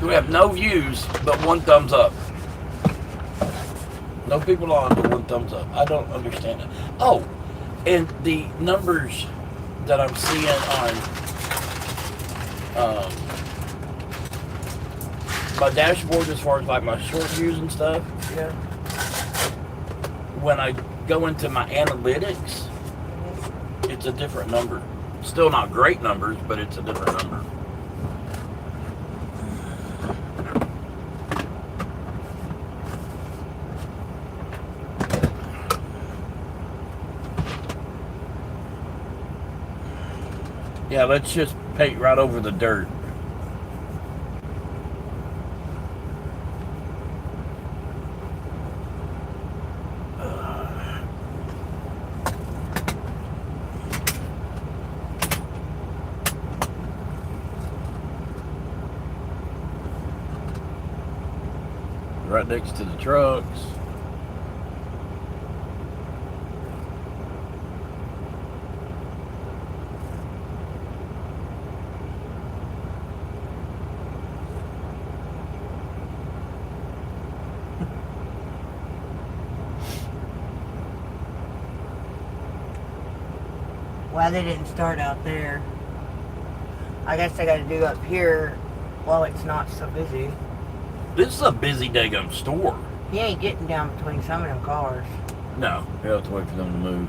We have no views, but one thumbs up. No people on, but one thumbs up. I don't understand it. Oh, and the numbers that I'm seeing on my dashboard, as far as like my short views and stuff. Yeah. When I go into my analytics, it's a different number. Still not great numbers, but it's a different number. Yeah, let's just paint right over the dirt. Right next to the trucks. Why they didn't start out there. I guess they got to do up here while it's not so busy. This is a busy daggum store. He ain't getting down between some of them cars. No, you have to wait for them to move.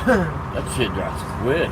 That shit drives quick.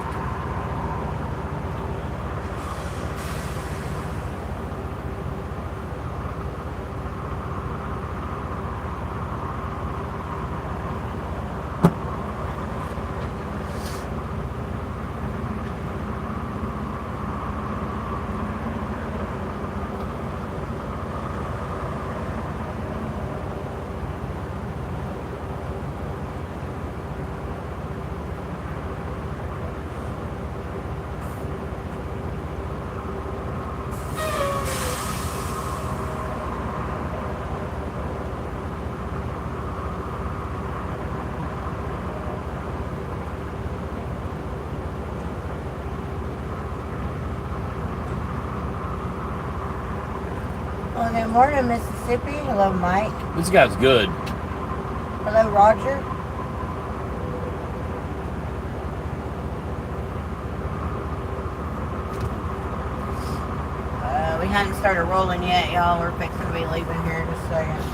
Well, good morning, Mississippi. Hello, Mike. This guy's good. Hello, Roger. We hadn't started rolling yet, y'all. We're fixing to be leaving here in just a second.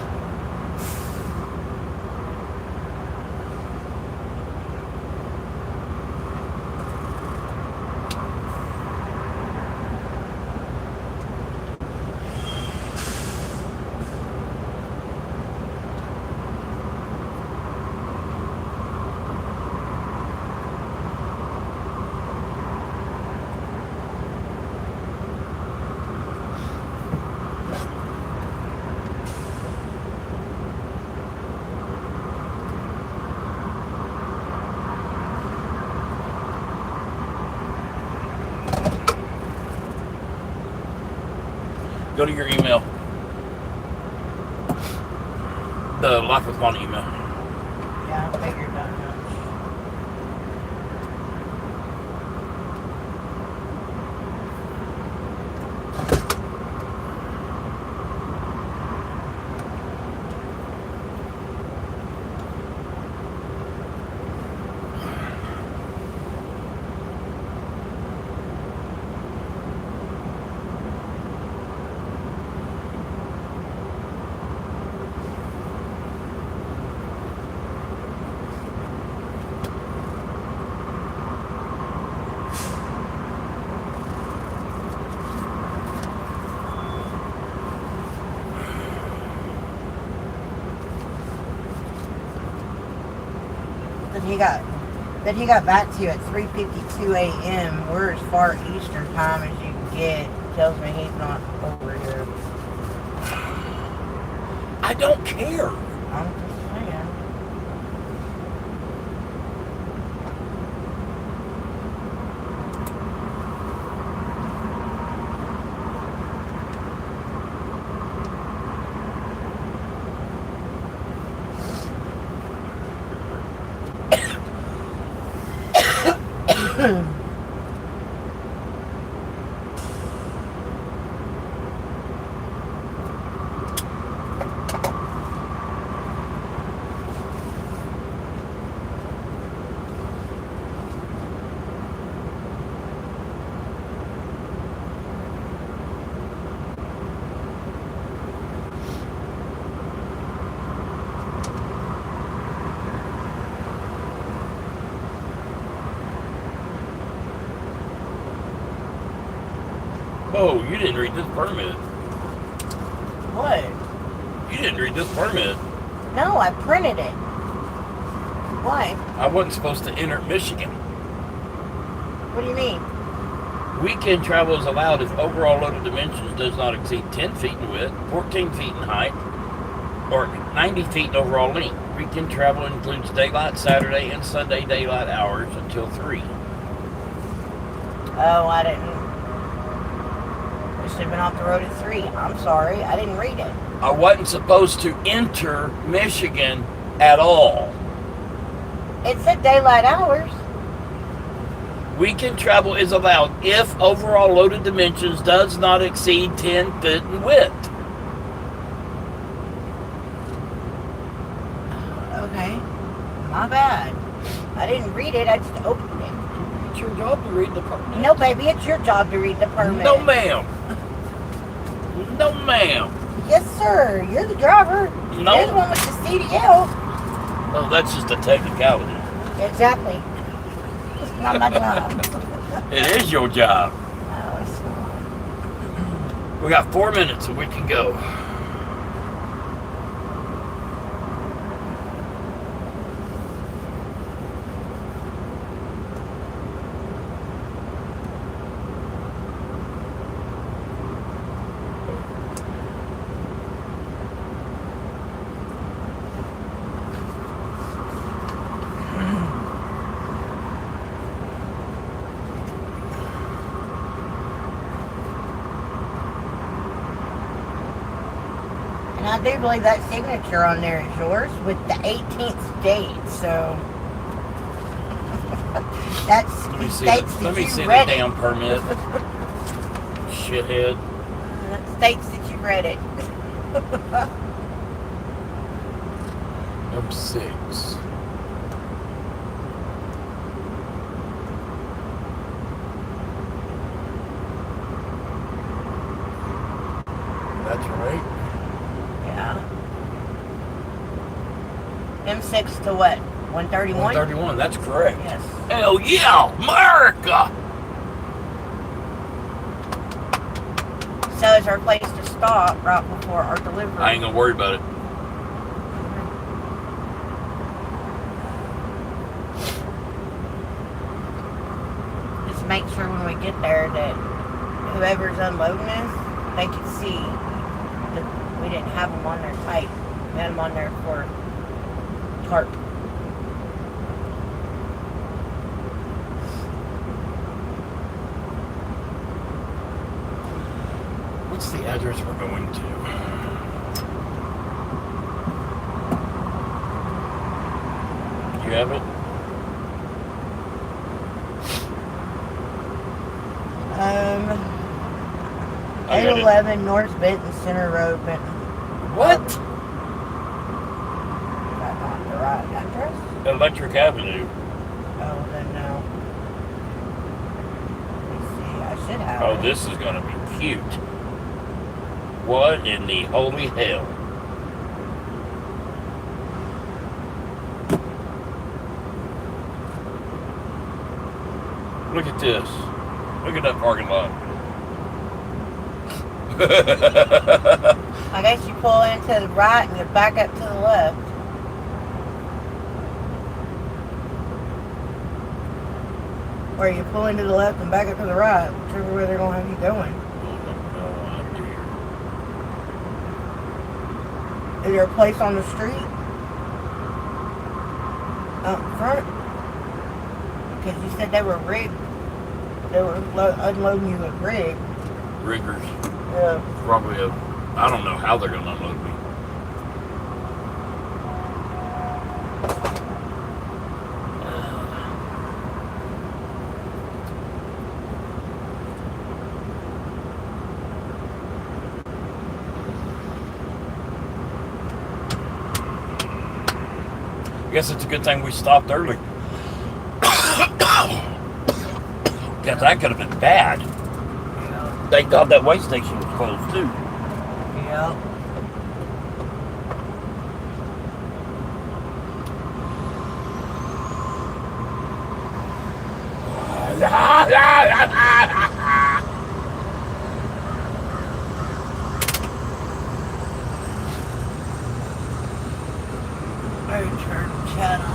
Go to your email. The Life with Pawna email. Yeah, I figured that. Then he got back to you at 3:52 a.m. We're as far Eastern time as you can get. tells me he's not over here. I don't care. I'm just saying. Oh, you didn't read this permit. What? You didn't read this permit. No, I printed it. Why? I wasn't supposed to enter Michigan. What do you mean? Weekend travel is allowed if overall loaded dimensions does not exceed 10 feet in width, 14 feet in height, or 90 feet in overall length. Weekend travel includes daylight Saturday and Sunday daylight hours until 3. Oh, I didn't. We should have been off the road at 3. I'm sorry, I didn't read it. I wasn't supposed to enter Michigan at all. It said daylight hours. Weekend travel is allowed if overall loaded dimensions does not exceed 10 feet in width. Okay, my bad. I didn't read it, I just opened it. It's your job to read the permit. No, baby, it's your job to read the permit. No, ma'am. No, ma'am. Yes, sir. You're the driver. No. You're the one with the CDL. Oh, that's just a technicality. Exactly. It's not my job. It is your job. No, it's not. We got 4 minutes and we can go. And I do believe that signature on there is yours with the 18th date, so that's Let me see. states Let that me you see the read it. damn permit. Shithead. That states that you read it. Number 6. That's right. Yeah. M6 to what? 131? 131, that's correct. Yes. Hell yeah, America! So is our place to stop right before our delivery. I ain't gonna worry about it. Just make sure when we get there that whoever's unloading us, they can see that we didn't have them on there tight. We had them on there for tarp. What's the address we're going to? You have it? I got it. 811 North Benton Center Road, Benton. What? Is that not the right address? Electric Avenue. Oh, then no. Let me see. I should have Oh, it. this is gonna be cute. What in the holy hell? Look at this. Look at that parking lot. I guess you pull into the right and you back up to the left. Or you pull into the left and back up to the right, whichever way they're going to have you going. Is there a place on the street? Up front? Because you said they were rigged. They were unloading you with rig. Riggers. Yeah. Probably I don't know how they're going to unload me. I guess it's a good thing we stopped early. Because that could have been bad. Yeah. Thank God that way station was closed too. Yeah. I turned the chat on.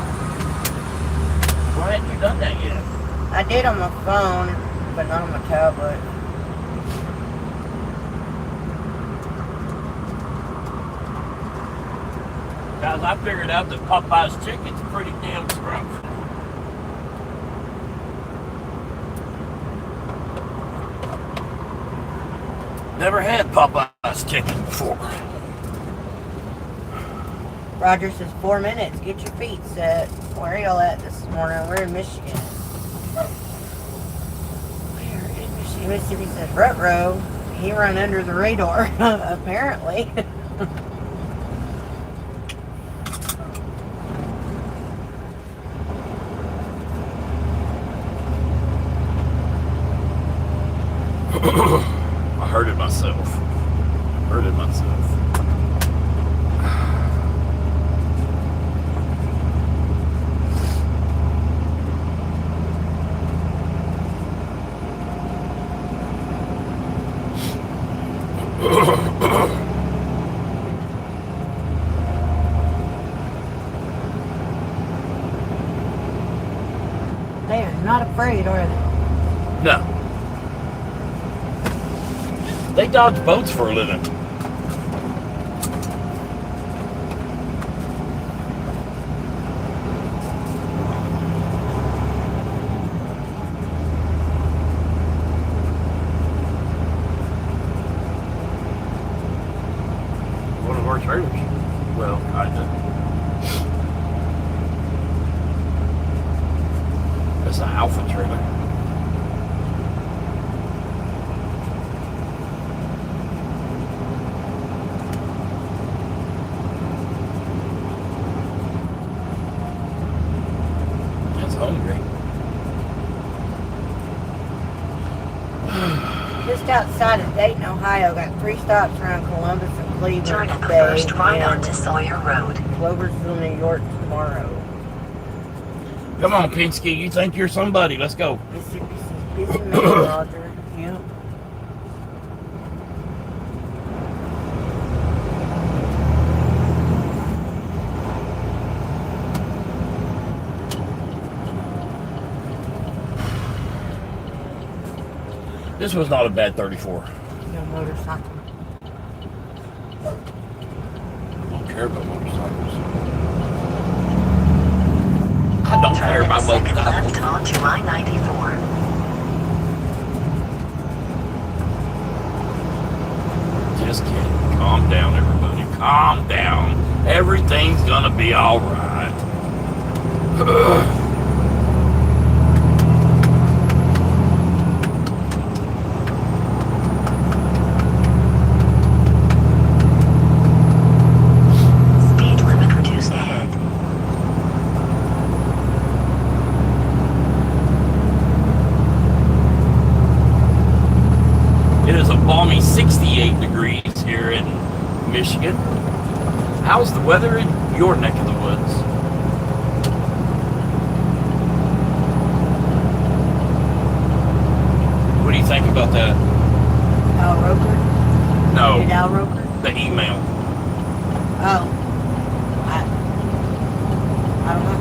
Why hadn't you done that yet? I did on my phone, but not on my tablet. Guys, I figured out that Popeye's chicken's pretty damn scrumptious. Never had Popeye's chicken before. Roger says 4 minutes. Get your feet set. Where are y'all at this morning? We're in Michigan. We're in Michigan. Mississippi says Rutro. He run under the radar, apparently. I hurted myself. Hurted myself. They are not afraid, are they? No. They dodge boats for a living. One of our trailers. Well, kinda. That's an Alpha trailer. Hungry. Just outside of Dayton, Ohio, got 3 stops around Columbus and Cleveland Turn at the today, first right and onto Sawyer Road. Gloversville, New York tomorrow. Come on, Pinsky. You think you're somebody. Let's go. Mississippi's busy man, Roger. Yep. This was not a bad 34. No motorcycle. I don't care about motorcycles. I don't care about Second motorcycles. left onto I-94. Just kidding. Calm down, everybody. Calm down. Everything's gonna be all right. Speed limit reduced ahead. It is a balmy 68 degrees here in Michigan. How's the weather in your neck of the woods? What do you think about that? Al Roker? No, Did Al Roker? the email. Oh. I don't know.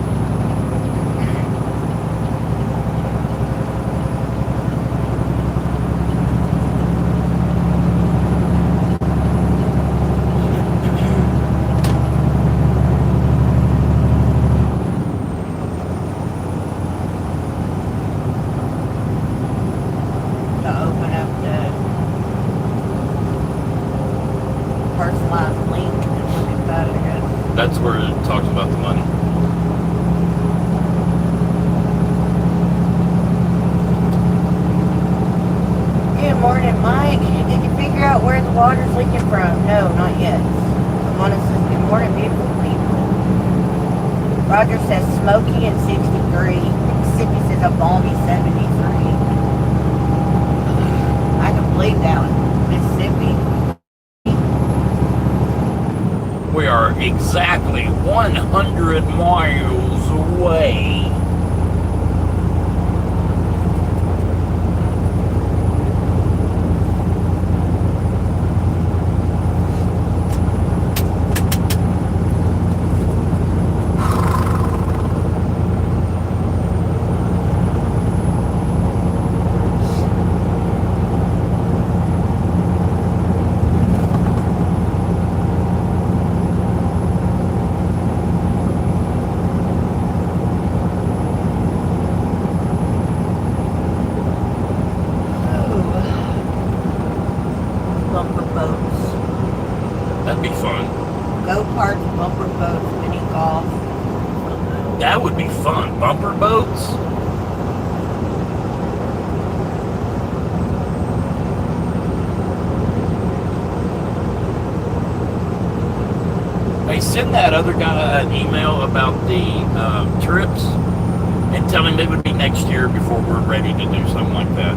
Mike, did you figure out where the water's leaking from? No, not yet. Pawna says, good morning, beautiful people. Roger says smoky at 63. Mississippi says a balmy 73. I can believe that one. Mississippi. We are exactly 100 miles away. Bumper boats. That'd be fun. Go-karts, bumper boats, mini golf. That would be fun. Bumper boats? Hey, send that other guy an email about the trips and tell him it would be next year before we're ready to do something like that.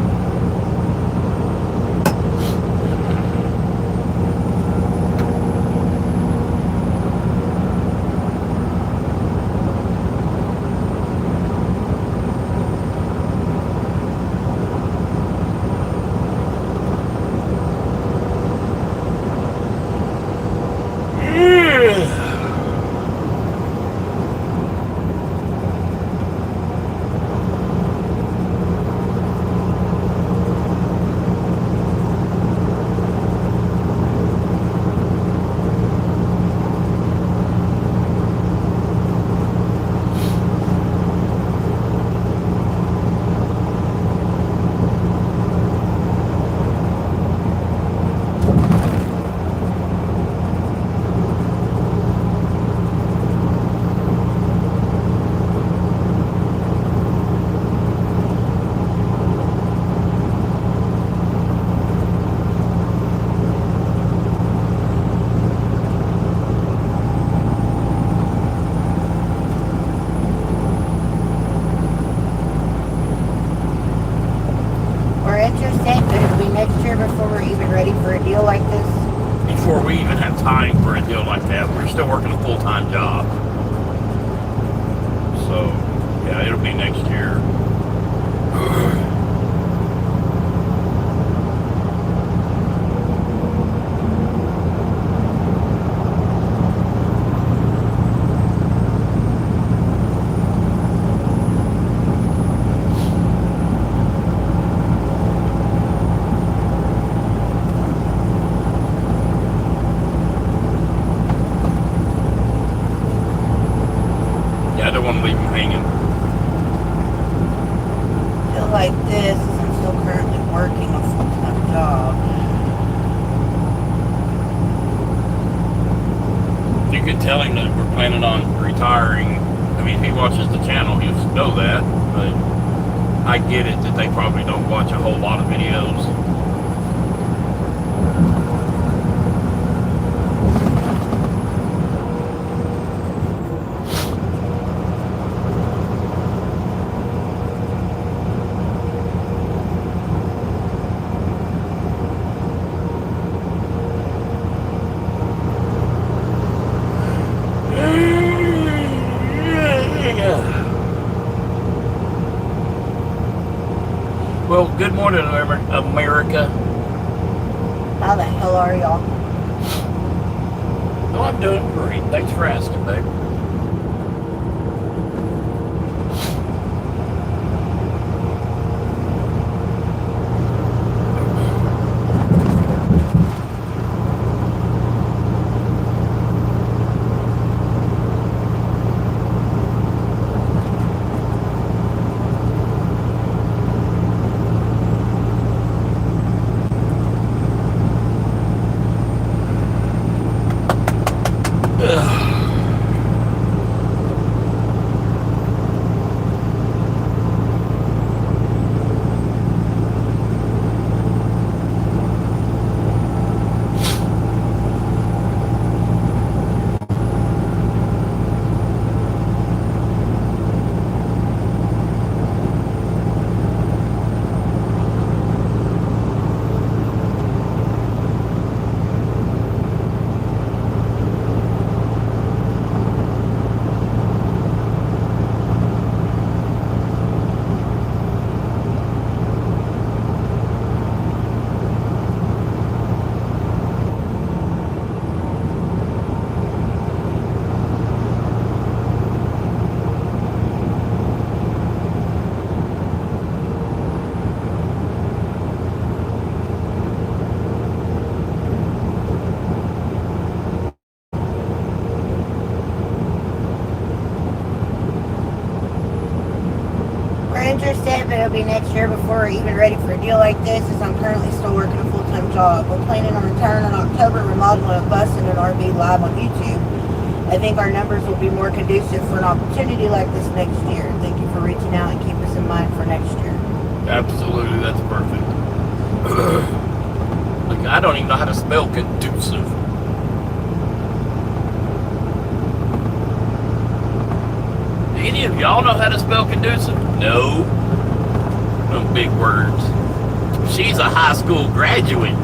Before we're even ready for a deal like this? Before we even have time for a deal like that, we're still working a full-time job. So, yeah, it'll be next year. I don't want to leave him hanging. I feel like this is I'm still currently working a full-time job. You could tell him that we're planning on retiring. I mean, if he watches the channel, he'll know that. But I get it that they probably don't watch a whole lot of videos. Well, good morning, America. How the hell are y'all? Oh, I'm doing great. Thanks for asking, babe. interested, but it'll be next year before we're even ready for a deal like this, as I'm currently still working a full-time job. We're planning on returning in October, remodeling a bus and an RV live on YouTube. I think our numbers will be more conducive for an opportunity like this next year. Thank you for reaching out and keep us in mind for next year. Absolutely, that's perfect. Look, I don't even know how to spell conducive. Do any of y'all know how to spell conducive? No. No big words. She's a high school graduate.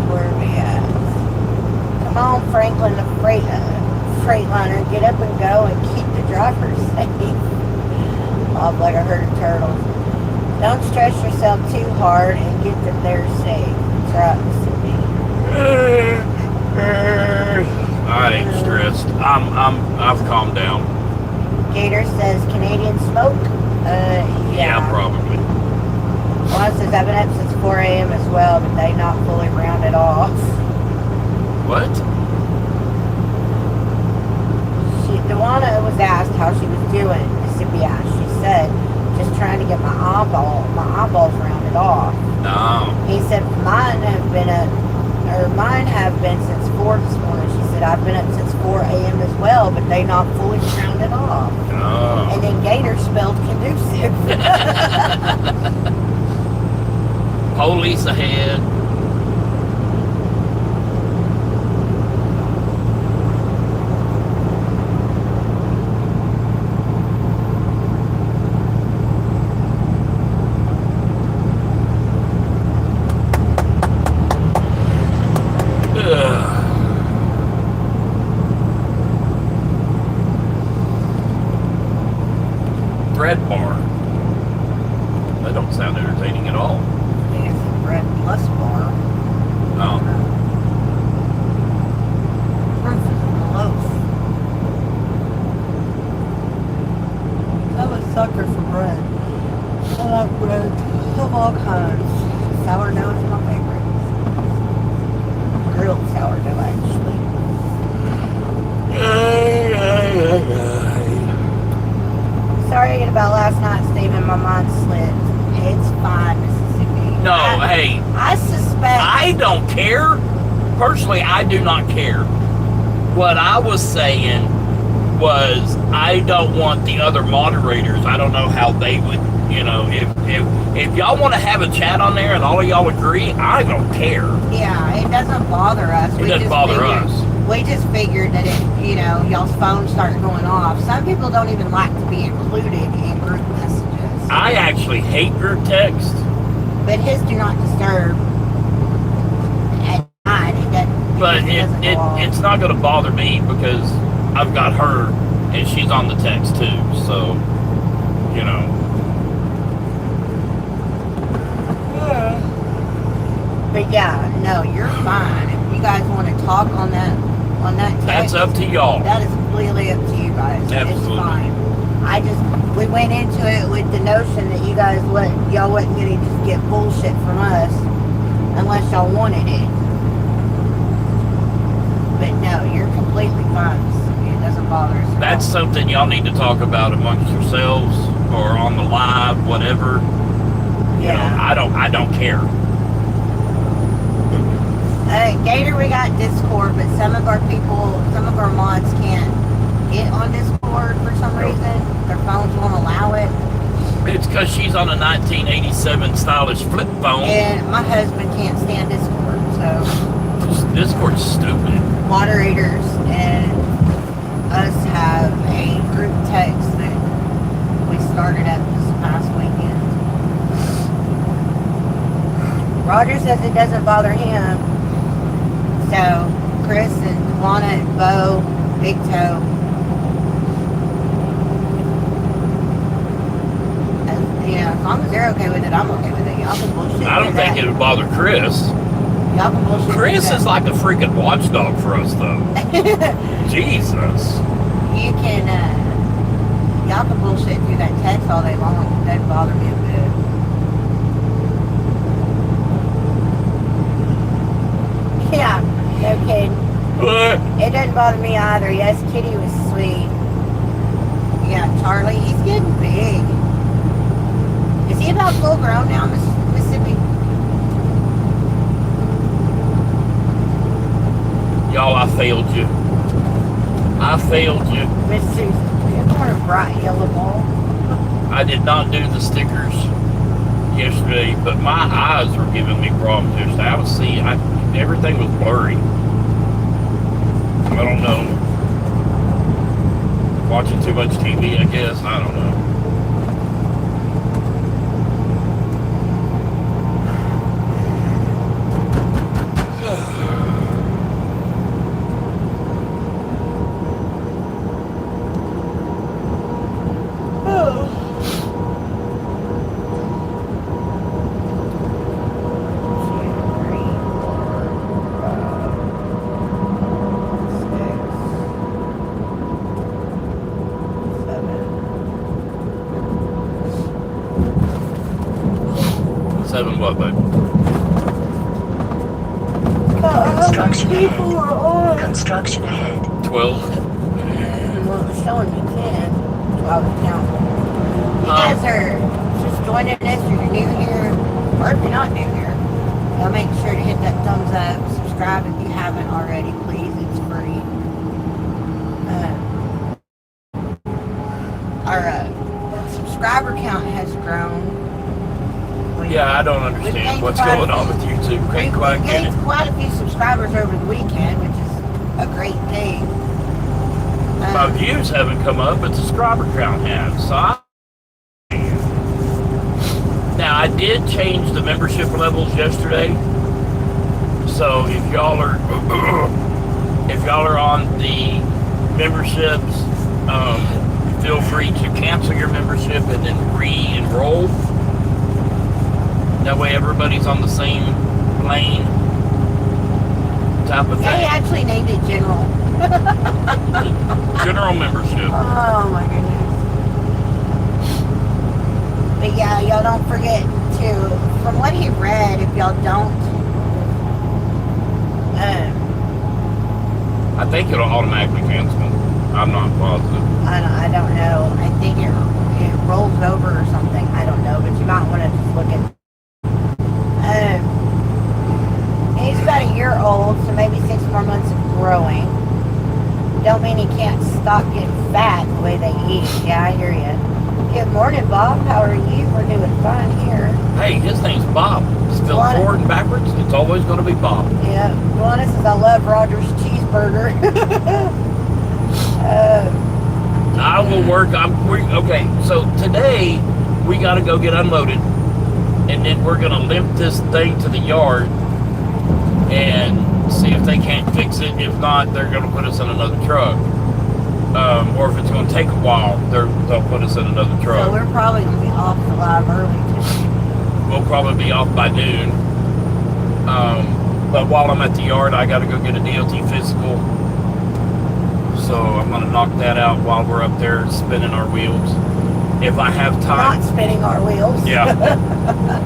Where are we at? Come on, Franklin, the Freightliner, get up and go and keep the driver safe. Off like a herd of turtles. Don't stress yourself too hard and get them there safe. Try I ain't stressed. I've calmed down. Gator says Canadian smoke. Yeah, probably. Juan says I've been up since 4 a.m. as well, but they not fully rounded off. What? Dewana was asked how she was doing. Mississippi asked. She said, just trying to get my eyeballs rounded off. No. He said mine have been since 4 this morning. She said I've been up since 4 a.m. as well, but they not fully rounded off. No. And then Gator spelled conducive. Police ahead. Bread bar. That don't sound entertaining at all. It's a bread plus bar. Oh. Proof is in the loaf. I'm a sucker for bread. I like bread of all kinds. Sourdough is my favorite. Grilled sourdough, actually. Sorry again about last night, Stephen. My mind slipped. It's fine, Mississippi. No, hey. I suspect. I don't care. Personally, I do not care. What I was saying was I don't want the other moderators. I don't know how they would, if y'all want to have a chat on there and all of y'all agree, I don't care. Yeah, it doesn't bother us. It doesn't bother us. We just figured that y'all's phones start going off. Some people don't even like to be included in group messages. I actually hate group text. But his do not disturb at night. But it's not going to bother me because I've got her and she's on the text too. So, But yeah, no, you're fine. If you guys want to talk on that text, that's up to y'all. That is completely up to you guys. Absolutely. It's fine. We went into it with the notion that y'all wasn't going to just get bullshit from us unless y'all wanted it. But no, you're completely fine. It doesn't bother us. That's something y'all need to talk about amongst yourselves or on the live, whatever. Yeah. I don't care. Gator, we got Discord, but some of our mods can't get on Discord for some reason. Their phones won't allow it. It's because she's on a 1987 stylish flip phone. And my husband can't stand Discord, so Discord's stupid. moderators and us have a group text that we started up this past weekend. Roger says it doesn't bother him. So, Chris and Pawna and Bo, Big Toe. As long as they're okay with it, I'm okay with it. Y'all can bullshit. I don't think it would bother Chris. Y'all can bullshit. Chris is like a freaking watchdog for us, though. Jesus. You can, y'all can bullshit through that text all day long. It doesn't bother me a bit. Yeah, no kidding. It doesn't bother me either. Yes, Kitty was sweet. Yeah, Charlie, he's getting big. Is he about full grown now, Mississippi? Y'all, I failed you. I failed you. Miss Susan, you're more a bright yellow ball. I did not do the stickers yesterday, but my eyes were giving me problems yesterday. I was seeing, everything was blurry. I don't know. Watching too much TV, I guess. I don't know. Seven what, babe? Construction People are ahead. on. Construction ahead. 12. Well, it's showing me 10. 12 count. You guys are just joining us, or you're new here, or if you're not new here, y'all make sure to hit that thumbs up, subscribe if you haven't already, please. It's free. Our subscriber count has grown. Yeah, I don't understand what's going on with YouTube. Can't quite We get gained it. quite a few subscribers over the weekend, which is a great thing. My views haven't come up, but the subscriber count has. So now I did change the membership levels yesterday. So if y'all are on the memberships, feel free to cancel your membership and then re-enroll. That way everybody's on the same lane type of They thing. actually named it General. General membership. Oh my goodness. But yeah, y'all don't forget to, from what he read, if y'all don't, I think it'll automatically cancel. I'm not positive. I don't know. I think it rolls over or something. I don't know, but you might want to just look at. He's about a year old, so maybe 6 more months of growing. Don't mean he can't stop getting fat the way they eat. Yeah, I hear you. Good morning, Bob. How are you? We're doing fine here. Hey, his name's Bob. Spelled What? forward and backwards, it's always going to be Bob. Yeah, Luana says I love Roger's cheeseburger. I will work. Okay, so today we got to go get unloaded, and then we're going to limp this thing to the yard and see if they can't fix it. If not, they're going to put us in another truck. Or if it's going to take a while, they'll put us in another truck. So we're probably going to be off the live early today. We'll probably be off by noon. But while I'm at the yard, I got to go get a DLT physical. So I'm going to knock that out while we're up there spinning our wheels. If I have time. Not spinning our wheels. Yeah.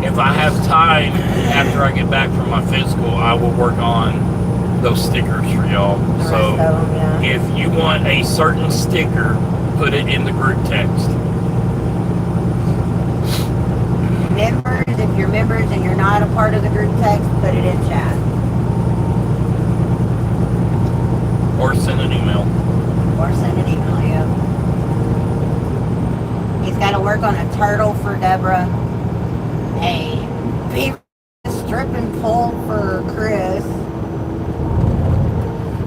If I have time after I get back from my physical, I will work on those stickers for y'all. The rest So of them, yeah. if you want a certain sticker, put it in the group text. Members, if you're members and you're not a part of the group text, put it in chat. Or send an email. Or send an email, yeah. He's got to work on a turtle for Deborah, a beaver strip and pull for Chris.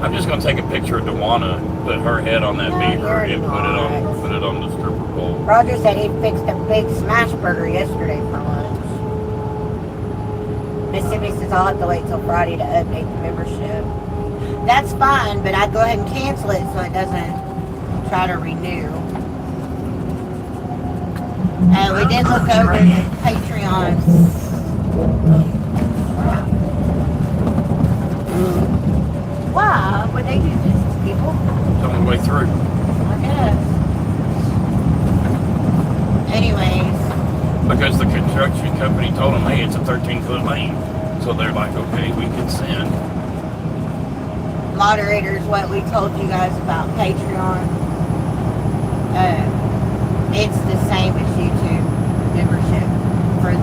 I'm just gonna take a picture of Dewana, put her head on that No, beaver, you're and put it not. on the stripper pole. Roger said he fixed a big smash burger yesterday for lunch. Mississippi says I'll have to wait till Friday to update the membership. That's fine, but I'd go ahead and cancel it so it doesn't try to renew. We did look over the Patreon. Why would they do this to people? It's on the way through. I guess. Anyways, Because the construction company told them, hey, it's a 13-foot lane. So they're like, okay, we can send. moderators what we told you guys about Patreon. It's the same as YouTube membership for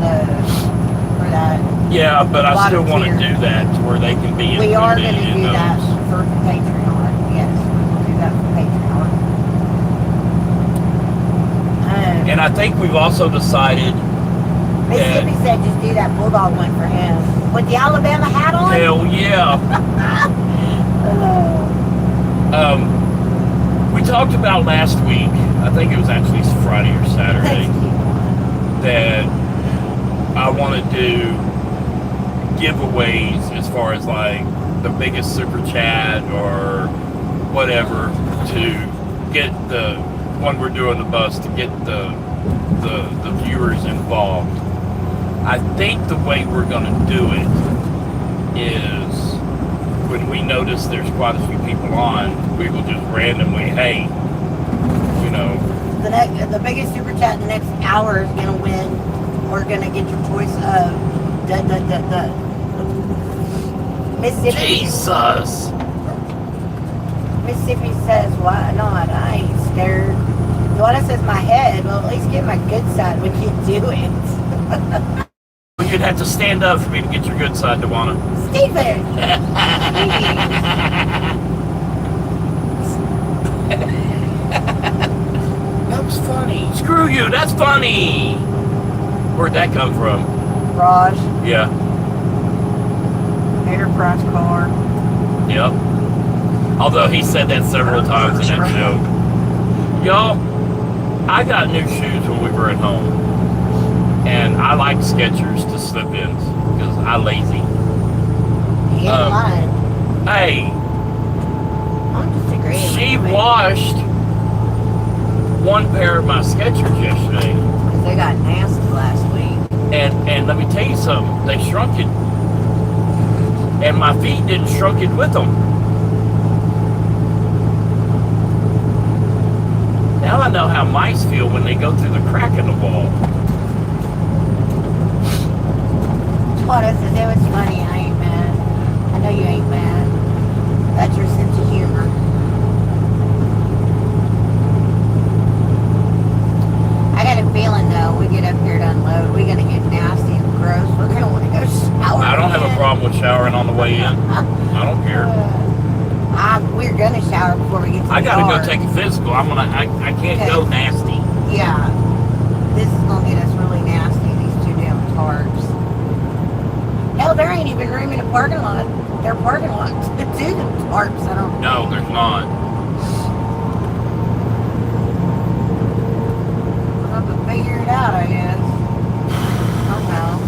that. Yeah, but I still want to tier. do that to where they can be included. We are going to in do those. that for Patreon. Yes, we'll do that for Patreon. And I think we've also decided that, Mississippi said just do that Bulldog one for him. With the Alabama hat on? hell yeah. We talked about last week, I think it was actually Friday or Saturday, that I want to do giveaways as far as like the biggest super chat or whatever to get the one we're doing the bus to get the viewers involved. I think the way we're going to do it is when we notice there's quite a few people on, we will just randomly, hey, you know, The biggest super chat in the next hour is gonna win. We're gonna get your choice of the Mississippi. Jesus. Mississippi says, why not? I ain't scared. Duana says my head. Well, at least get my good side when you do it. Well, you'd have to stand up for me to get your good side, Dewana. Stephen. That was funny. Screw you, that's funny. Where'd that come from? Raj, Yeah. Enterprise car. Yep. Although he said that several times in that show. Y'all, I got new shoes when we were at home. And I like Skechers to slip-ins because I lazy. He ain't lying. Hey, I'm disagreeing. she with you, washed one pair of my Skechers yesterday. because they got nasty last week. And let me tell you something, they shrunk it. And my feet didn't shrunk it with them. Now I know how mice feel when they go through the crack in the wall. What says it was funny. I ain't mad. I know you ain't mad. That's your sense of humor. I got a feeling though, we get up here to unload, we're gonna get nasty and gross. We're gonna want to go shower. I don't have a problem with showering on the way in. I don't care. We're gonna shower before we get to the I gotta yard. go take a physical. I can't go nasty. Yeah. This is gonna get us really nasty, these two damn tarps. Hell, there ain't even room in the parking lot. Their parking lot to do the tarps. I don't No, there's not. We'll have to figure it out, I guess. Somehow.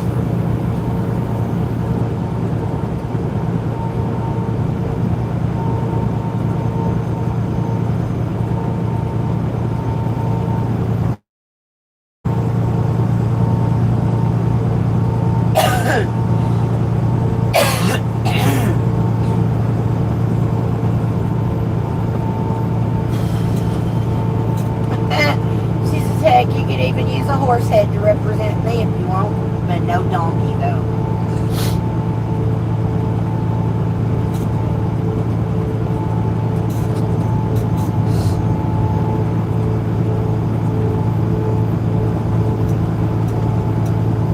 She says, heck, you could even use a horse head to represent me if you want, but no donkey, though.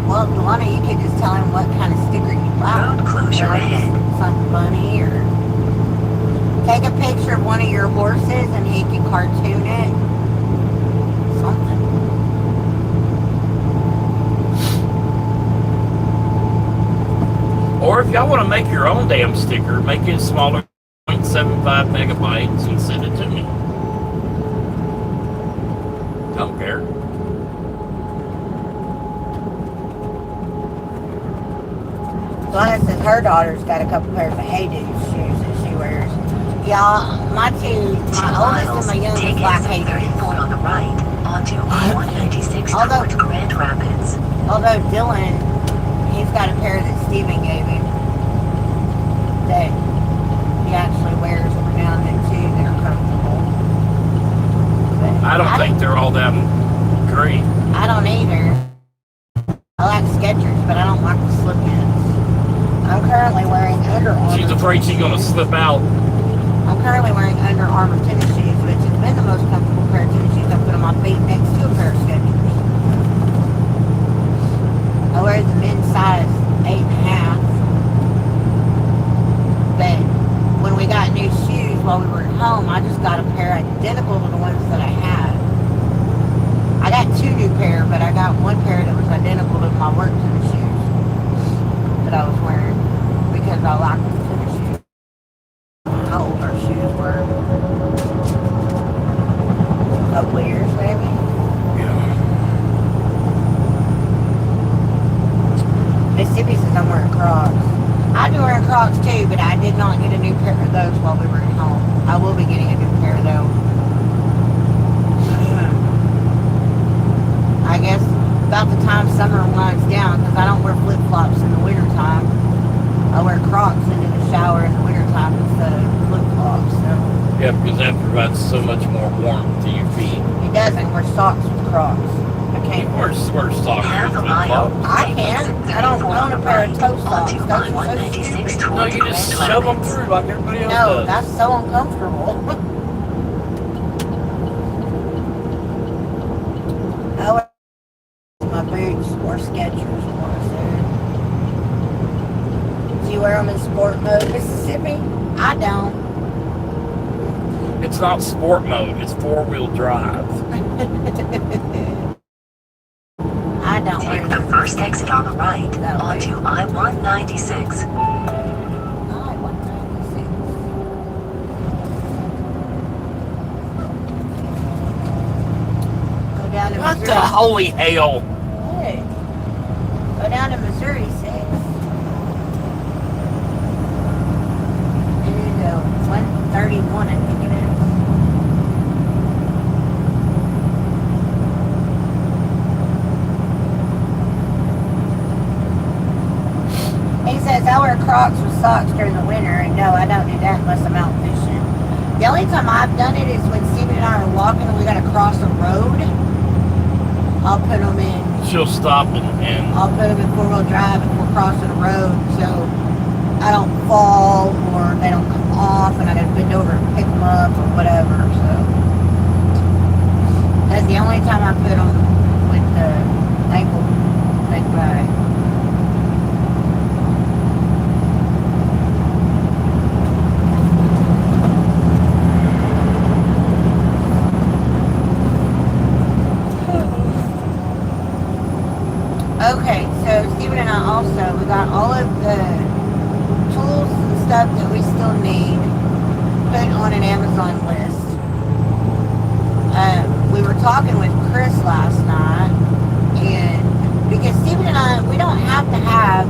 Well, Luana, you could just tell him what kind of sticker you like. Road closure ahead. Something funny, or take a picture of one of your horses and he can cartoon it. Something. Or if y'all want to make your own damn sticker, make it smaller, 0.75 megabytes, and send it to me. Don't care. Luana says her daughter's got a couple pairs of Hey Dude shoes that she wears. Y'all, my oldest and my youngest like Hey Dude. 34 on the right, onto 196 Although- towards Grand Rapids. Although Dylan, he's got a pair that Steven gave him that he actually wears every now and then too. They're comfortable. But I don't think they're all that great. I don't either. I like Skechers, but I don't like the slip-ins. I'm currently wearing Under Armour. She's afraid she's gonna slip out. I'm currently wearing Under Armour tennis shoes, which has been the most comfortable pair of tennis shoes I put on my feet next to a pair of Skechers. I wear the men's size 8.5. But when we got new shoes while we were at home, I just got a pair identical to the ones that I had. I got 2 new pair, but I got 1 pair that was identical to my work tennis shoes that I was wearing because I liked the tennis shoes. How old our shoes were? A couple of years, maybe. Yeah. Mississippi says I'm wearing Crocs. I do wear Crocs too, but I did not get a new pair of those while we were at home. I will be getting a new pair though. I guess about the time summer winds down, because I don't wear flip-flops in the wintertime. I wear Crocs into the shower in the wintertime instead of flip-flops. So. Yeah, because that provides so much more warmth to your feet. It doesn't. Wear socks with Crocs. I can't wear socks Half with a mile. flip-flops. I can. I don't own a pair of toe socks. Onto Those are so I-196 stupid. No, you just shove them through like everybody else No, does. that's so uncomfortable. I wear my boots or Skechers, more so. Do you wear them in sport mode, Mississippi? I don't. It's not sport mode, it's 4-wheel drive. I don't wear Take the first exit on the right That way. onto I-196. Go down to What Missouri. the holy hell? Hey. Go down to Missouri 6. There you go. 131, I think it is. He says, I wear Crocs with socks during the winter, and no, I don't do that unless I'm out fishing. The only time I've done it is when Stephen and I are walking and we gotta cross a road. I'll put them in. She'll stop and I'll put them in 4-wheel drive if we're crossing a road, so I don't fall or they don't come off, and I gotta bend over and pick them up or whatever. So that's the only time I put them with the ankle thing back. Okay, so Stephen and I also, we got all of the tools and stuff that we still need put on an Amazon list. We were talking with Chris last night, and because Stephen and I, we don't have to have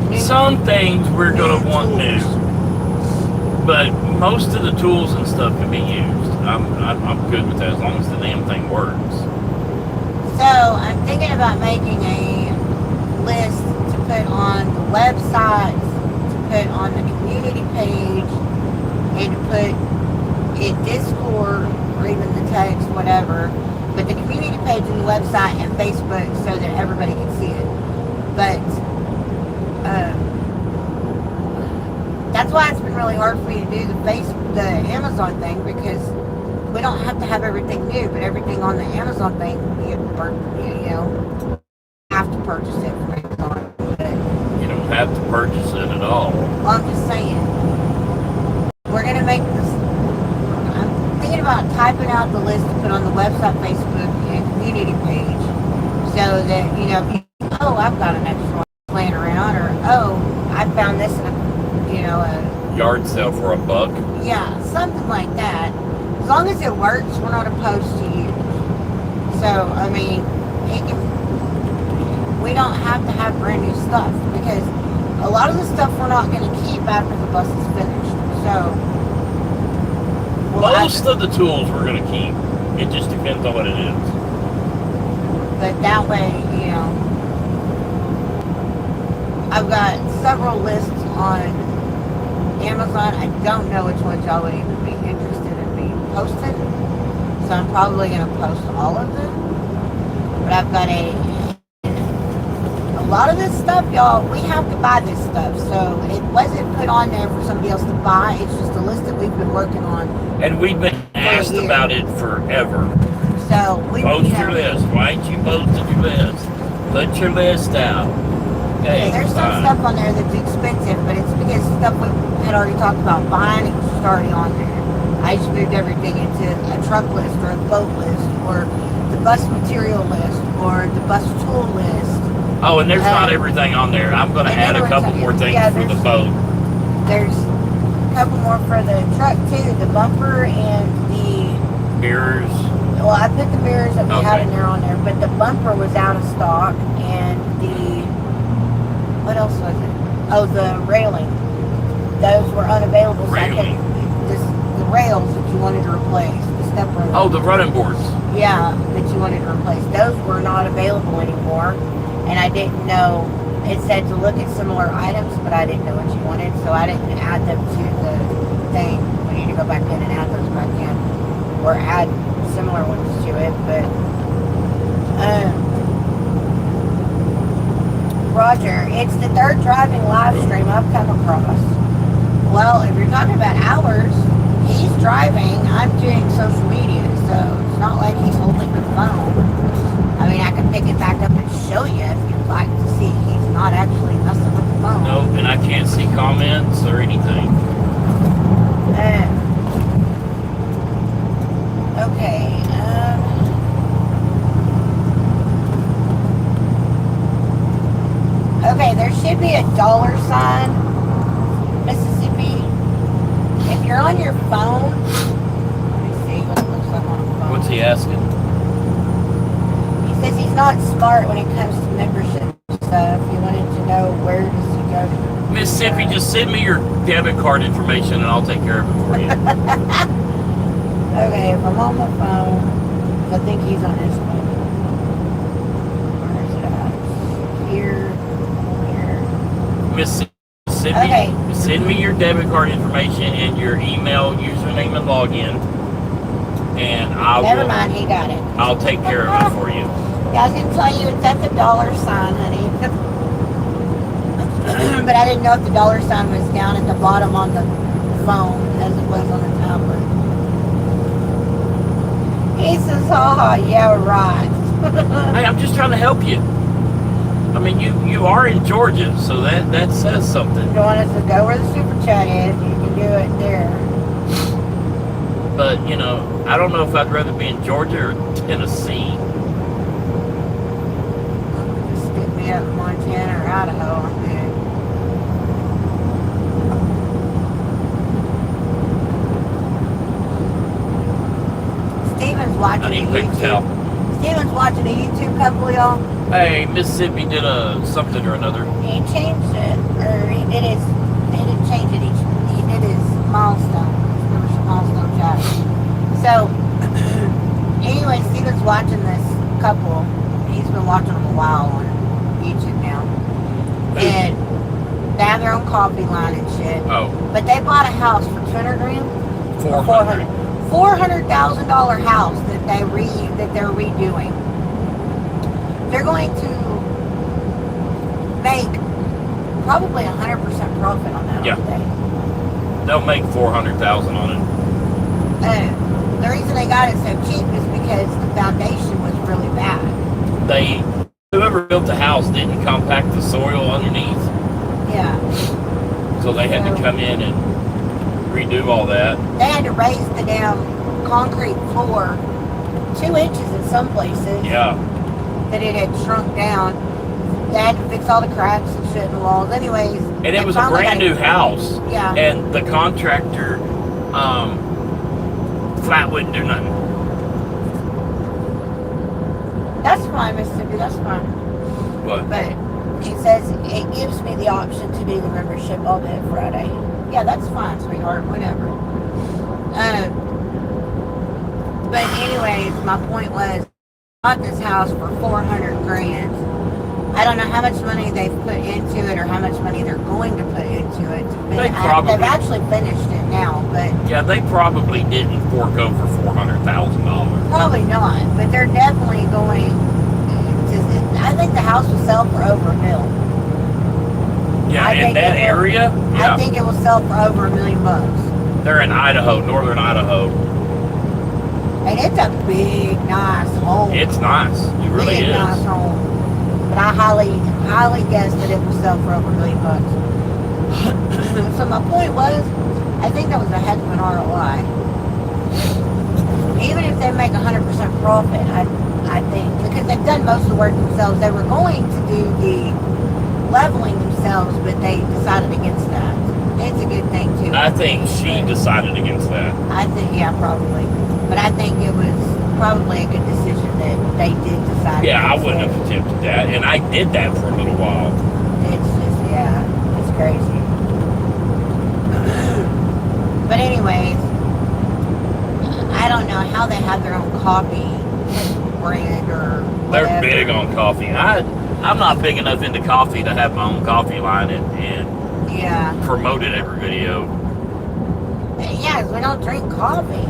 new, some things we're gonna want new. tools. But most of the tools and stuff can be used. I'm good with that as long as the damn thing works. So I'm thinking about making a list to put on the website, to put on the community page, and to put in Discord or even the text, whatever. But the community page and the website and Facebook so that everybody can see it. But that's why it's been really hard for me to do the Amazon thing, because we don't have to have everything new, but everything on the Amazon thing, you have to purchase it from Amazon. But, You don't have to purchase it at all. well, I'm just saying, we're going to make this, I'm thinking about typing out the list to put on the website, Facebook, and community page, so that, oh, I've got an extra one laying around, or, oh, I found this in a Yard sale for $1. yeah, something like that. As long as it works, we're not opposed to use. So, I mean, we don't have to have brand new stuff, because a lot of the stuff we're not going to keep after the bus is finished. So, Most of the tools we're going to keep. It just depends on what it is. but that way, I've got several lists on Amazon. I don't know which ones y'all would even be interested in me posting, so I'm probably going to post all of them. But I've got a lot of this stuff, y'all, we have to buy this stuff. So it wasn't put on there for somebody else to buy. It's just a list that we've been working on. And we've been asked about it forever. So we Post your list. Why ain't you posted your list? Put your list out. Okay, yeah, there's some stuff on there that's expensive, but it's because stuff we had already talked about buying. It's just already on there. I just moved everything into a truck list or a boat list or the bus material list or the bus tool list. Oh, and there's not everything on there. I'm going to add a couple more things for the boat. There's a couple more for the truck too, the bumper and the mirrors. Well, I put the mirrors that we had in there on there, but the bumper was out of stock, and what else was it? Oh, the railing. Those were unavailable. Railing. The rails that you wanted to replace, the step rails. Oh, the running boards. Yeah, that you wanted to replace. Those were not available anymore, and I didn't know. It said to look at similar items, but I didn't know what you wanted, so I didn't add them to the thing. We need to go back in and add those back in, or add similar ones to it. But Roger, it's the third driving live stream I've come across. Well, if you're talking about hours, he's driving, I'm doing social media, so it's not like he's holding the phone. I mean, I can pick it back up and show you if you'd like to see. He's not actually messing with the phone. No, and I can't see comments or anything. Okay. Okay, there should be a $sign, Mississippi. If you're on your phone, let me see what it looks like on the phone. What's he asking? He says he's not smart when it comes to membership stuff. He wanted to know where does he go to. Mississippi, just send me your debit card information and I'll take care of it for you. Okay, if I'm on my phone, I think he's on his phone. Where is it at? Here. Mississippi, Okay. send me your debit card information and your email, username, and login, and Never mind, he got it. I'll take care of it for you. Yeah, I was going to tell you it's at the $sign, honey. But I didn't know if the $sign was down at the bottom on the phone as it was on the tablet. He says, haha, yeah, right. Hey, I'm just trying to help you. I mean, you are in Georgia, so that says something. You want us to go where the super chat is, you can do it there. But, you know, I don't know if I'd rather be in Georgia or Tennessee. Just stick me up in Montana or Idaho, I'm good. Steven's watching I need a a quick towel. YouTube. Steven's watching a YouTube couple, y'all. Hey, Mississippi did something or another. He changed it, or he didn't change it. He did his milestone, his milestone chat. So, anyway, Steven's watching this couple. He's been watching them a while on YouTube now. And they have their own coffee line and shit. Oh. But they bought a house for 200 grand? 400. $400,000 house that they're redoing. They're going to make probably 100% profit on that. Yeah. They'll make $400,000 on it. The reason they got it so cheap is because the foundation was really bad. Whoever built the house didn't compact the soil underneath. Yeah. So they had to come in and redo all that. They had to raise the damn concrete floor 2 inches in some places. Yeah. That it had shrunk down. They had to fix all the cracks and shit in the walls. Anyways. And it was a brand new house. Yeah. And the contractor flat wouldn't do nothing. That's fine, Mississippi. That's fine. What? But he says it gives me the option to do the membership all day Friday. Yeah, that's fine, sweetheart. Whatever. But anyways, my point was, I bought this house for 400 grand. I don't know how much money they've put into it or how much money they're going to put into it. They've actually finished it now, but yeah, they probably didn't fork over $400,000. probably not. But they're definitely going to. I think the house house will sell for over $1 million. Yeah, I in think that it will- area, yeah. I think it will sell for over $1 million. They're in Idaho, northern Idaho. And it's a big, nice home. It's nice. It really big, is. nice home. But I highly guess that it will sell for over $1 million. So my point was, I think that was a heck of an ROI. Even if they make 100% profit, I think, because they've done most of the work themselves. They were going to do the leveling themselves, but they decided against that. It's a good thing too. I think she decided against that. I think, yeah, probably. But I think it was probably a good decision that they did decide. Yeah, I against wouldn't it. have attempted that, and I did that for a little while. It's just, yeah, it's crazy. But anyways, I don't know how they have their own coffee brand or whatever. They're big on coffee. I'm not big enough into coffee to have my own coffee line and Yeah. promote it every video. Yeah, 'cause we don't drink coffee.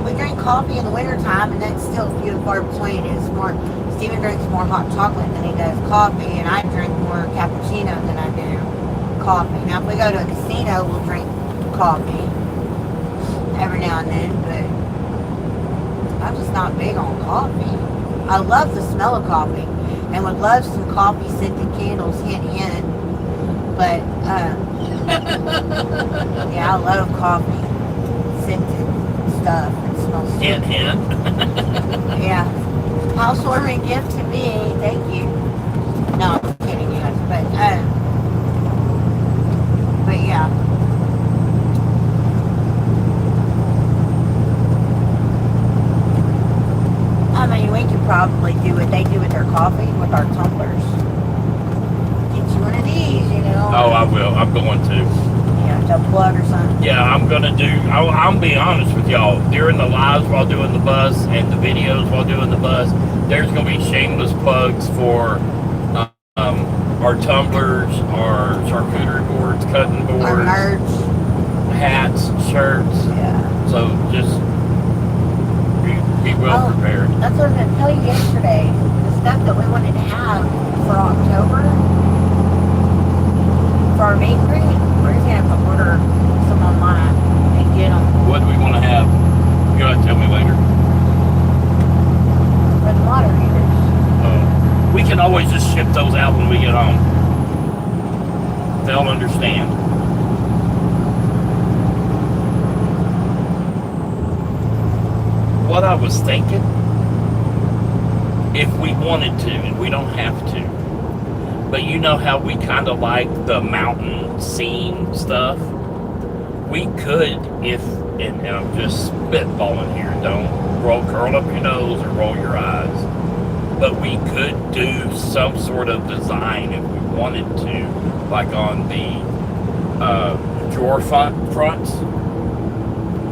We drink coffee in the wintertime, and that's still few and far between. It's more, Steven drinks more hot chocolate than he does coffee, and I drink more cappuccino than I do coffee. Now, if we go to a casino, we'll drink coffee every now and then, but I'm just not big on coffee. I love the smell of coffee, and would love some coffee scented candles, hint, hint. But, yeah, I love coffee scented stuff. It smells so Hint, good. hint. Yeah. Housewarming gift to me. Thank you. No, I'm kidding, you guys. But yeah. I mean, we could probably do what they do with their coffee with our tumblers. Get you one of these, you know. Oh, I will. I'm going to. Yeah, to plug or something. Yeah, I'm gonna do. I'll be honest with y'all. During the lives while doing the bus and the videos while doing the bus, there's gonna be shameless plugs for our tumblers, our charcuterie boards, cutting boards, Our merch. hats, shirts. Yeah. So just be well Oh. prepared. That's what I was going to tell you yesterday. The stuff that we wanted to have for October, for our meet and greet, we're just going to have to order some online and get them What do we want to have? You gotta tell me later. for the water heaters. We can always just ship those out when we get home. They'll understand. What I was thinking, if we wanted to, and we don't have to, but you know how we kind of like the mountain scene stuff? We could, and I'm just spitballing here, don't curl up your nose or roll your eyes, but we could do some sort of design if we wanted to, like on the drawer fronts,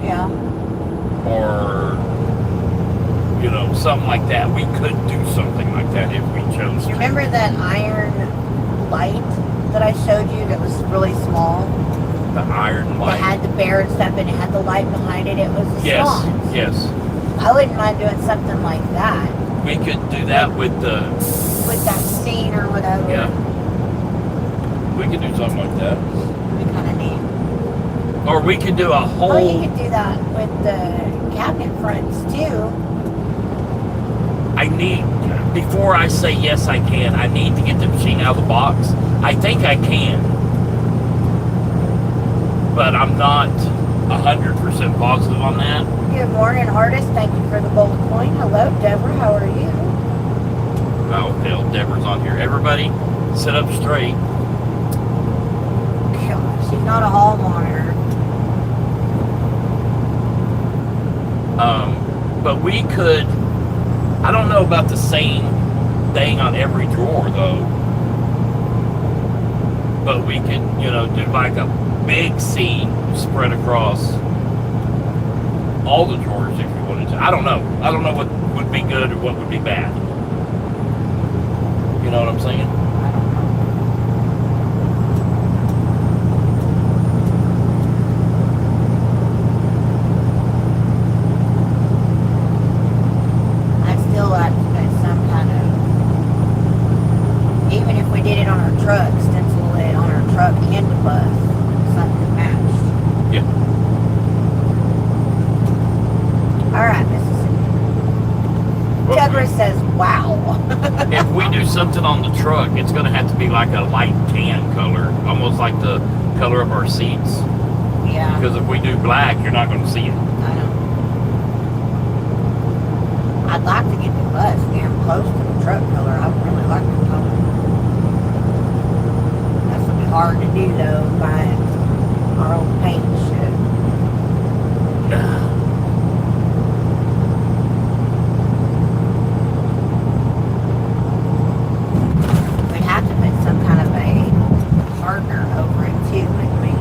Yeah. or something like that. We could do something like that if we chose You to. remember that iron light that I showed you that was really small? The iron It light. had the bear and stuff and it had the light behind it. It was the Yes, swans. yes. I wouldn't mind doing something like that We could do that with the. with that scene or whatever. Yeah. We could do something like that. It'd be kind of neat. Or we could do a whole. Oh, you could do that with the cabinet fronts too. I need, before I say yes I can, I need to get the machine out of the box. I think I can, but I'm not 100% positive on that. Good morning, artist. Thank you for the gold coin. Hello, Deborah. How are you? Oh, hell, Deborah's on here. Everybody, sit up straight. Gosh, she's not a hall monitor. But we could, I don't know about the same thing on every drawer though, but we could, do like a big scene spread across all the drawers if you wanted to. I don't know what would be good or what would be bad. You know what I'm saying? I don't know. I'd still like to put some kind of did it on our truck, stencil it on our truck and the bus. Something that matched. Yeah. Alright, Mississippi. Well, Deborah says, wow. if we do something on the truck, it's going to have to be like a light tan color, almost like the color of our seats. Yeah. Because if we do black, you're not going to see it. I know. I'd like to get the bus damn close to the truck color. I would really like the color. That's going to be hard to do though, buying our own paint and shit. We'd have to put some kind of a hardener over it too, wouldn't we?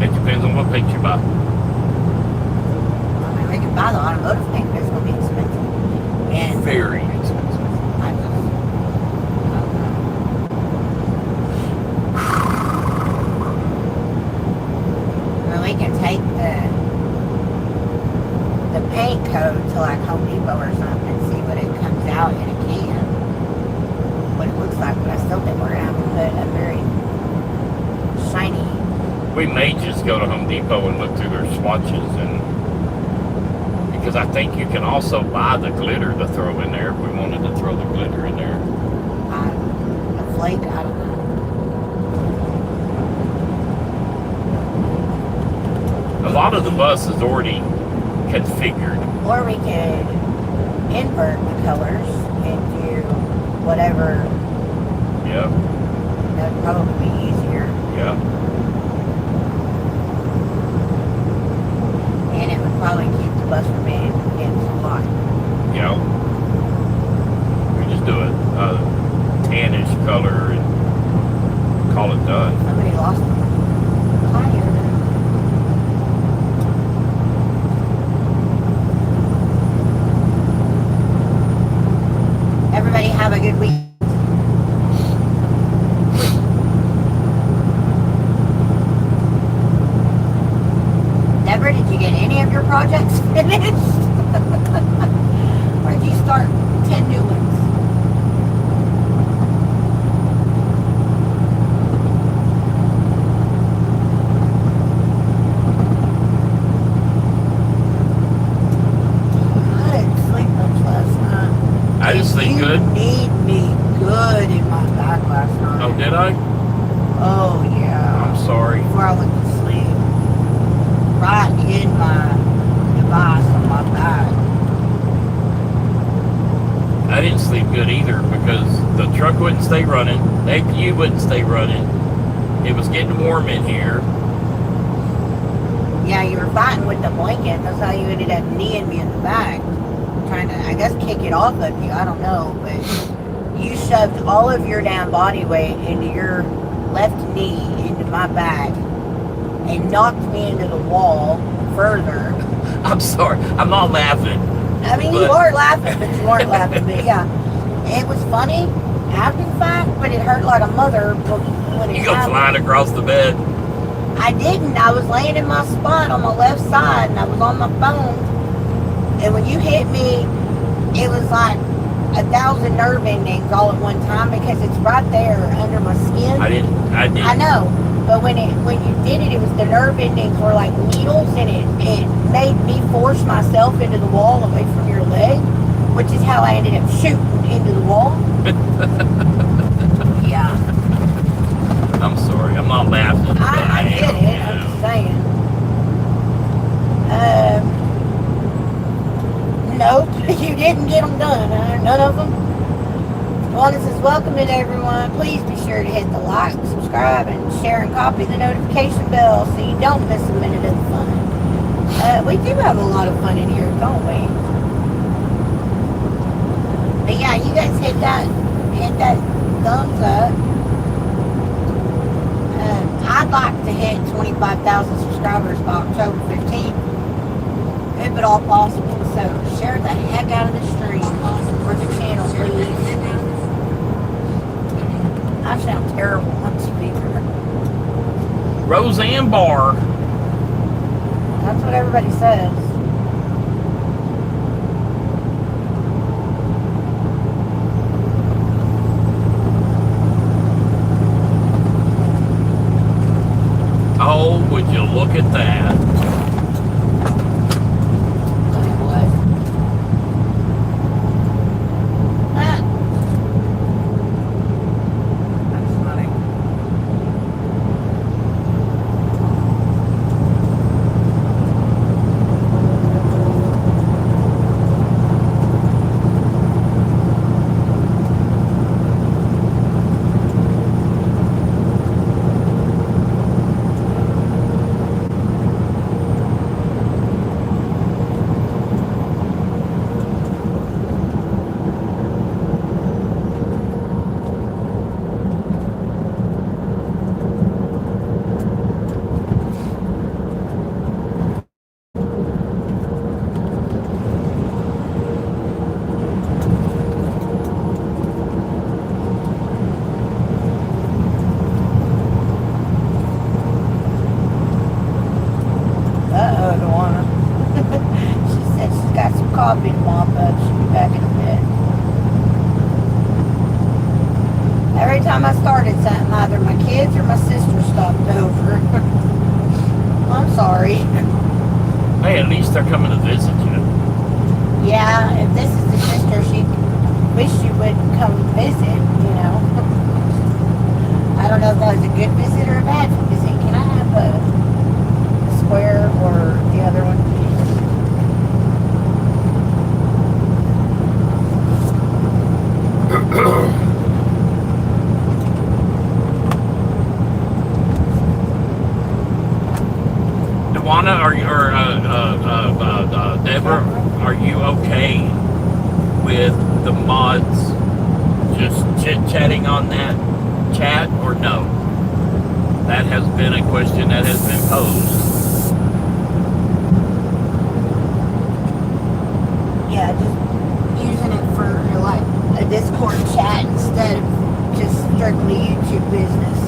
It depends on what paint you buy. I mean, we could buy the automotive paint, but it's going to be expensive. And Very expensive. I don't know. Well, we can take the paint code to like Home Depot or something and see what it comes out in a can. What it looks like, but I still think we're going to have to put a very shiny. We may just go to Home Depot and look through their swatches, and because I think you can also buy the glitter to throw in there if we wanted to throw the glitter in there. A flake, I don't know. A lot of the bus is already configured. Or we could invert the colors and do whatever. Yeah, That would probably be easier. yeah. And it would probably keep the bus from getting so hot. You know, we just do a tannish color and call it done. Somebody lost a tire. Everybody have a good week. Deborah, did you get any of your projects finished? Or did you start 10 new ones? I didn't sleep much last night. I just think good. You need me good in my back last night. Oh, did I? Oh, yeah. I'm sorry. Before I went to sleep. Right in my device on my back. I didn't sleep good either because the truck wouldn't stay running. The APU wouldn't stay running. It was getting warm in here. Yeah, you were fighting with the blanket. That's how you ended up kneeing me in the back. Trying to, I guess, kick it off of you. I don't know. But you shoved all of your damn body weight into your left knee, into my back, and knocked me into the wall further. I'm sorry. I'm not laughing. I mean, you are laughing, but you weren't laughing. But yeah, it was funny after the fact, but it hurt like a mother when it You go happened. flying across the bed. I didn't. I was laying in my spot on my left side, and I was on my phone. And when you hit me, it was like 1,000 nerve endings all at one time because it's right there under my skin. I didn't. I know, but when you did it, it was the nerve endings were like needles, and it made me force myself into the wall away from your leg, which is how I ended up shooting into the wall. Yeah. I'm sorry. I'm not laughing. but I am, get it. I'm just saying. Nope, you didn't get them done. None of them. Pawna says, welcome to everyone. Please be sure to hit the like, subscribe, and share and copy the notification bell so you don't miss a minute of the fun. We do have a lot of fun in here, don't we? But yeah, you guys hit that thumbs up. I'd like to hit 25,000 subscribers by October 15th, if at all possible. So share the heck out of the stream or the channel, please. I sound terrible on speaker. Roseanne Barr. That's what everybody says. at that. What? Ah. That's funny. Uh-oh, Luana. She said she's got some coffee to mop up. She'll be back in a bit. Every time I started something, either my kids or my sister stopped over. I'm sorry. Hey, at least they're coming to visit you. Yeah, if this is the sister, she wish she would come visit, you know. I don't know if that was a good visit or a bad visit. Can I have a square or the other one, Tawana, or Deborah, are you okay with the mods just chit-chatting on that chat, or no? That has been a question that has been posed. yeah, just using it for like a Discord chat instead of just strictly YouTube business.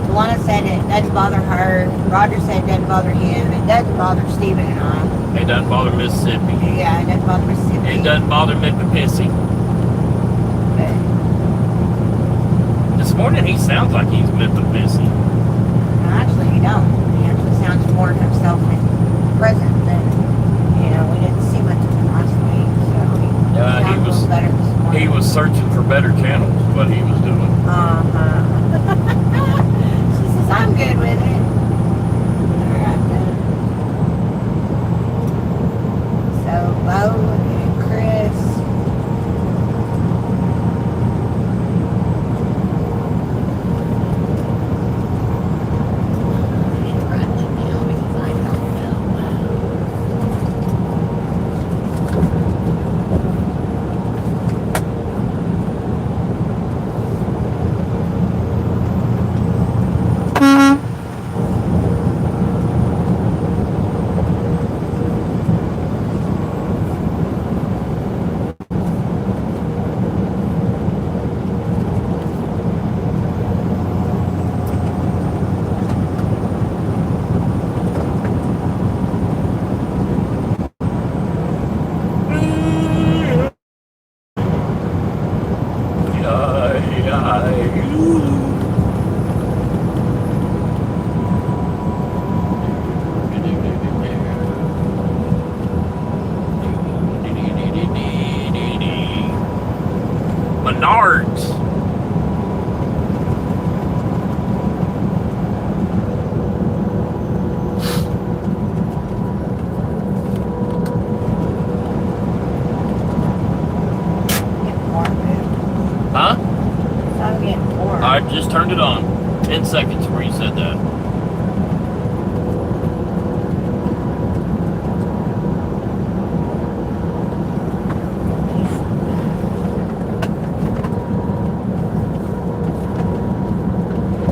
Luana said it doesn't bother her. Roger said it doesn't bother him. It doesn't bother Stephen and I. It doesn't bother Mississippi. Yeah, it doesn't bother Mississippi. It doesn't bother Mississippi. But This morning he sounds like he's Mississippi. actually, you don't. He actually sounds more himself and present than, you know, we didn't see much of him last week. So he sounds a little better this morning. He was searching for better channels, what he was doing. Uh-huh. She says, I'm good with it. Alright then. So, Bo and Chris. I should write that down because I don't Menards. Huh? I'm getting bored. I just turned it on. 10 seconds where you said that.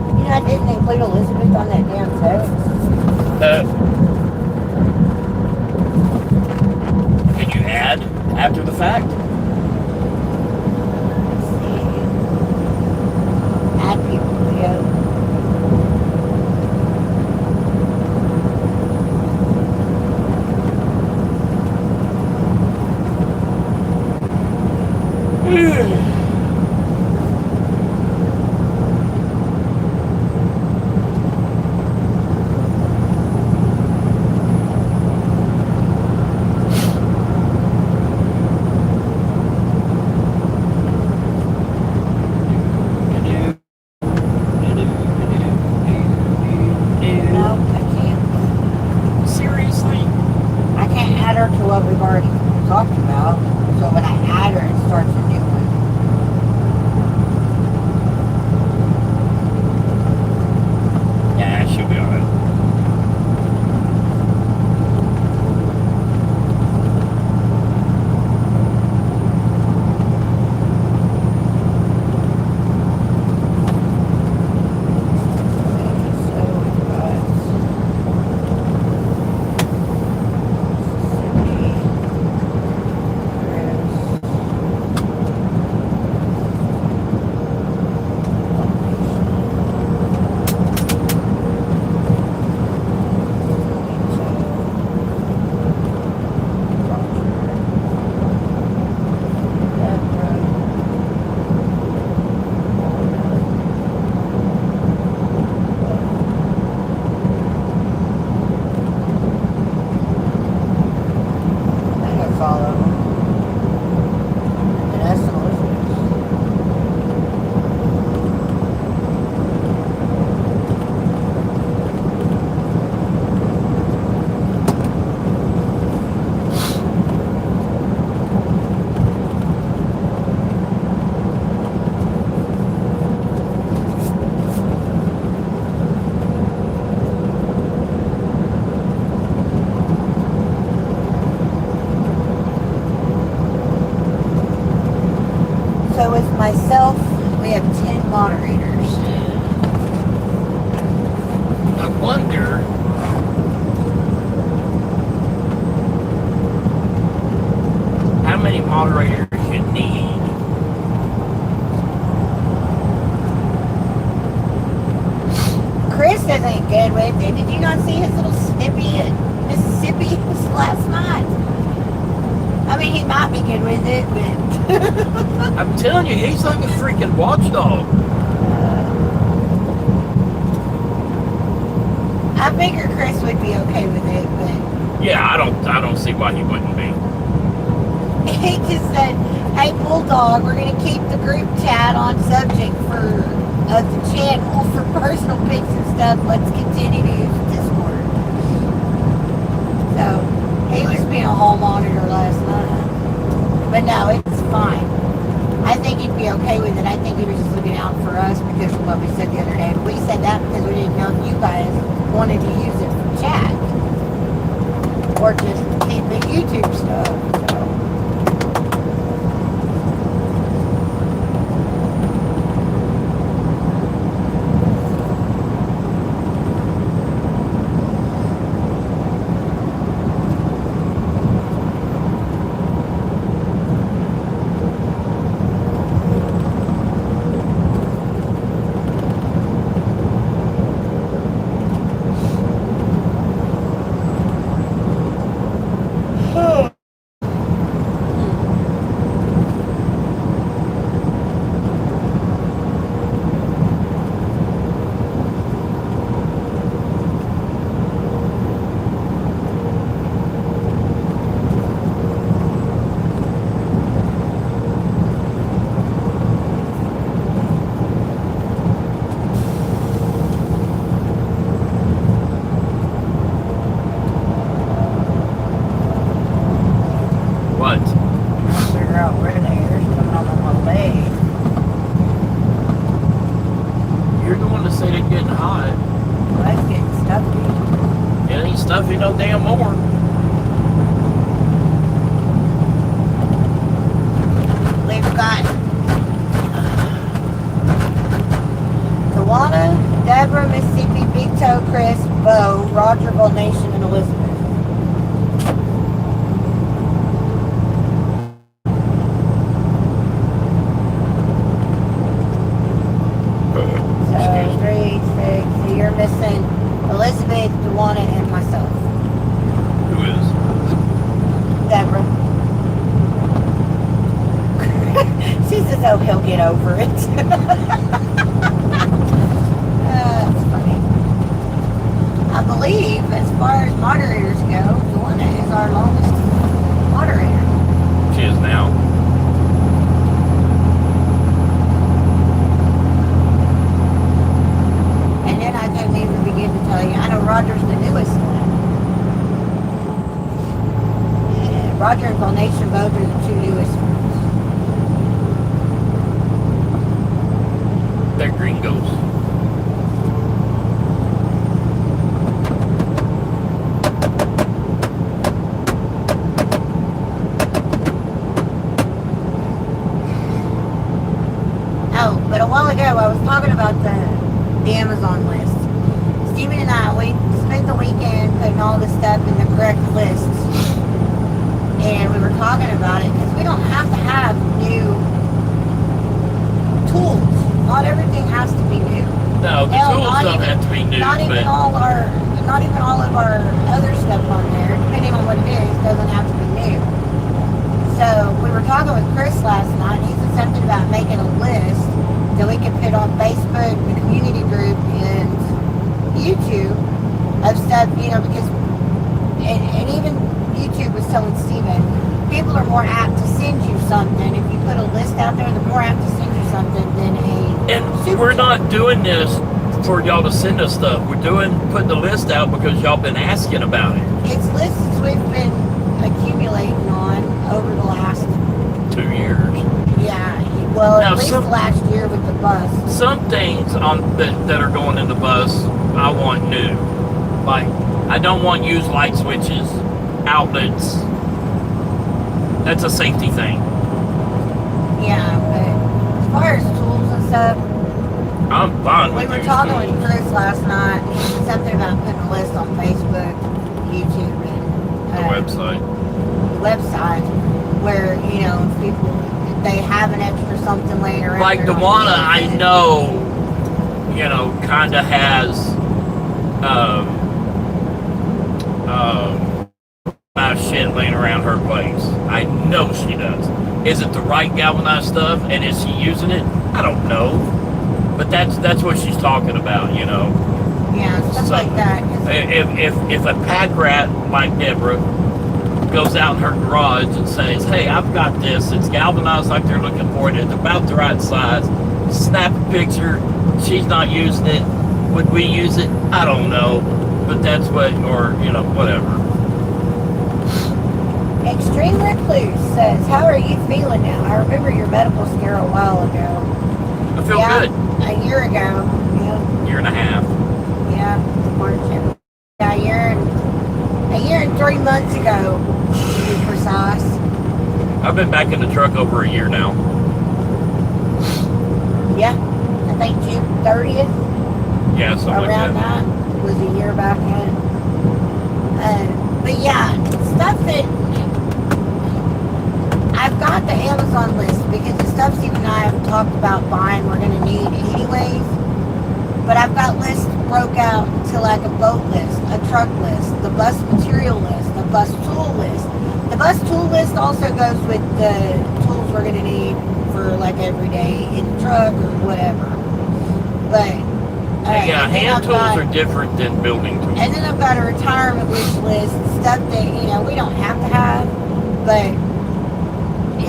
You know, I didn't include Elizabeth on that damn text. Can you add after the fact? Let's see. Add people, yeah. to what we've already talked about. So when I add her, it starts a new one. Yeah, she'll be alright. So with myself, we have 10 moderators. I wonder. How many moderators you need? Chris isn't good with it. Did you not see his little snippy at Mississippi last night? I mean, he might be good with it, but... I'm telling you, he's like a freaking watchdog. I figure Chris would be okay with it, but... Yeah, I don't see why he wouldn't be. He just said, hey, Bulldog, we're going to keep the group chat on subject for the channel for personal pics and stuff. Let's continue to use Discord. So, he was being a hall monitor last night. But no, it's fine. I think he'd be okay with it. I think he was just looking out for us because of what we said the other day. We said that because we didn't know if you guys wanted to use it for chat. Or just keep the YouTube stuff. So. Stuffy no damn more. We've got Pawna, Deborah, Mississippi, Big Toe, Chris, Bo, Rogerville Nation, and Elizabeth. So 3, 6. So you're missing Elizabeth, Pawna, and myself. Who is? Deborah. She says, oh, he'll get over it. That's funny. I believe, as far as moderators go, Pawna is our longest moderator. She is now. And then I didn't even begin to tell you, I know Roger's the newest one. Roger and Volnation both are the two newest ones. They're gringos. Oh, but a while ago I was talking about the Amazon list. Steven and I, we spent the weekend putting all this stuff in the correct lists. And we were talking about it because we don't have to have new tools. Not everything has to be new. No, the Hell, tools don't have to be new, not even but all of our other stuff on there, depending on what it is, doesn't have to be new. So we were talking with Chris last night, and he said something about making a list that we could put on Facebook, the community group, and YouTube of stuff, because and even YouTube was telling Steven, people are more apt to send you something. If you put a list out there, they're more apt to send you something than and super we're chat. not doing this for y'all to send us stuff. We're putting the list out because y'all been asking about it. It's lists we've been accumulating on over the last 2 years. well, Now, at least some- the last year with the bus. Some things that are going in the bus, I want new. Like, I don't want used light switches, outlets. That's a safety thing. Yeah, but as far as tools and stuff, I'm fine we with were used talking tools. with Chris last night. He said something about putting a list on Facebook, YouTube, and The website. website where, if people, if they have an extra something laying around. Like they're not Pawna, I using it. know, kind of has shit laying around her place. I know she does. Is it the right galvanized stuff, and is she using it? I don't know. But that's what she's talking about, Yeah, stuff So, like that. 'Cause If a pack rat like Deborah goes out in her garage and says, hey, I've got this, it's galvanized like they're looking for it, it's about the right size, snap a picture, she's not using it, would we use it? I don't know, but that's what, or, whatever. Extreme Recluse says, how are you feeling now? I remember your medical scare a while ago. I feel Yeah, good. A year ago. Yeah. Year and a half. Yeah, March. Yeah, a year and 3 months ago, to be precise. I've been back in the truck over a year now. Yeah, I think June 30th, Yeah, something like around that. that, was a year back in. But yeah, stuff that I've got the Amazon list because the stuff Steve and I have talked about buying we're going to need anyways. But I've got lists broke out to like a boat list, a truck list, the bus material list, the bus tool list. The bus tool list also goes with the tools we're going to need for like every day in the truck or whatever. But Yeah, and then hand I've tools got- are different than building tools. and then I've got a retirement wish list, stuff that, we don't have to have, but,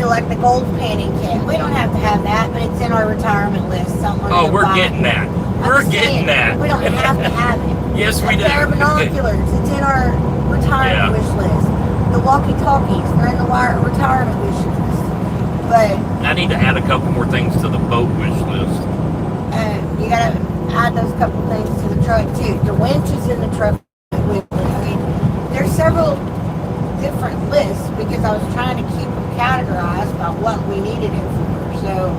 like the gold panning kit. We don't have to have that, but it's in our retirement list. Something we're Oh, gonna we're buy. getting that. I'm We're just getting saying, that. We don't have to have it. Yes, we do. Our binoculars, it's in our retirement Yeah. wish list. The walkie-talkies, they're in the retirement wish list. But I need to add a couple more things to the boat wish list. you gotta add those couple things to the truck too. The winch is in the truck with me. I mean, there's several different lists because I was trying to keep them categorized by what we needed it for. So,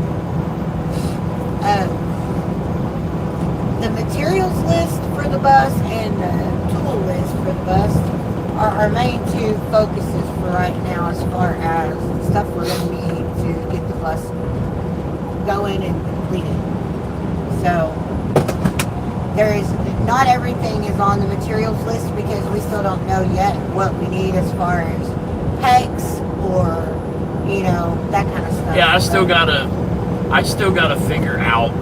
the materials list for the bus and the tool list for the bus are our main two focuses for right now as far as stuff we're going to need to get the bus going and completed. So, not everything is on the materials list because we still don't know yet what we need as far as pegs or, that kind of stuff. Yeah, I still gotta figure out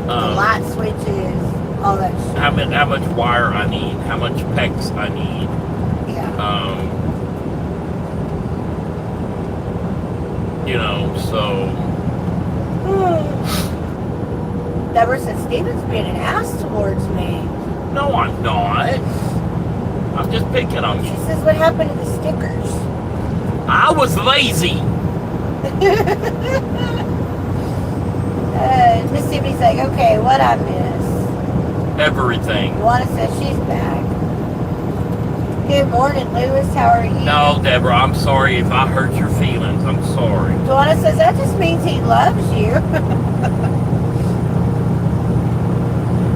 the light switches, all that shit. how much wire I need, how much pegs I need. Yeah. So Deborah said Steven's being an ass towards me. no, I'm not. I'm just picking on She you. says, what happened to the stickers? I was lazy. Mississippi's like, okay, what I miss? Everything. Luana says she's back. Good morning, Lewis. How are you? No, Deborah, I'm sorry if I hurt your feelings. I'm sorry. Luana says that just means he loves you.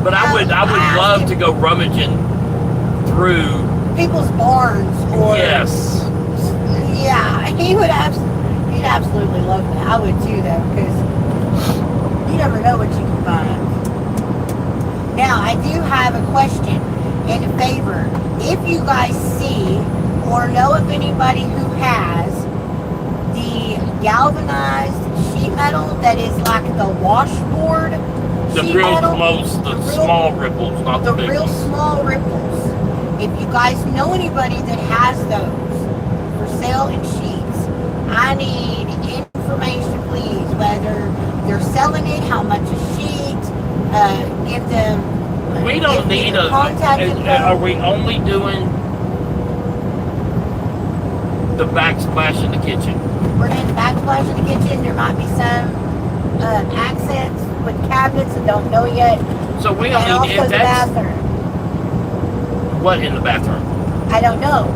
But I would love to go rummaging through people's barns or yes. Yeah, he'd absolutely love that. I would too, though, because you never know what you can find. Now, I do have a question in favor. If you guys see or know of anybody who has the galvanized sheet metal that is like the washboard The sheet real metal, close, the small ripples, not the big real ones. small ripples. If you guys know anybody that has those for sale in sheets, I need information, please. Whether they're selling it, how much a sheet, give them. We don't need a. Contact Are we only doing the backsplash in the kitchen? We're in the backsplash in the kitchen. There might be some accents with cabinets that don't know yet. So we And only also if the that's bathroom. what in the bathroom. I don't know.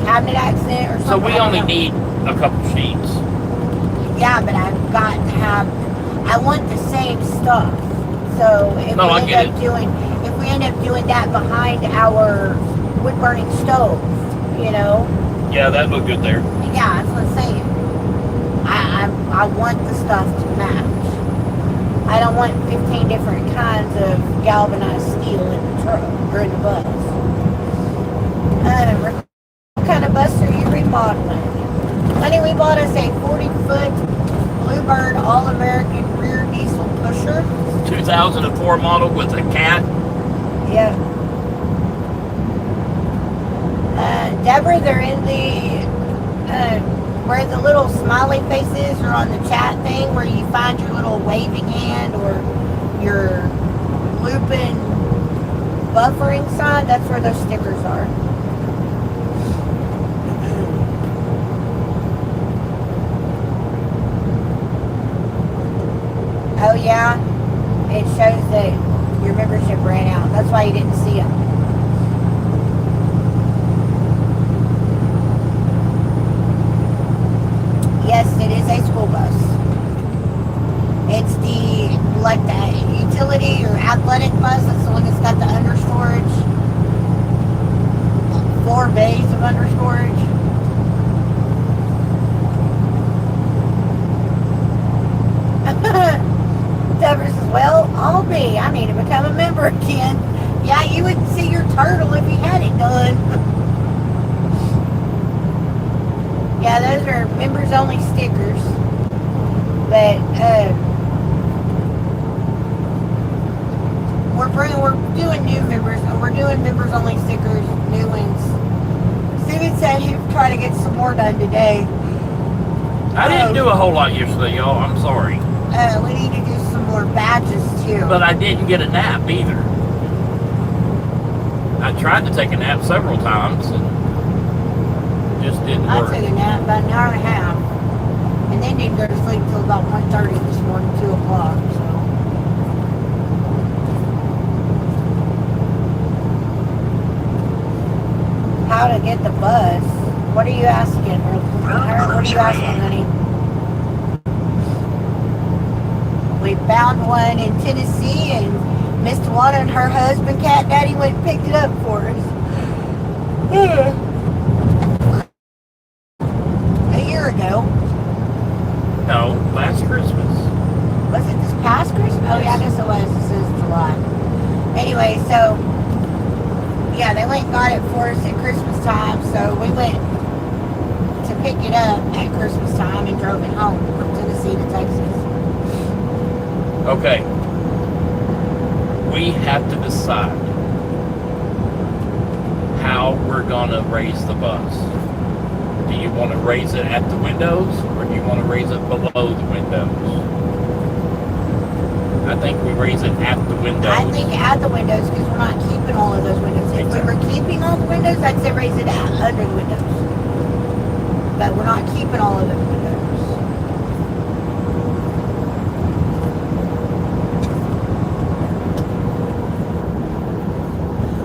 Cabinet accent or something. So we only need a couple sheets. Yeah, but I've got to have. I want the same stuff. So if No, I we get end up it. doing that behind our wood burning stove, you know. Yeah, that looked good there. Yeah, that's what I'm saying. I want the stuff to match. I don't want 15 different kinds of galvanized steel in the truck or in the bus. What kind of bus are you remodeling? Honey, we bought us a 40-foot Bluebird All-American rear diesel pusher. 2004 model with a cat. Yeah. Deborah, they're in the where the little smiley faces are on the chat thing, where you find your little waving hand or your looping buffering sign. That's where those stickers are. Oh yeah, it shows that your membership ran out. That's why you didn't see them. Yes, it is a school bus. It's the utility or athletic bus. That's the one that's got the understorage. 4 bays of understorage. Deborah says, well, I'll be. I need to become a member again. Yeah, you wouldn't see your turtle if you had it done. Yeah, those are members only stickers. But we're doing new members, and we're doing members only stickers, new ones. Steven said he'd try to get some more done today. I didn't do a whole lot yesterday, y'all. I'm sorry. We need to do some more badges too. But I didn't get a nap either. I tried to take a nap several times and just didn't I work. took a nap about an hour and a half, and then didn't go to sleep until about 1:30 this morning, 2 o'clock. So. How to get the bus? What are you asking? What are you asking, honey? We found one in Tennessee, and Miss Tawana and her husband, Cat Daddy, went and picked it up for us. A year ago. No, last Christmas. Was it this past Christmas? Oh yeah, I guess it was. This is July. Anyway, so yeah, they went and got it for us at Christmas time, so we went to pick it up at Christmas time and drove it home from Tennessee to Texas. Okay. We have to decide how we're gonna raise the bus. Do you want to raise it at the windows, or do you want to raise it below the windows? I think we raise it at the windows. I think at the windows, because we're not keeping all of those windows. If we were keeping all the windows, I'd say raise it out under the windows. but we're not keeping all of it for those.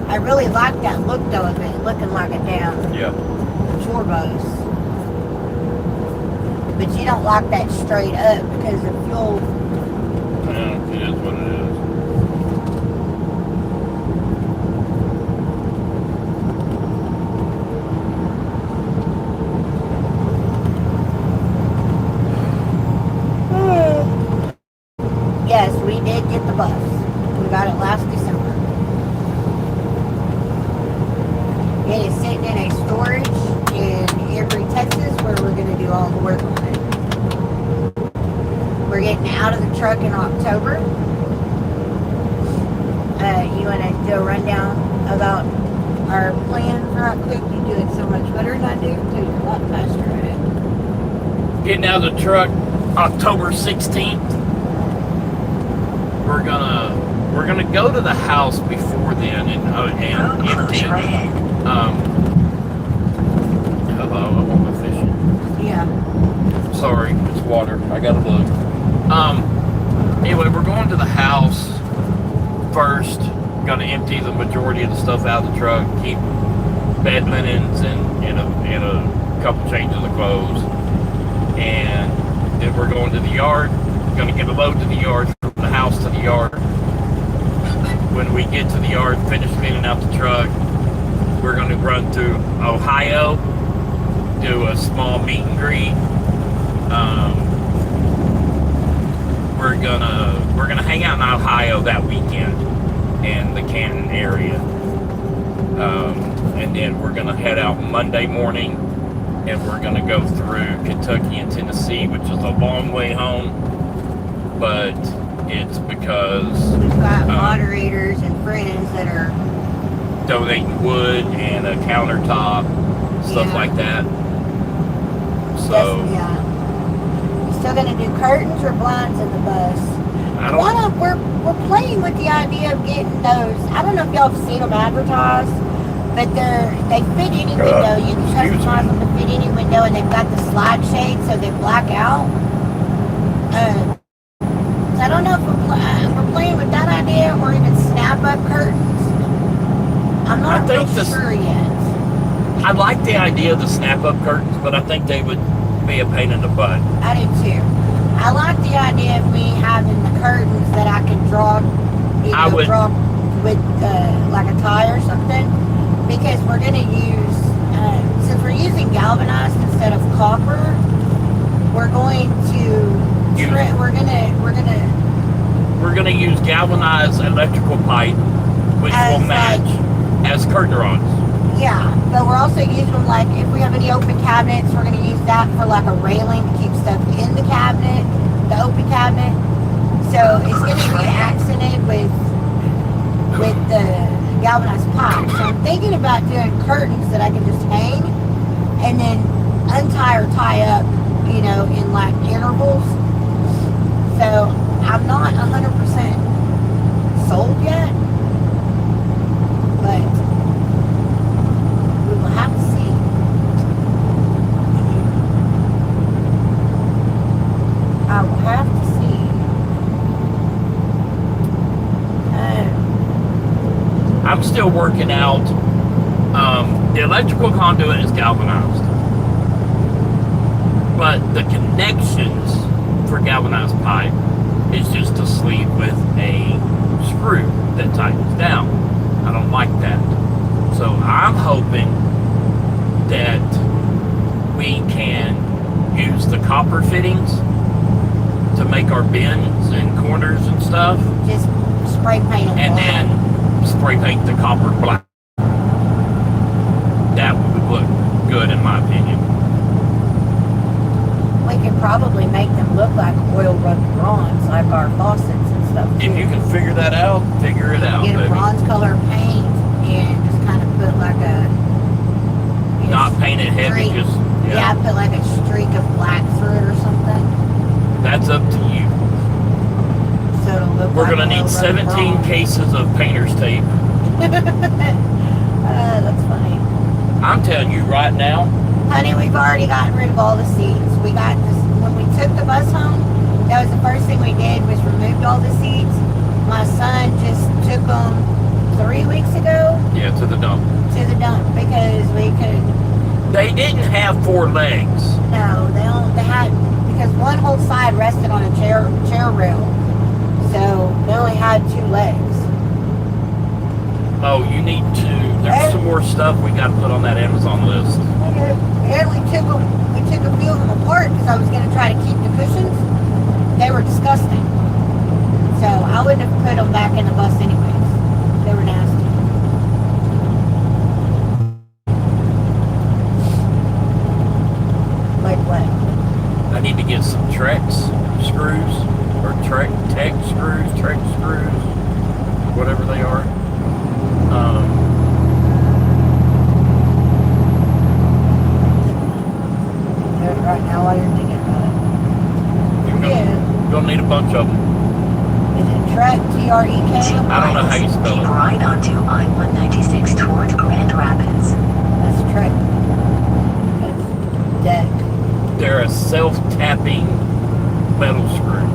I really like that look though of it, looking like a damn tour bus. But you don't like that straight up because the fuel. Yeah, it is what it is. Yes, we did get the bus. We got it last December. It is sitting in a storage in Hickory, Texas, where we're going to do all the work on it. We're getting out of the truck in October. You want to do a rundown about our plan right quick? You do it so much better than I do, too. You're a lot faster at it. Getting out of the truck October 16th. We're gonna go to the house before then and Road empty closure it. ahead. Hello, I want my fishing. Yeah. Sorry, it's water. I gotta look. Anyway, we're going to the house first. Gonna empty the majority of the stuff out of the truck. Keep bed linens and a couple changes of clothes. And then we're going to the yard. Gonna get a load to the yard from the house to the yard. When we get to the yard, finish cleaning out the truck, we're gonna run through Ohio, do a small meet and greet. We're gonna hang out in Ohio that weekend in the Canton area, and then we're gonna head out Monday morning, and we're gonna go through Kentucky and Tennessee, which is a long way home, but it's because We've got moderators and friends that are donating wood and a countertop, stuff Yeah. like that. So yeah. You still gonna do curtains or blinds in the bus? I don't. We're playing with the idea of getting those. I don't know if y'all have seen them advertised, but they fit any window. You can customize them to fit any window, and they've got the slide shade so they black out. So I don't know if we're playing with that idea or even snap up curtains. I'm not real sure yet. I like the idea of the snap-up curtains, but I think they would be a pain in the butt. I do too. I like the idea of me having the curtains that I can draw, draw with like a tie or something, because we're going to use, since we're using galvanized instead of copper, we're going to We're gonna use galvanized electrical pipe, which will match as curtain rods. Yeah, but we're also using them like if we have any open cabinets, we're going to use that for like a railing to keep stuff in the cabinet, the open cabinet. So it's going to be accented with the galvanized pipe. So I'm thinking about doing curtains that I can just hang and then untie or tie up, in like intervals. So I'm not 100% sold yet, but we will have to see. I will have to see. I'm still working out. The electrical conduit is galvanized, but the connections for galvanized pipe is just a sleeve with a screw that tightens down. I don't like that. So I'm hoping that we can use the copper fittings to make our bends and corners and stuff. Just spray paint them and black. then spray paint the copper black. That would look good in my opinion. We could probably make them look like oil rubbed bronze, like our faucets and stuff. If you can figure that out, figure it out. Get a baby. bronze color paint and just kind of put like a Not paint it heavy, streak. just Yeah, put like a streak of black through it or something. That's up to you. So it'll look We're like gonna need oil rubbed 17 bronze. cases of painter's tape. That's funny. I'm telling you right now, Honey, we've already gotten rid of all the seats. We got this when we took the bus home. That was the first thing we did was removed all the seats. My son just took them 3 weeks ago. Yeah, to the dump. To the dump because we could. They didn't have 4 legs. No, they had because one whole side rested on a chair rail, so they only had 2 legs. Oh, you need to. There's some more stuff we got to put on that Amazon list. And we took a few of them apart because I was going to try to keep the cushions. They were disgusting. So I wouldn't have put them back in the bus anyways. They were nasty. Like what? I need to get some Trex screws, or Tech screws, whatever they are. Right now while you're thinking about it. You're gonna need a bunch of them. Is it Trek, T-R-E-K? I don't know how you spell Keep it. right onto I-196 towards Grand Rapids. That's Trek. That's deck. They're a self-tapping metal screw.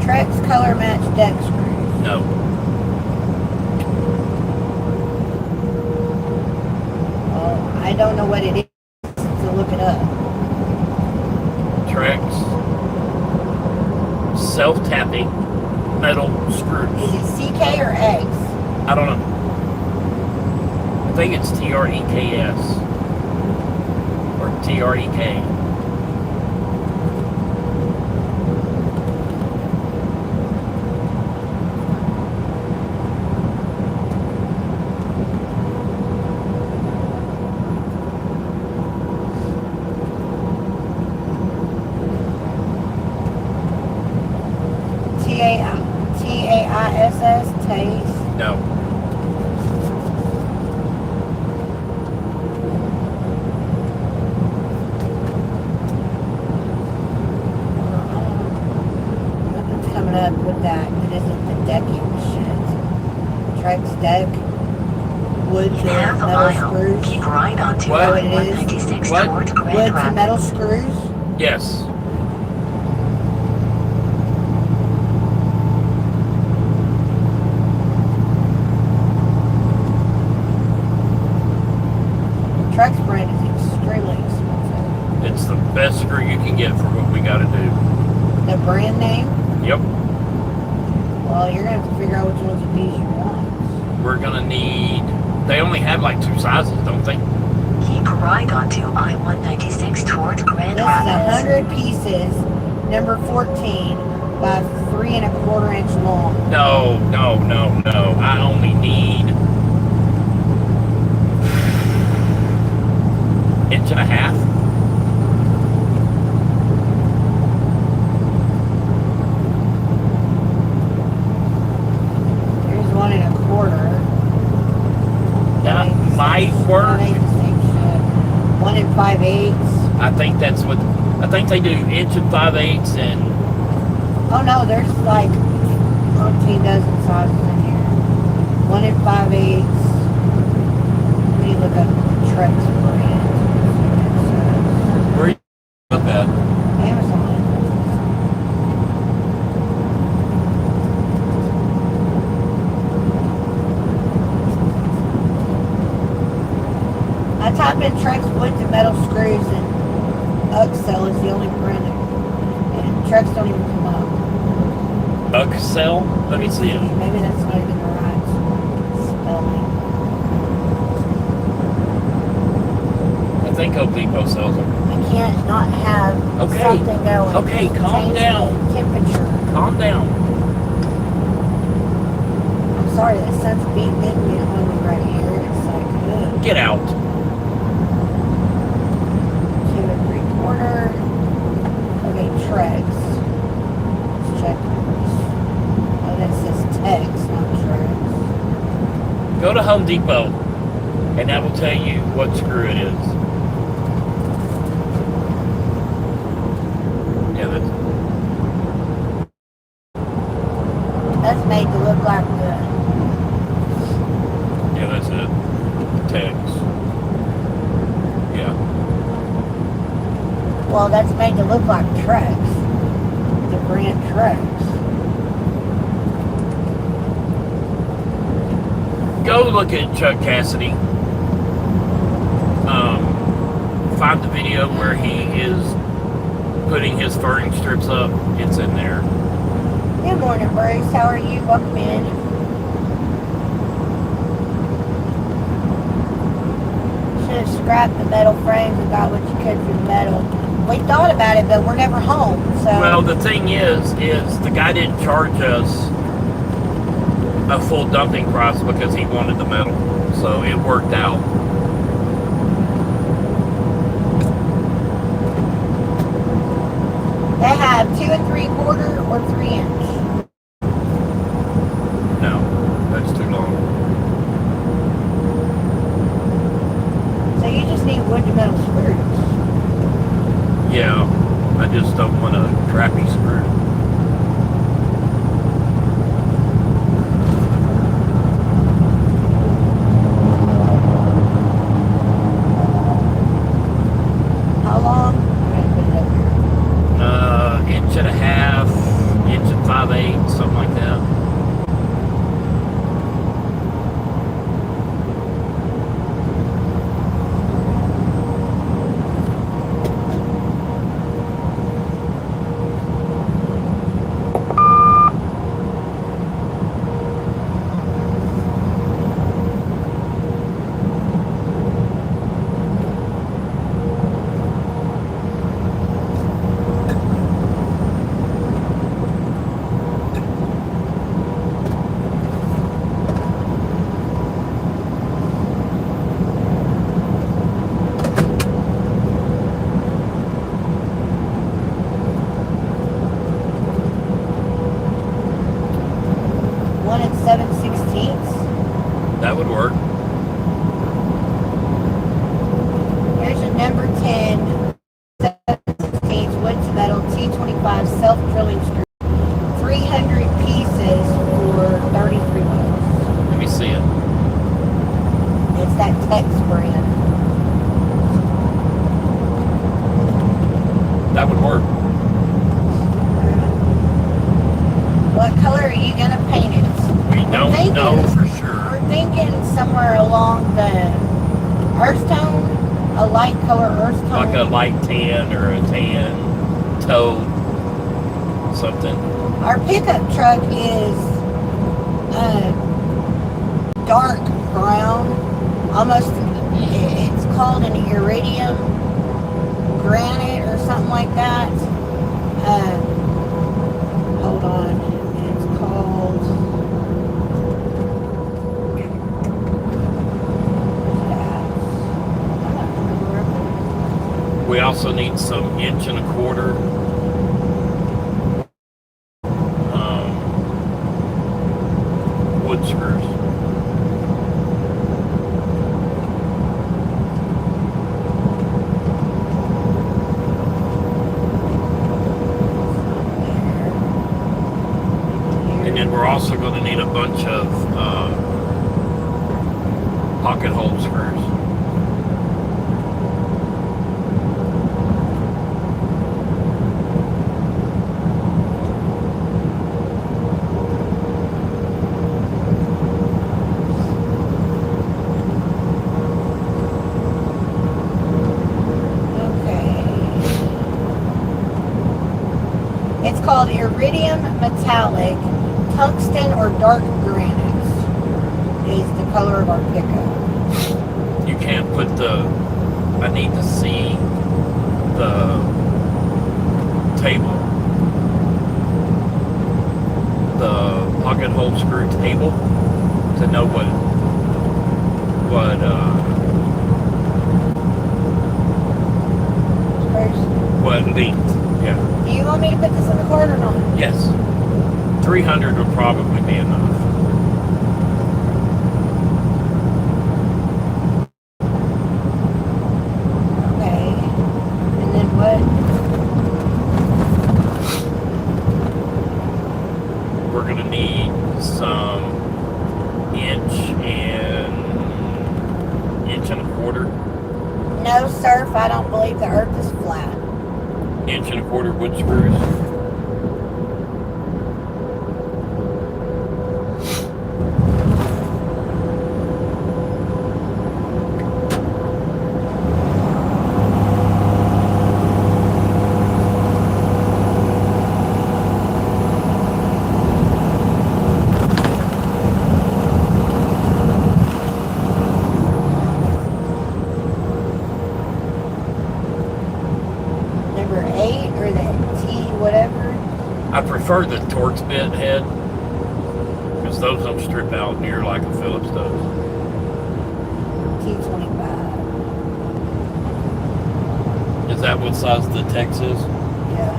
Trek's color match deck screws. No. Well, I don't know what it is, so look it up. Trex self-tapping metal screws. Is it CK or X? I don't know. I think it's TREKS or TREK. T-A-I-S-S, Taste. No. Nothing's coming up with that. It isn't the decking shit. Trex deck. Wood to In half a metal mile, screws. keep right onto What? I-196 What? towards Grand Wood to Rapids. metal screws. Yes. Trex brand is extremely expensive. It's the best screw you can get for what we got to do. The brand name? Yep. Well, you're going to have to figure out which ones of these you want. We're going to need... They only have like 2 sizes, don't they? Keep right onto I-196 towards Grand This is Rapids. 100 pieces, number 14, by 3 1/4 inch long. No. I only need 1.5 inches. Here's 1 1/4. That might work. 1 5/8. I think that's what... I think they do 1 5/8 and... Oh no, there's like 14 dozen sizes in here. 1 5/8. Let me look up Trex brand. Where are you with that? Amazon. I type in Trex wood to metal screws and Uxcel is the only brand that, and Trex don't even come up. Uxcel? Let me see it. Maybe that's not even the right spelling. I think Home Depot sells them. I can't not have Okay. something going. Okay, calm Change down. the temperature. Calm down. I'm sorry, the sun's beating in me on me right here. It's like, ugh. Get out. 2 3/4. Okay, Trex. Let's check this. Oh, that says Tex, not Trex. Go to Home Depot, and that will tell you what screw it is. Yeah, that's... That's made to look like the. Yeah, that's it. Text. Yeah. Well, that's made to look like trucks. The brand trucks. Go look at Chuck Cassidy. Find the video where he is putting his furring strips up. It's in there. Good morning, Bruce. How are you? Welcome in. Should have scrapped the metal frames and got what you could for the metal. We thought about it, but we're never home. So. Well, the thing is the guy didn't charge us a full dumping price because he wanted the metal. So it worked out. They have 2 3/4 or 3 inch. No, that's too long. So you just need wood to metal screws. Yeah, I just don't want a crappy screw. How long? I'm gonna put it up here. Inch and a half, inch and 5/8, something like that. One and 7/16. That would work. Here's a number 10, 7/16 wood to metal T25 self-drilling screw. 300 pieces for 33 bucks. Let me see it. It's that Tex brand. That would work. What color are you gonna paint it? We don't thinking- know for sure. We're thinking somewhere along the earth tone, a light color earth tone. Like a light tan or a tan taupe, something. Our pickup truck is dark brown, almost. It's called an iridium granite or something like that. Hold on, it's called. We also need some inch and a quarter. Wood screws. And then we're also going to need a bunch of pocket hole screws. It's called iridium metallic, tungsten or dark granite is the color of our pickup. You can't put I need to see the table. The pocket hole screw table to know what length. Yeah. Do you want me to put this in the cart or not? Yes. 300 would probably be enough. Okay. And then what? we're gonna need some inch and a quarter. No, sir, I don't believe the earth is flat. Inch and a quarter wood screws. Number 8 or the T, whatever. I prefer the Torx bit head because those don't strip out near like a Phillips does. T25. Is that what size the Tex is? Yeah.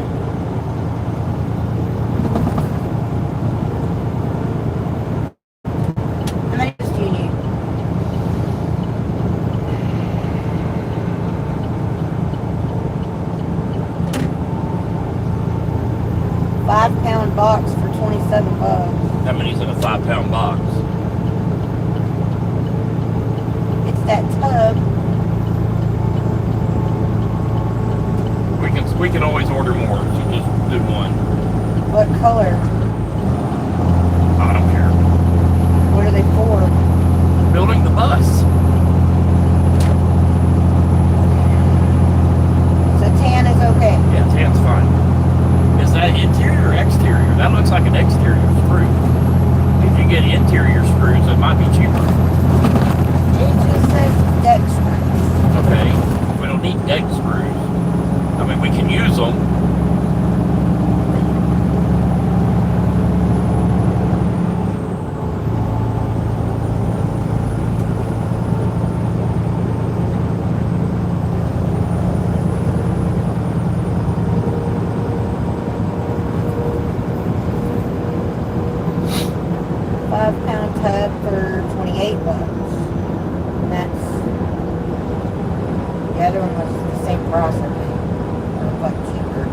How many do you need? £5 box for $27. How many's in a 5-pound box? It's that tub. We can always order more, so just do one. What color? I don't care. What are they for? Building the bus. So tan is okay. Yeah, tan's fine. Is that interior or exterior? That looks like an exterior screw. If you get interior screws, it might be cheaper. It just says deck screws. Okay, we don't need deck screws. I mean, we can use them. £5 tub for $28. And that's the other one was the same price, I think. Or like cheaper.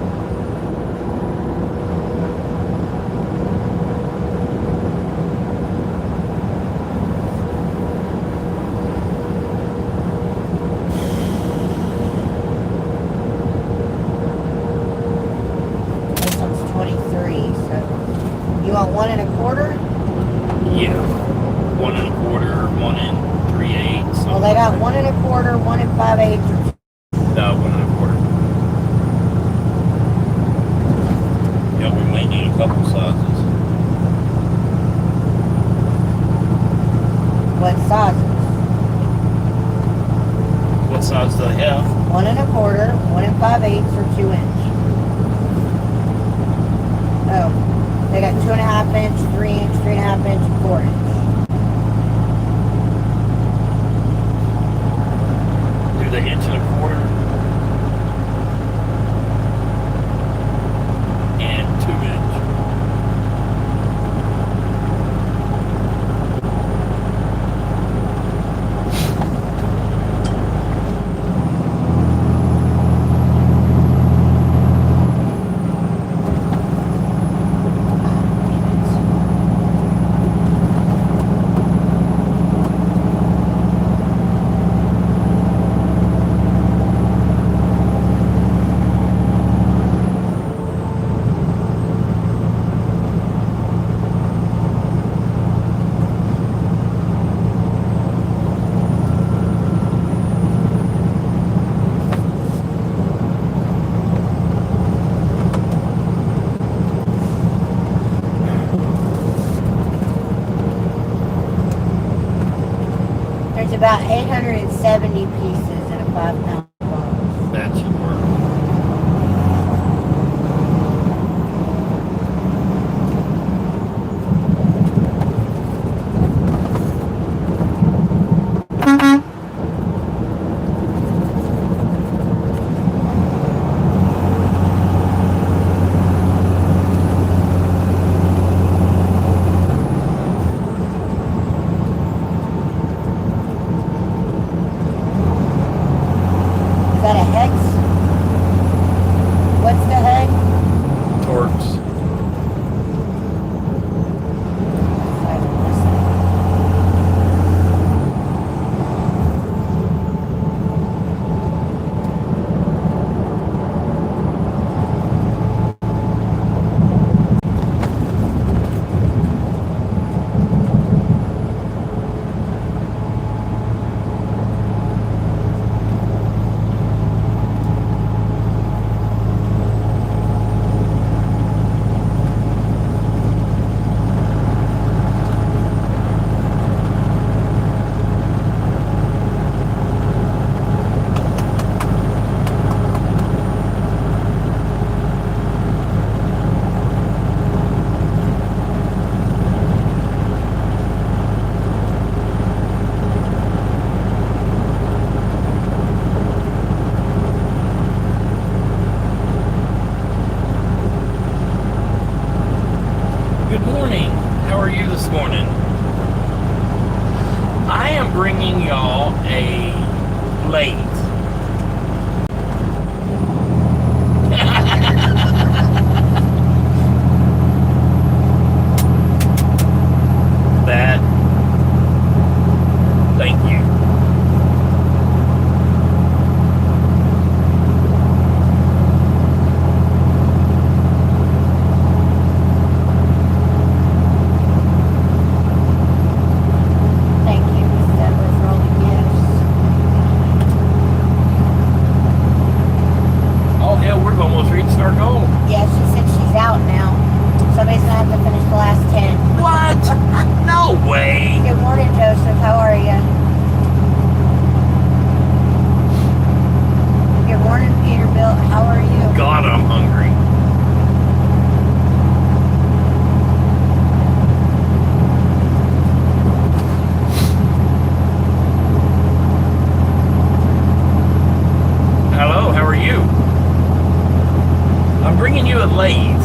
This one's 23, so you want 1 1/4? Yeah. 1 1/4, 1 3/8. Well, they got 1 1/4, 1 5/8. No, 1 1/4. Yeah, we may need a couple sizes. What sizes? What size do they have? 1 1/4, 1 5/8, or 2 inch. Oh, they got 2.5 inch, 3 inch, 3.5 inch, and 4 inch. Do the 1 1/4 and 2 inch. There's about 870 pieces in a 5-pound box. That should work. morning. How are you this morning? I am bringing y'all a lathe. That. Thank you. Thank you, Miss Deborah, for all the gifts. Oh hell, we've almost reached our goal. Yeah, she said she's out now. Somebody's gonna have to finish the last 10. What? No way. Good morning, Joseph. How are you? Good morning, Peterbilt. How are you? God, I'm hungry. Hello, how are you? I'm bringing you a lathe.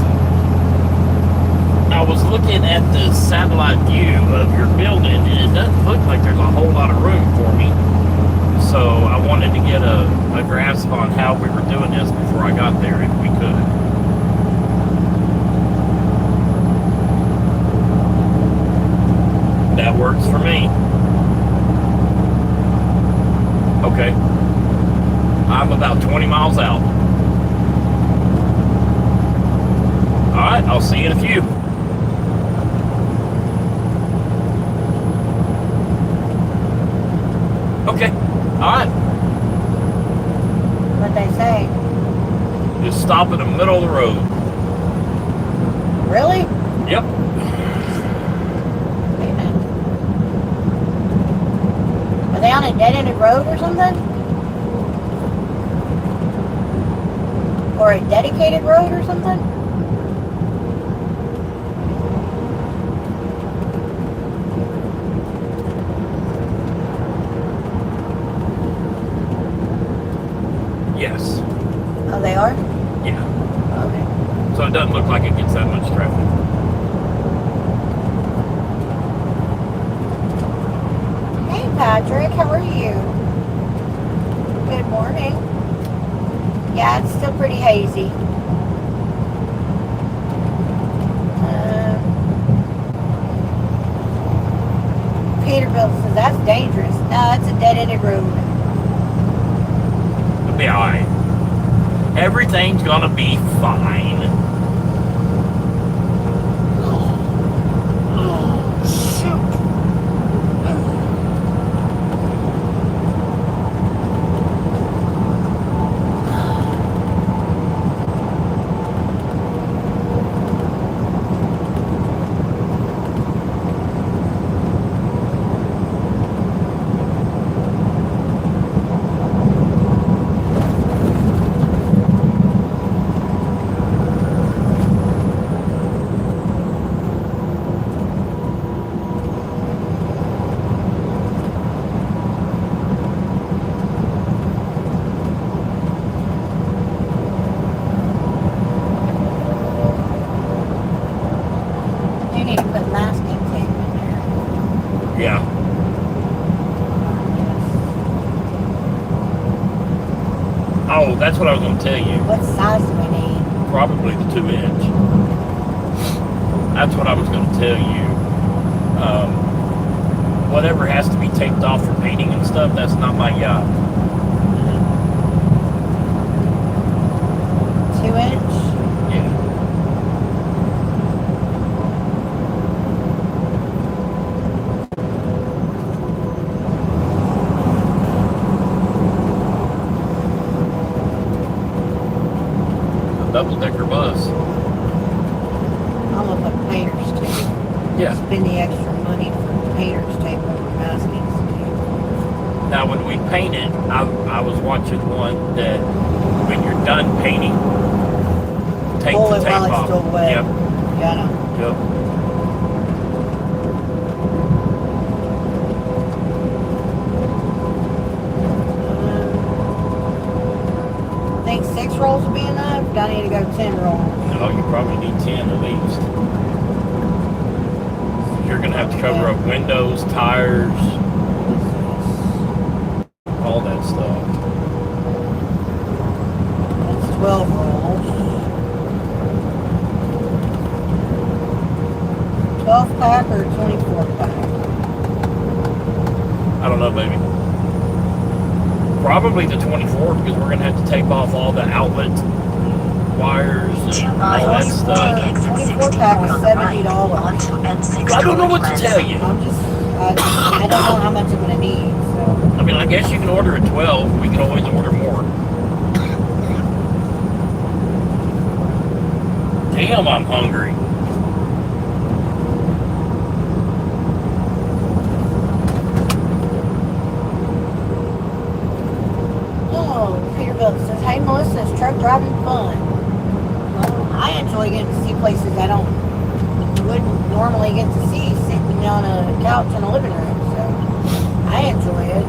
I was looking at the satellite view of your building, and it doesn't look like there's a whole lot of room for me. So I wanted to get a grasp on how we were doing this before I got there, if we could. That works for me. Okay. I'm about 20 miles out. Alright, I'll see you in a few. Okay. Alright. What'd they say? Just stop in the middle of the road. Really? Yep. Wait a minute. Are they on a dead-ended road or something? Or a dedicated road or something? Yes. Oh, they are? Yeah. Okay. So it doesn't look like it gets that much traffic. Hey, Patrick. How are you? Good morning. Yeah, it's still pretty hazy. Peterbilt says that's dangerous. No, it's a dead-ended road. It'll be alright. Everything's gonna be fine. You need to put masking tape in there. Yeah. Oh, that's what I was gonna tell you. What size do we need? Probably the 2-inch. That's what I was going to tell you. Whatever has to be taped off for painting and stuff, that's not my job. 2-inch? Yeah. A double-decker bus. I'm gonna put painter's tape. Yeah. Spend the extra money for painter's tape over masking tape. Now, when we paint it, I was watching one that when you're done painting, take Pull the it tape while it's off. still wet. Yep. Yeah, I know. Yep. Think 6 rolls will be enough? Do I need to go 10 rolls? No, you probably need 10 at least. gonna have to cover up windows, tires, all that stuff. That's 12 rolls. 12 pack or 24 pack? I don't know, baby. Probably the 24 because we're gonna have to tape off all the outlet wires and 2 all that miles, stuff. take exit 24 64 pack is on the right, $70. onto M6 I don't know toward what to tell you. I don't know how much I'm gonna need, so. I mean, I guess you can order a 12. We can always order more. Damn, I'm hungry. Oh, Peterbilt says, hey Melissa, is truck driving fun? Well, I enjoy getting to see places I wouldn't normally get to see sitting on a couch in a living room, so I enjoy it.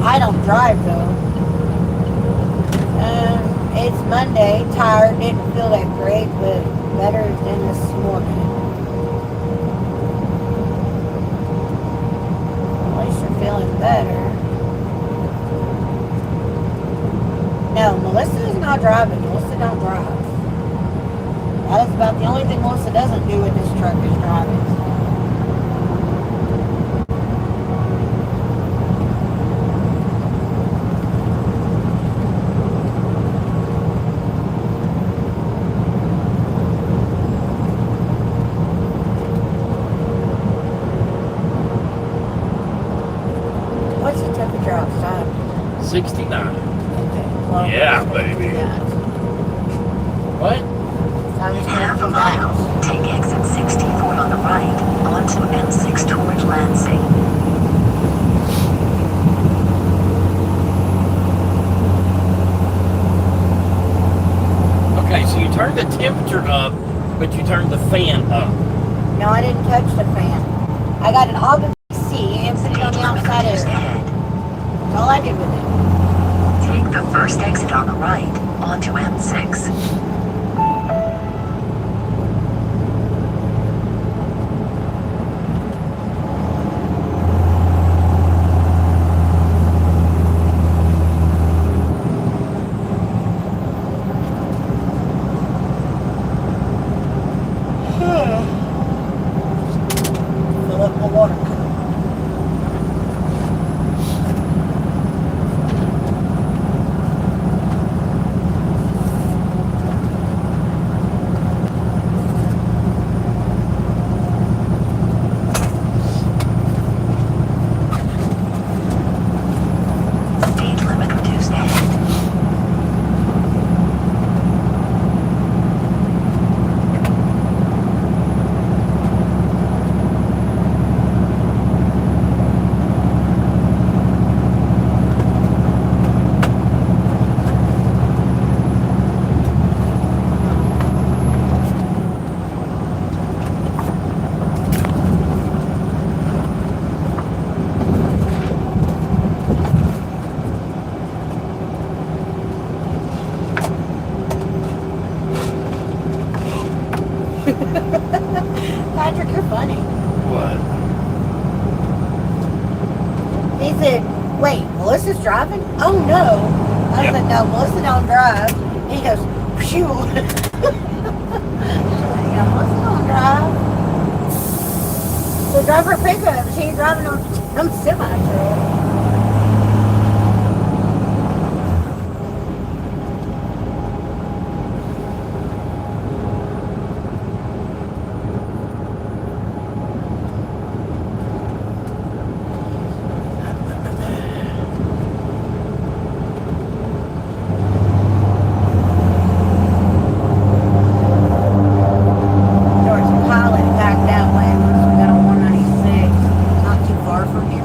I don't drive though. It's Monday, tired, didn't feel that great, but better than this morning. At least you're feeling better. No, Melissa is not driving. Melissa don't drive. That is about the only thing Melissa doesn't do in this truck is driving. What's the temperature outside? 69. Okay, well, Yeah, baby. yeah. What? I was half a gonna mile, take exit 64 on the right, onto M6 toward Lansing. Okay, so you turned the temperature up, but you turned the fan up. No, I didn't touch the fan. I got an August AC and put it on the outside air. That's all I did with it. Take the first exit on the right, onto M6. Fill up my water cup. Speed limit reduced ahead. Patrick, you're funny. What? He said, wait, Melissa's driving? Oh no. I Yep. said, no, Melissa don't drive. And he goes, phew. Yeah, Melissa don't drive. So drive her pickup. She ain't driving on some semi-truck. There's a pilot back that way. We got on 196. Not too far from here.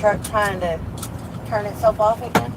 truck trying to turn itself off again?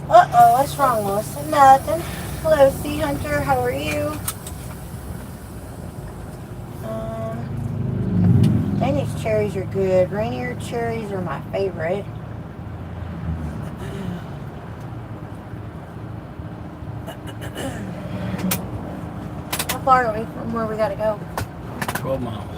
Uh-oh, what's wrong, Melissa? Nothing. Hello, Sea Hunter. How are you? Danish cherries are good. Rainier cherries are my favorite. How far are we from where we gotta go? 12 miles.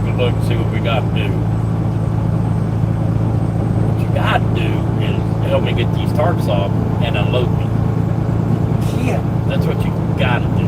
a look and see what we got to do. What you got to do is help me get these tarps off and unload me. Yeah. That's what you got to do.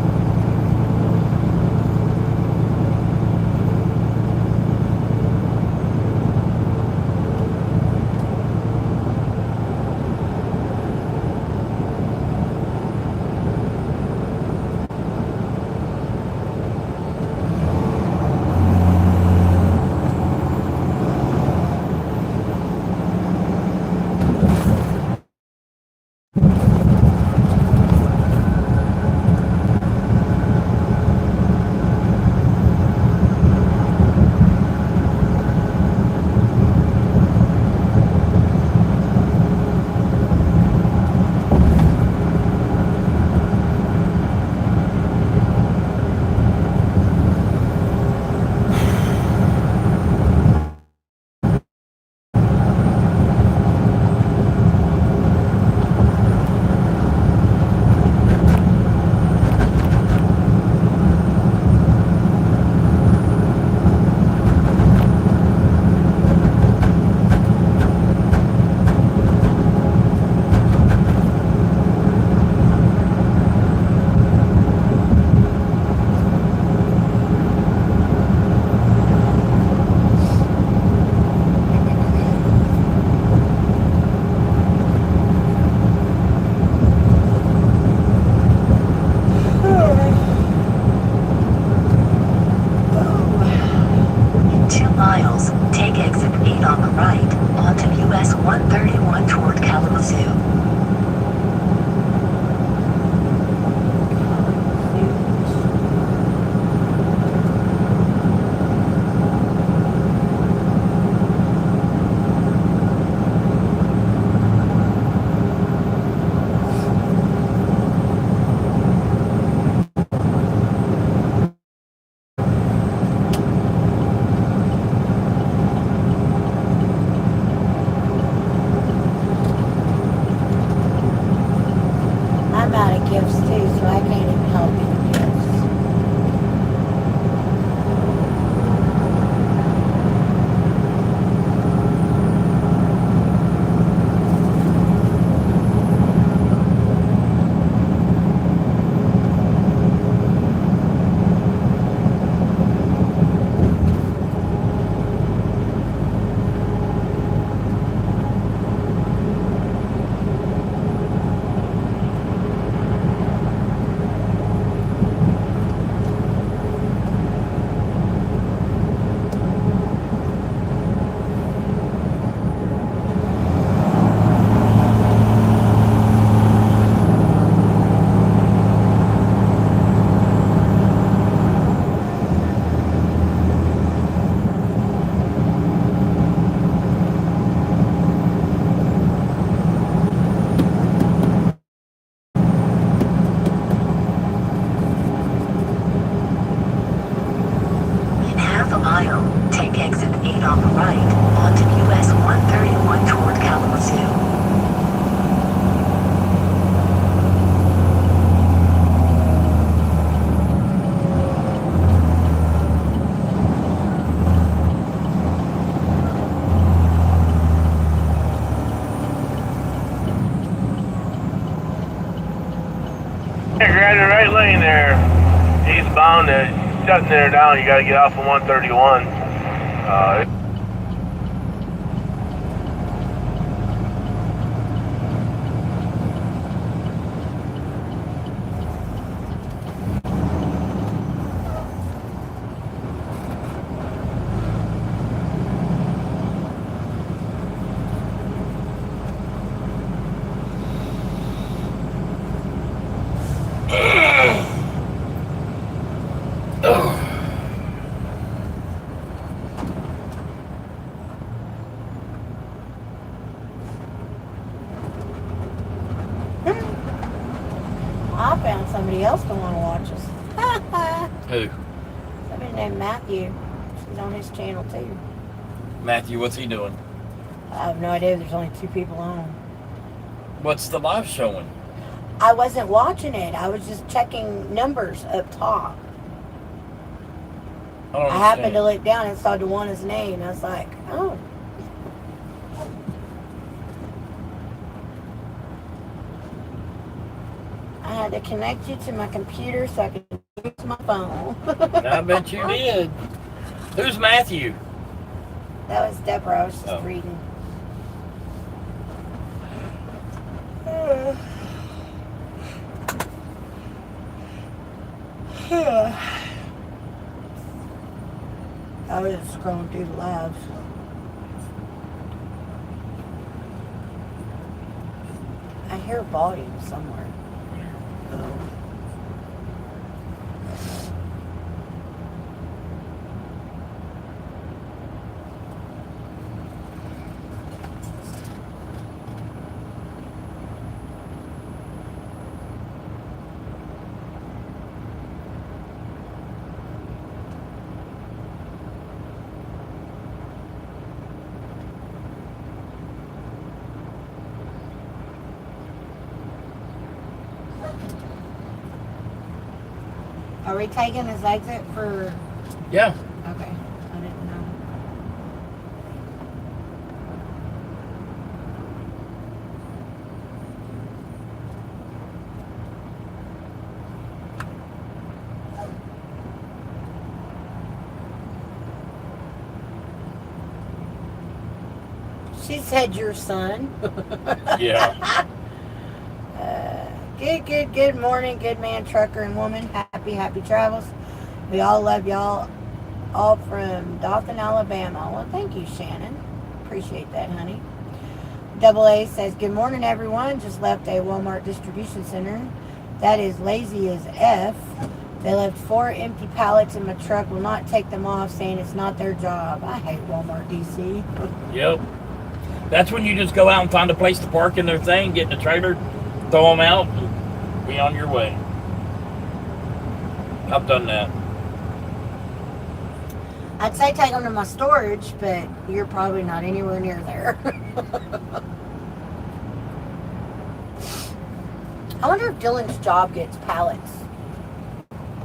In 2 miles, take exit 8 on the right, onto US 131 toward Kalamazoo. I'm out of gifts too, so I can't even help you with gifts. In half a mile, take exit 8 on the right, onto US 131 toward Kalamazoo. Grab the right lane there. Eastbound, shutting there down. You got to get off of 131. I found somebody else to want to watch us. Who? Somebody named Matthew. She's on his channel too. Matthew, what's he doing? I have no idea. There's only 2 people on. What's the live showing? I wasn't watching it. I was just checking numbers up top. don't I happened to understand. look down and saw Dewana's name. And I was like, oh. I had to connect you to my computer so I could use my phone. I bet you did. Who's Matthew? That was Deborah. I was just Oh. reading. I was scrolling through the lives. I hear volume somewhere. Are we taking this exit for... Yeah. Okay. I didn't know. She said your son. Yeah. Good morning, good man, trucker and woman. Happy travels. We all love y'all, all from Dothan, Alabama. Well, thank you, Shannon. Appreciate that, honey. Double A says, good morning, everyone. Just left a Walmart distribution center. That is lazy as F. They left 4 empty pallets in my truck. Will not take them off, saying it's not their job. I hate Walmart DC. Yep. That's when you just go out and find a place to park in their thing, get in the trailer, throw them out, and be on your way. I've done that. I'd say take them to my storage, but you're probably not anywhere near there. I wonder if Dylan's job gets pallets.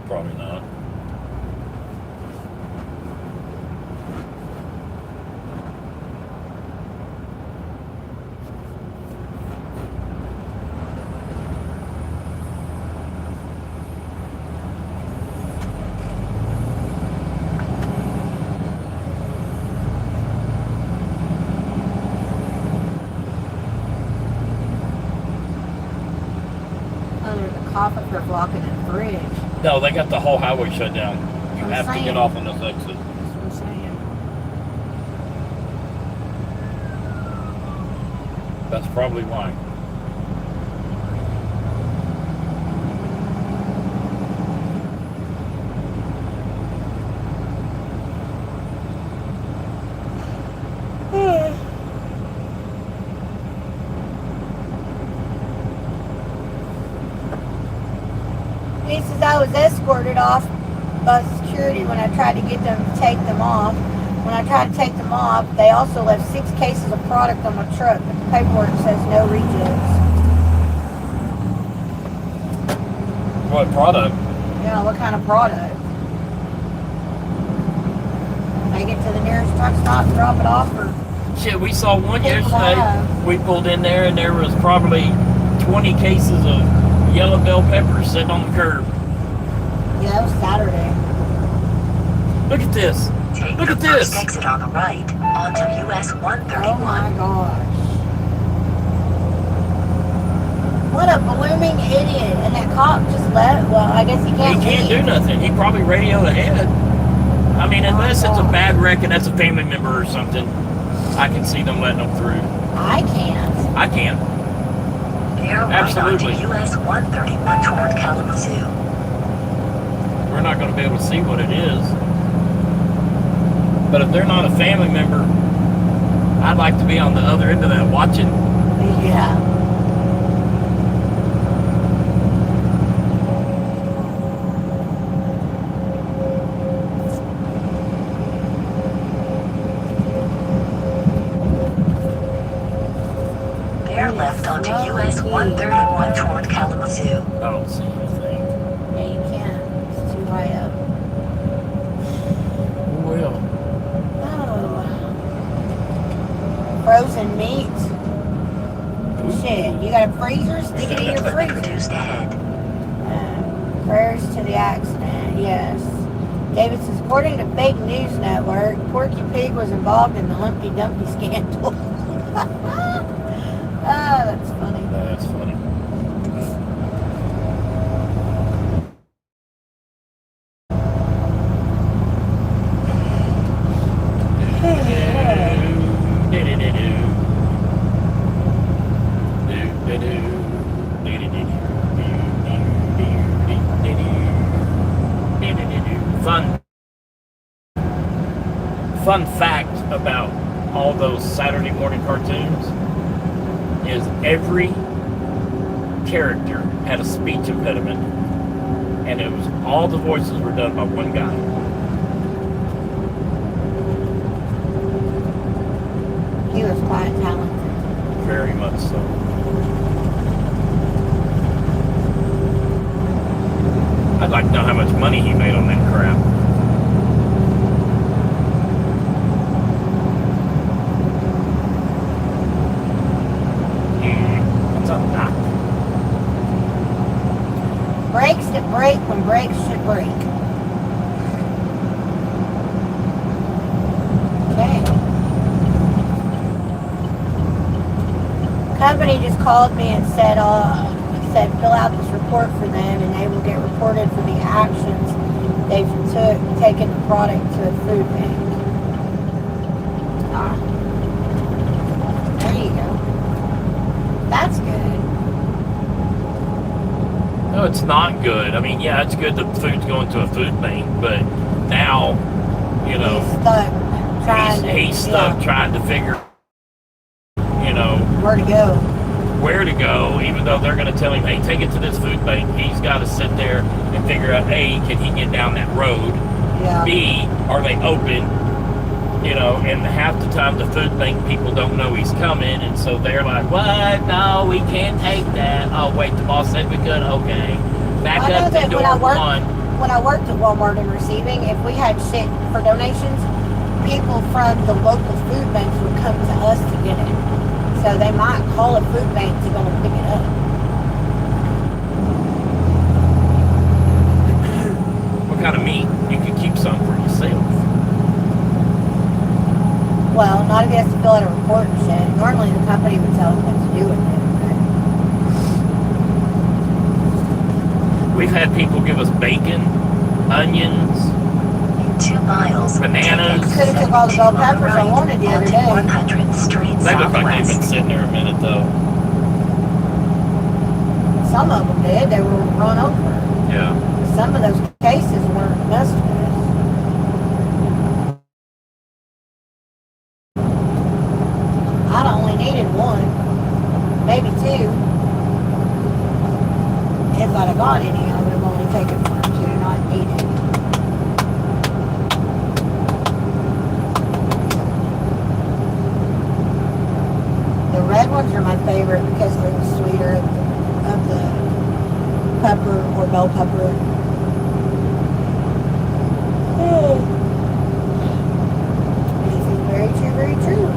Probably not. Coffee for blocking the bridge. No, they got the whole highway shut down. You I'm have to saying. get off on this exit. That's what I'm saying. That's probably why. He says I was escorted off by security when I tried to get them to take them off. When I tried to take them off, they also left 6 cases of product on my truck, but the paperwork says no rejects. What product? Yeah, what kind of product? Take it to the nearest truck stop, drop it off, or... Shit, we saw one Pick yesterday. one. We pulled in there and there was probably 20 cases of yellow bell peppers sitting on the curb. Yeah, that was Saturday. Look at this. Take Look the at this. first exit on the right onto US Oh my 131. gosh. What a blooming idiot. And that cop just left. Well, I guess he He can't can't do leave. nothing. He probably radioed ahead. I mean, unless it's a God. bad wreck and that's a family member or something, I can see them letting them through. I can't. I can. Bear right Absolutely. onto US 131 toward Kalamazoo. We're not going to be able to see what it is. But if they're not a family member, I'd like to be on the other end of that watching. Yeah. Bear left onto US 131 toward Kalamazoo. I don't see anything. Yeah, you can't. It's too high up. and meat. Shit, you got a freezer? Stick it in your freezer. Reduced ahead. Prayers to the accident, yes. David says, according to fake news network, Porky Pig was involved in the Humpty Dumpty scandal. That's funny. That's funny. Fun fact about all those Saturday morning cartoons is every character had a speech impediment, and it was all the voices were done by one guy. He was quite talented. Very much so. I'd like to know how much money he made on that crap. What's up, Doc? Brakes that break when brakes should break. Okay. Company just called me and said fill out this report for them and they will get reported for the actions they've taken the product to a food bank. There you go. That's good. No, it's not good. I mean, yeah, it's good the food's going to a food bank, but now, you know, he's stuck trying to figure, you know, where to go, even though they're going to tell him, hey, take it to this food bank. He's got to sit there and figure out, A, can he get down that road? Yeah. B, are they open? You know, and half the time the food bank people don't know he's coming, and so they're like, what? No, we can't take that. Oh, wait, the boss said we could? Okay. Back up to door one. When I worked at Walmart in receiving, if we had shit for donations, people from the local food banks would come to us to get it. So they might call a food bank to go and pick it up. What kind of meat? You could keep some for yourself. Well, not if he has to fill out a report and shit. Normally the company would tell him what to do with it. We've had people give us bacon, onions, 2 miles. bananas. Could have took all the bell peppers I wanted the other day. 100th Street They look like they've been Southwest. sitting there a minute, though. Some of them did. They were run over. Yeah. Some of those cases weren't messed with. I'd only needed one, maybe 2. If I'd have got any, I would have only taken 1 or 2, not needed. The red ones are my favorite because they're the sweeter of the pepper or bell pepper. This is very true, very true.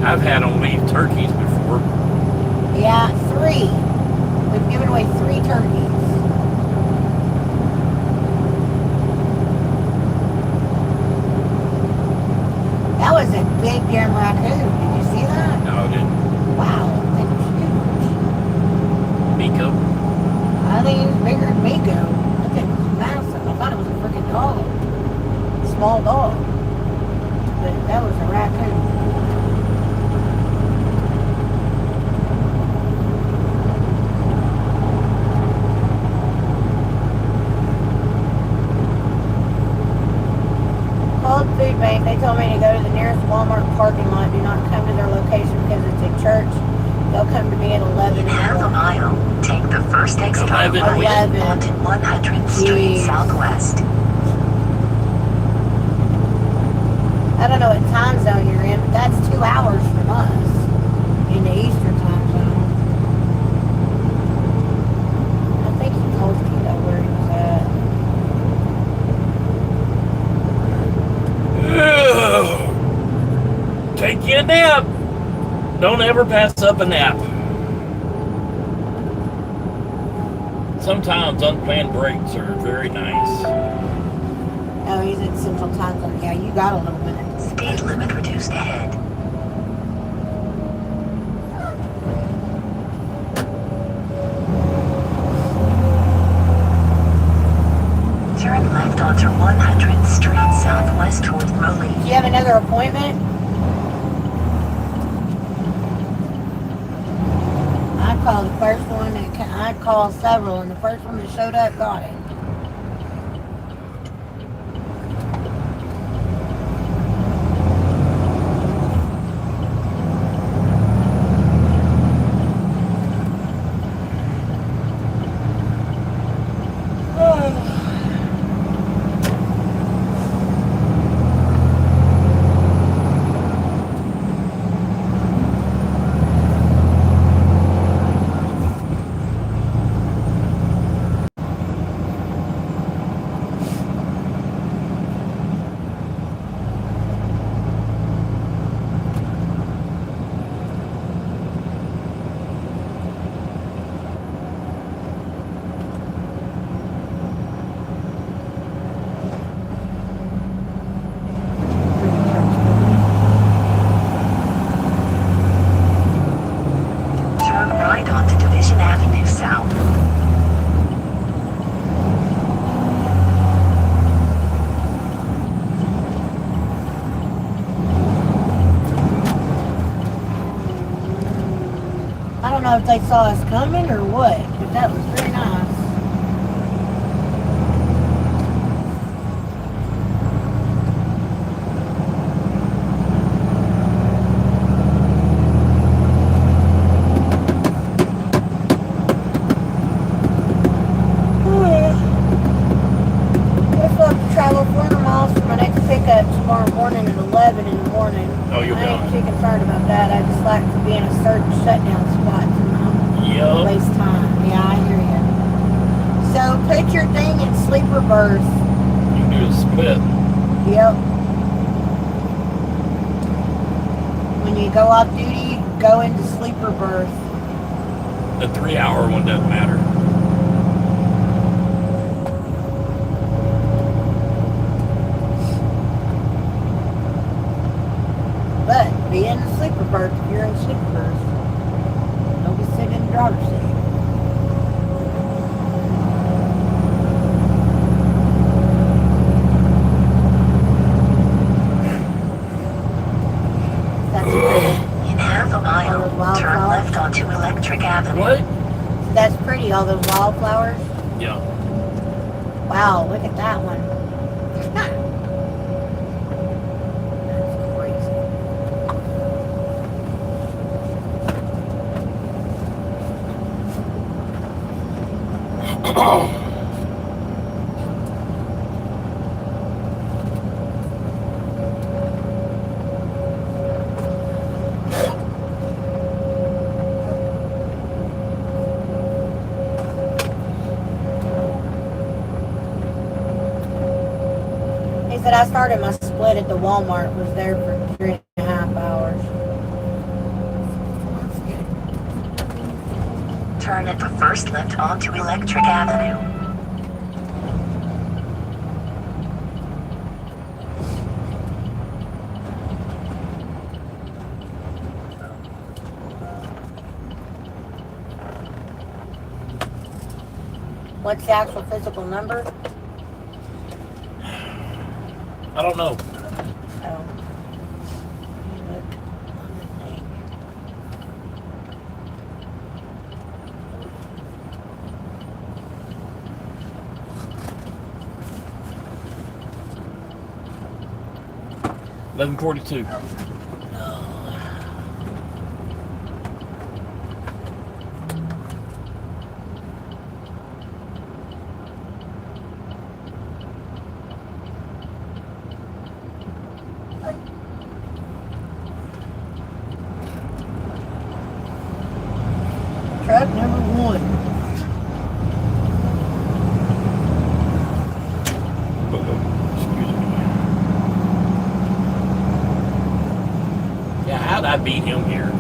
I've had them leave turkeys before. Yeah, 3. We've given away 3 turkeys. That was a big damn raccoon. Did you see that? No, I didn't. Wow, that was huge. Miko. I think it was bigger than Miko. That thing was massive. I thought it was a freaking dog. Small dog. But that was a raccoon. Called food bank. They told me to go to the nearest Walmart parking lot. Do not come to their location because it's a church. They'll come to me at 11. In half a mile, take the first exit on the 11. right onto 100th Street Jeez. Southwest. I don't know what time zone you're in, but that's 2 hours from us in the Eastern time zone. I think he told me that where he was at. Don't ever pass up a nap. Sometimes unplanned breaks are very nice. Oh, he's in Central Time Zone. Yeah, you got a little minute. Speed limit reduced ahead. Turn left onto 100th Street southwest toward Rowley. Do you have another appointment? I called the first one I called several, and the first one that showed up got it. Turn right onto Division Avenue South. I don't know if they saw us coming or what, but that was very nice. I still have to travel 400 miles for my next pickup tomorrow morning at 11 in the morning. Oh, you'll I be ain't on. too concerned about that. I just like to be in a certain shutdown spot to Yup. waste time. Yeah, I hear you. So put your thing in sleeper berth. You can do a split. Yep. When you go off duty, go into sleeper berth. The 3-hour one doesn't matter. But be in the sleeper berth if you're in the sleeper berth. Don't be sitting in the driver's seat. That's pretty. In half a mile, turn left onto Electric Avenue. What? That's pretty, all those wildflowers. Yeah. Wow, look at that one. That's crazy. He said I started my split at the Walmart, was there for 3.5 hours. Turn at the first left onto Electric Avenue. What's the actual physical number? I don't know. Oh. Look on the thing. $11.42. Truck number 1. Excuse me. Yeah, how'd I beat him here?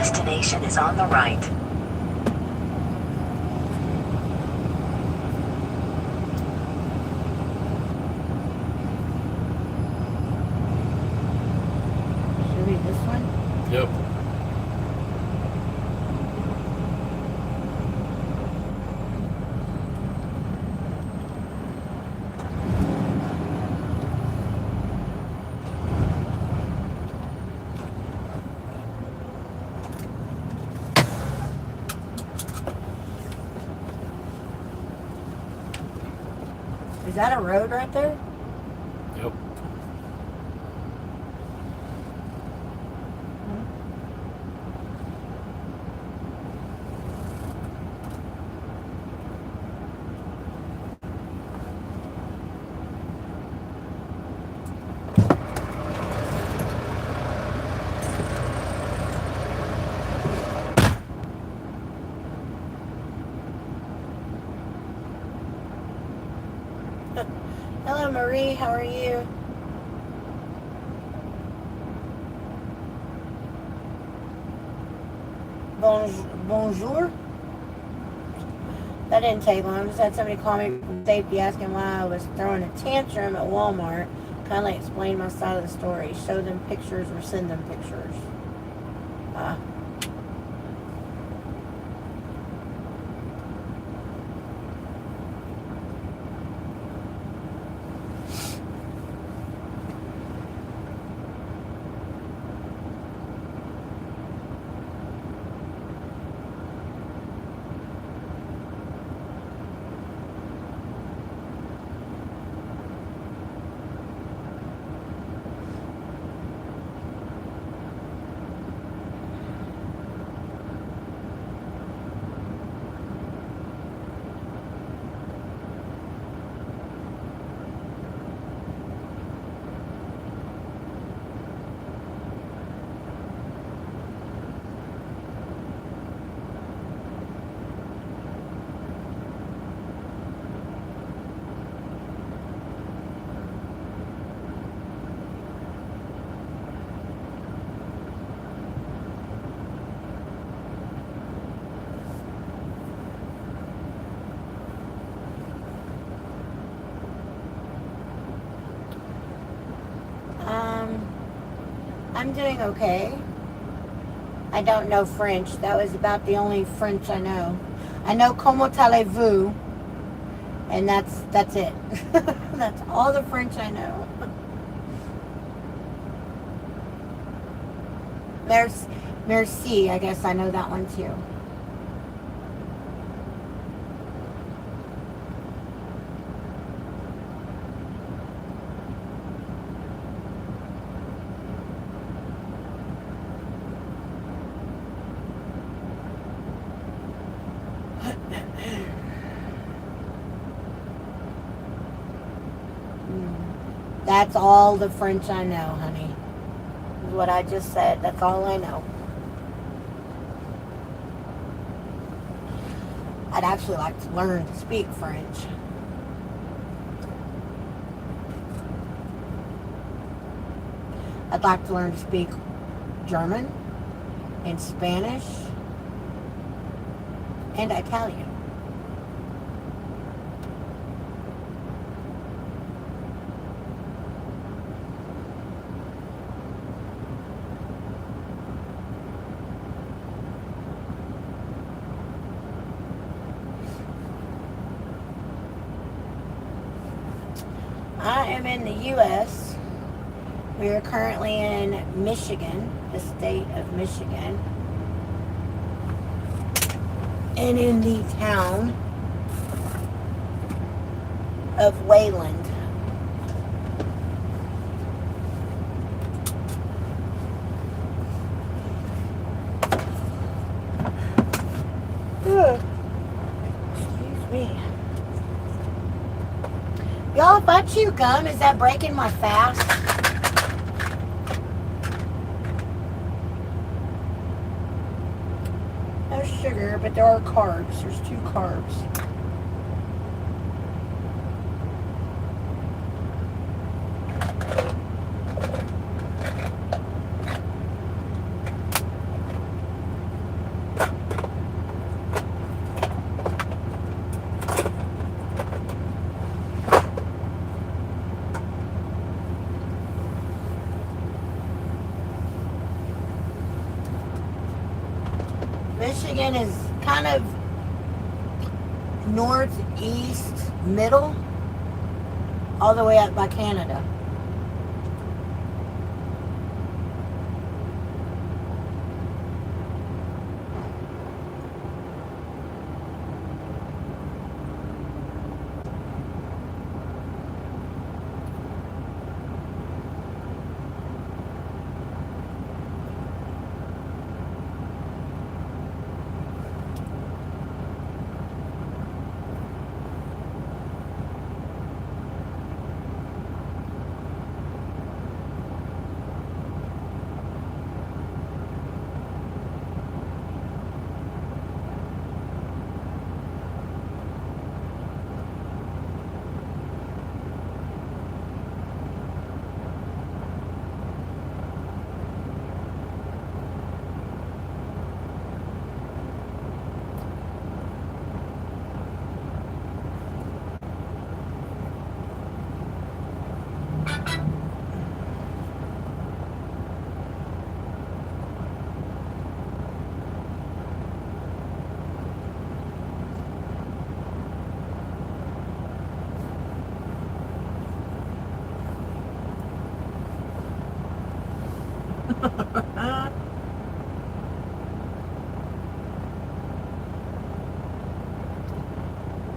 destination is on the right. Should be this one? Yep. Is that a road right there? Yep. Hello, Marie. How are you? Bonjour. That didn't take long. Just had somebody call me from safety asking why I was throwing a tantrum at Walmart. Kindly explain my side of the story. Show them pictures or send them pictures. I'm doing okay. I don't know French. That was about the only French I know. I know comment allez-vous, and that's it. That's all the French I know. Merci, I guess I know that one too. That's all the French I know, honey. Is what I just said. That's all I know. I'd actually like to learn to speak French. I'd like to learn to speak German and Spanish and Italian. I am in the U.S. We are currently in Michigan, the state of Michigan, and in the town of Wayland. Excuse me. Y'all, if I chew gum, is that breaking my fast? No sugar, but there are carbs. There's 2 carbs. Michigan is kind of northeast, middle, all the way up by Canada.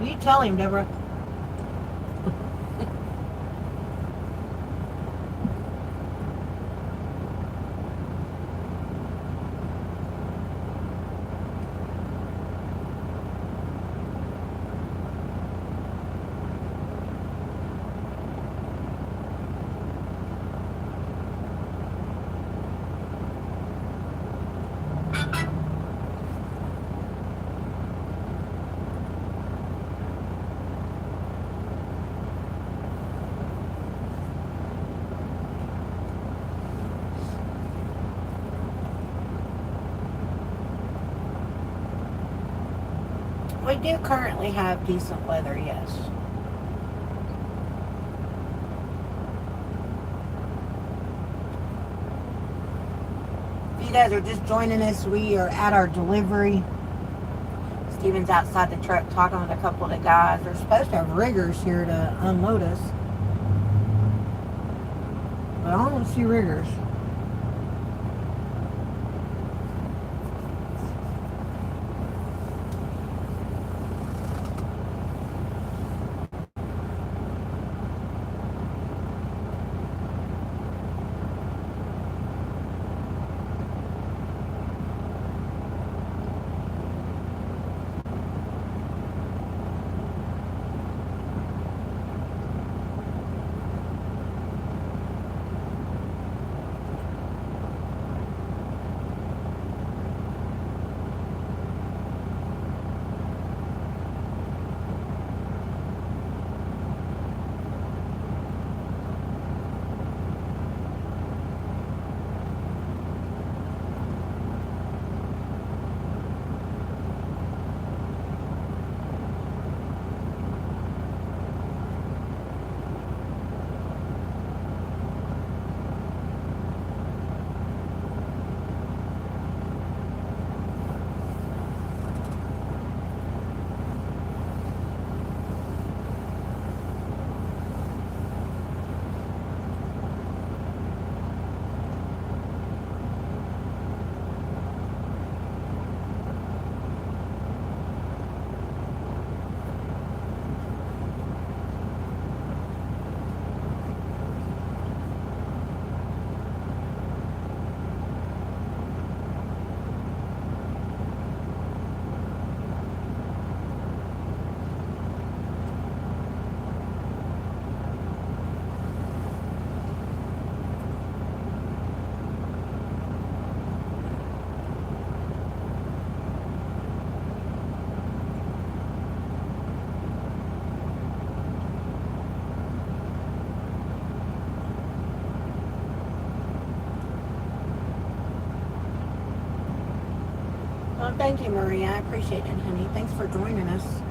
You tell him, Deborah. We do currently have decent weather, yes. If you guys are just joining us, we are at our delivery. Steven's outside the truck talking with a couple of the guys. They're supposed to have riggers here to unload us, but I don't see riggers. Well, thank you, Maria. I appreciate it, honey. Thanks for joining us.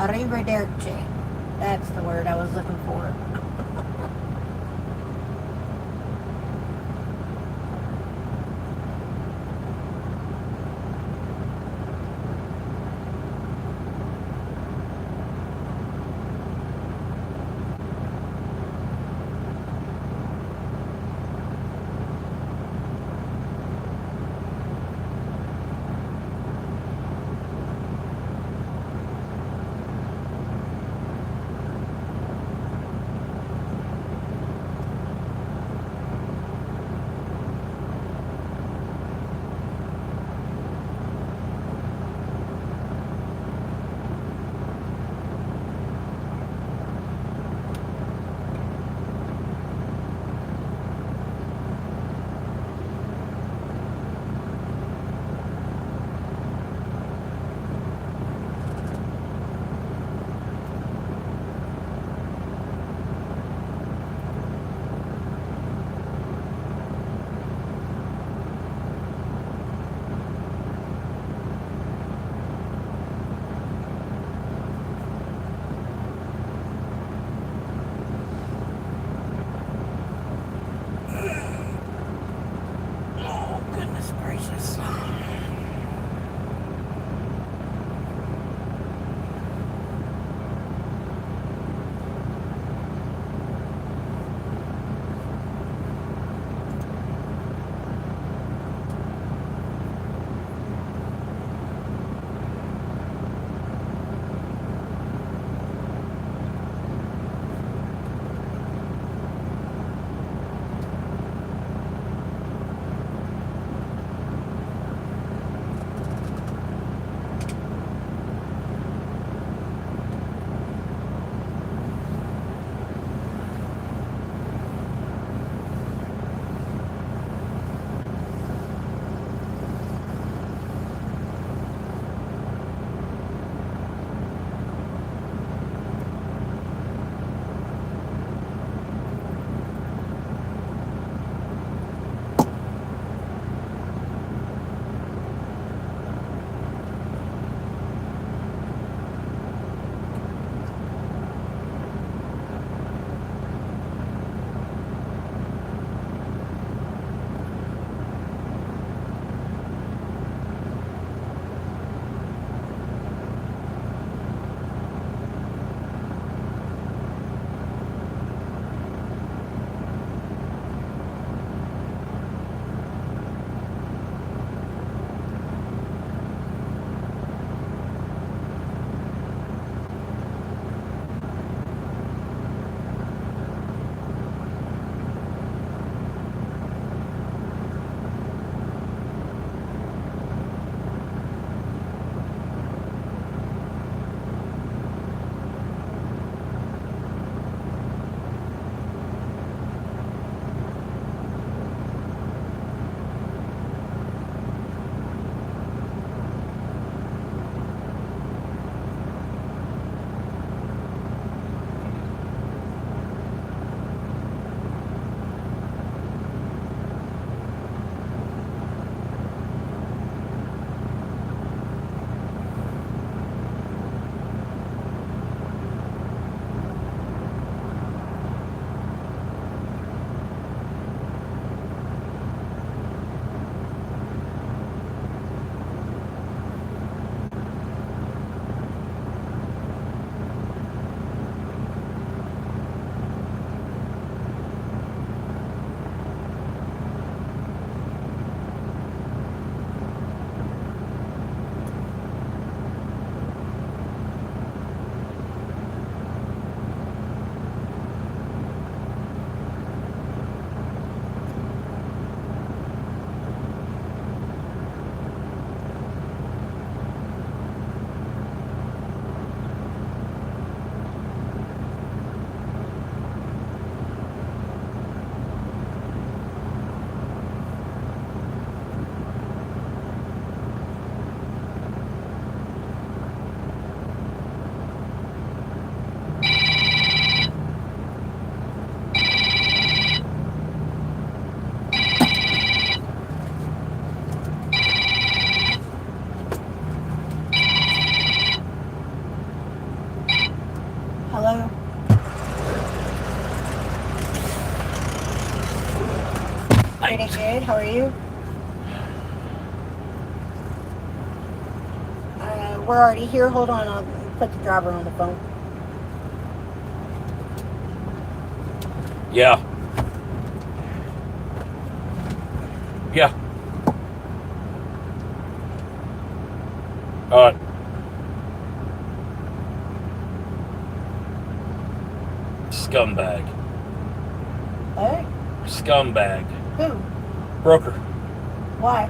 Arrivederci. That's the word I was looking for. Oh, goodness gracious. good. How are you? We're already here. Hold on. I'll put the driver on the phone. Yeah. Yeah. All right. Scumbag. What? Scumbag. Who? Broker. Why?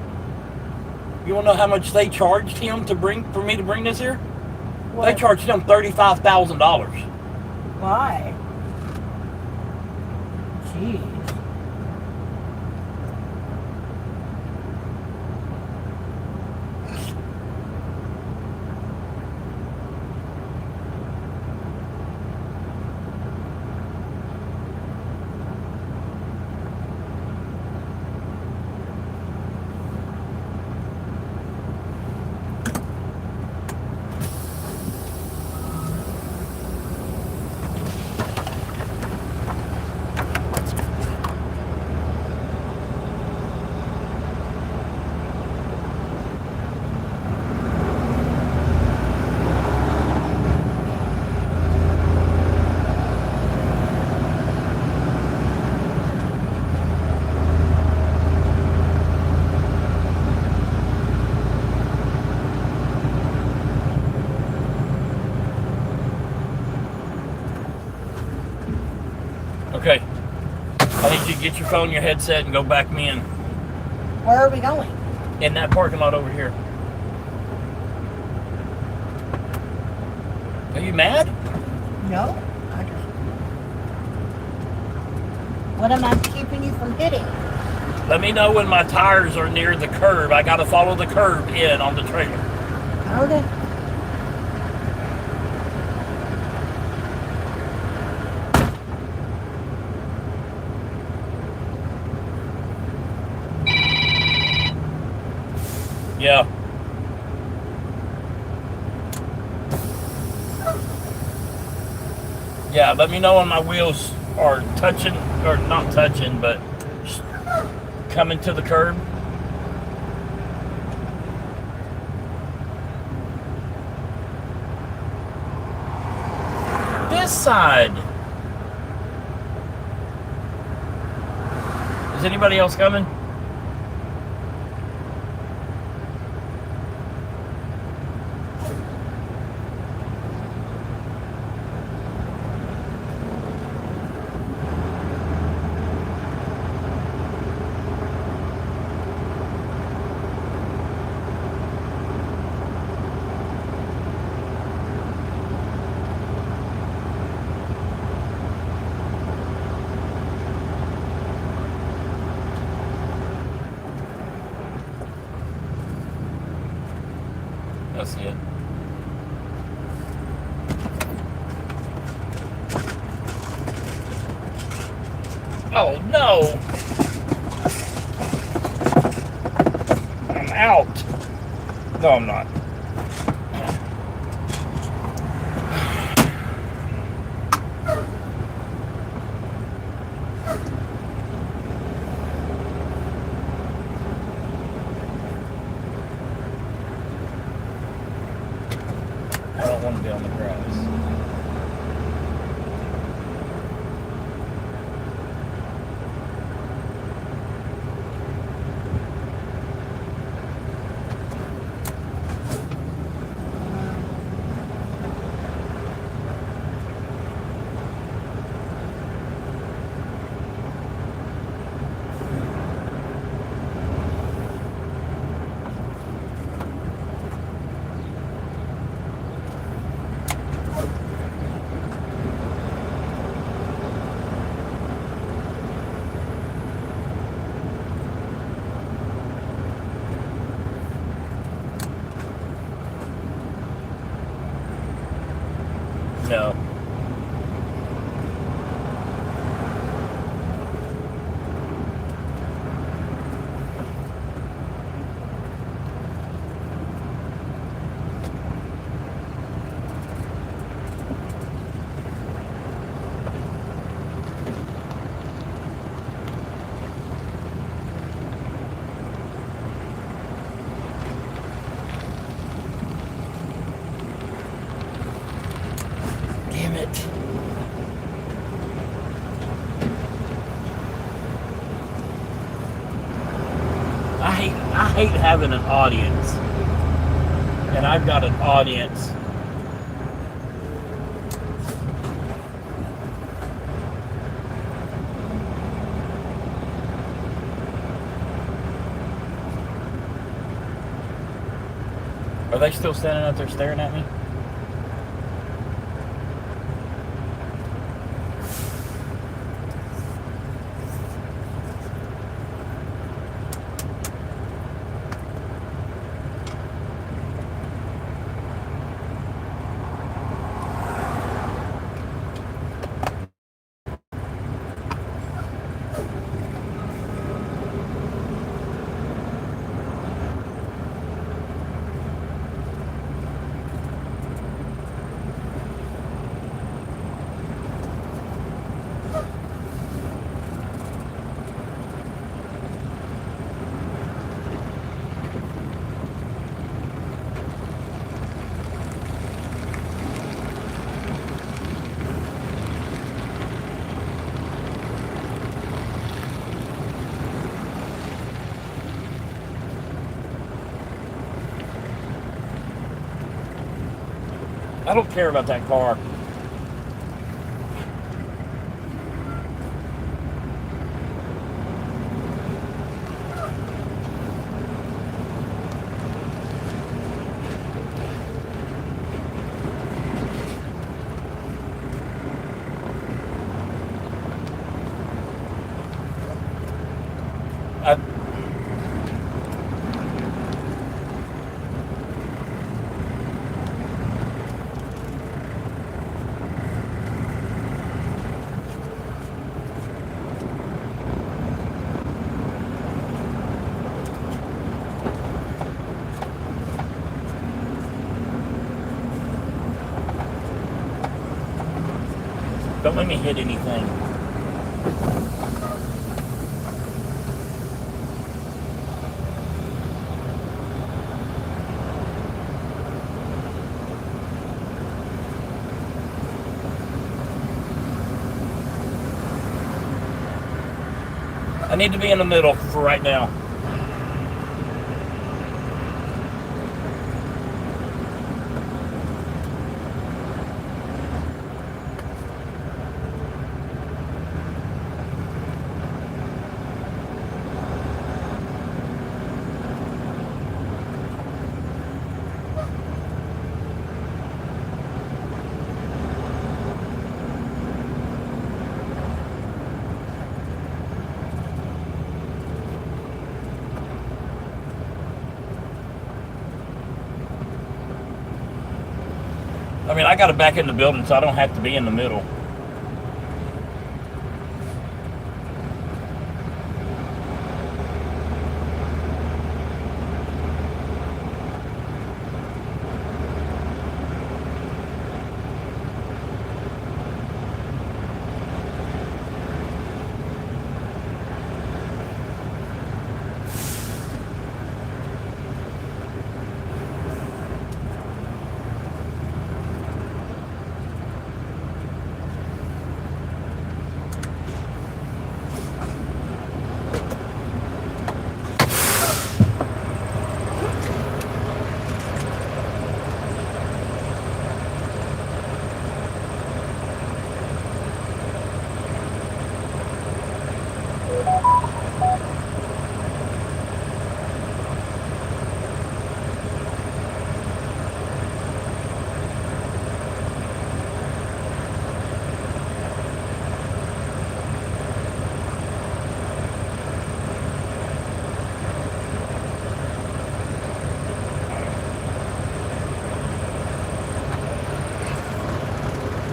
You want to know how much they charged him for me to bring this here? What? They charged him $35,000. Why? Jeez. Okay. I need you to get your phone, your headset, and go back me in. Where are we going? In that parking lot over here. Are you mad? No. I just... What am I keeping you from hitting? Let me know when my tires are near the curb. I gotta follow the curb in on the trailer. Okay. Yeah. Yeah, let me know when my wheels are touching, or not touching, but coming to the curb. This side. Is anybody else coming? That's it. Oh no! I'm out. No, I'm not. I don't want to be on the grass. I hate having an audience. And I've got an audience. Are they still standing out there staring at me? I don't care about that car. Don't let me hit anything. I need to be in the middle for right now. I mean, I got to back in the building so I don't have to be in the middle.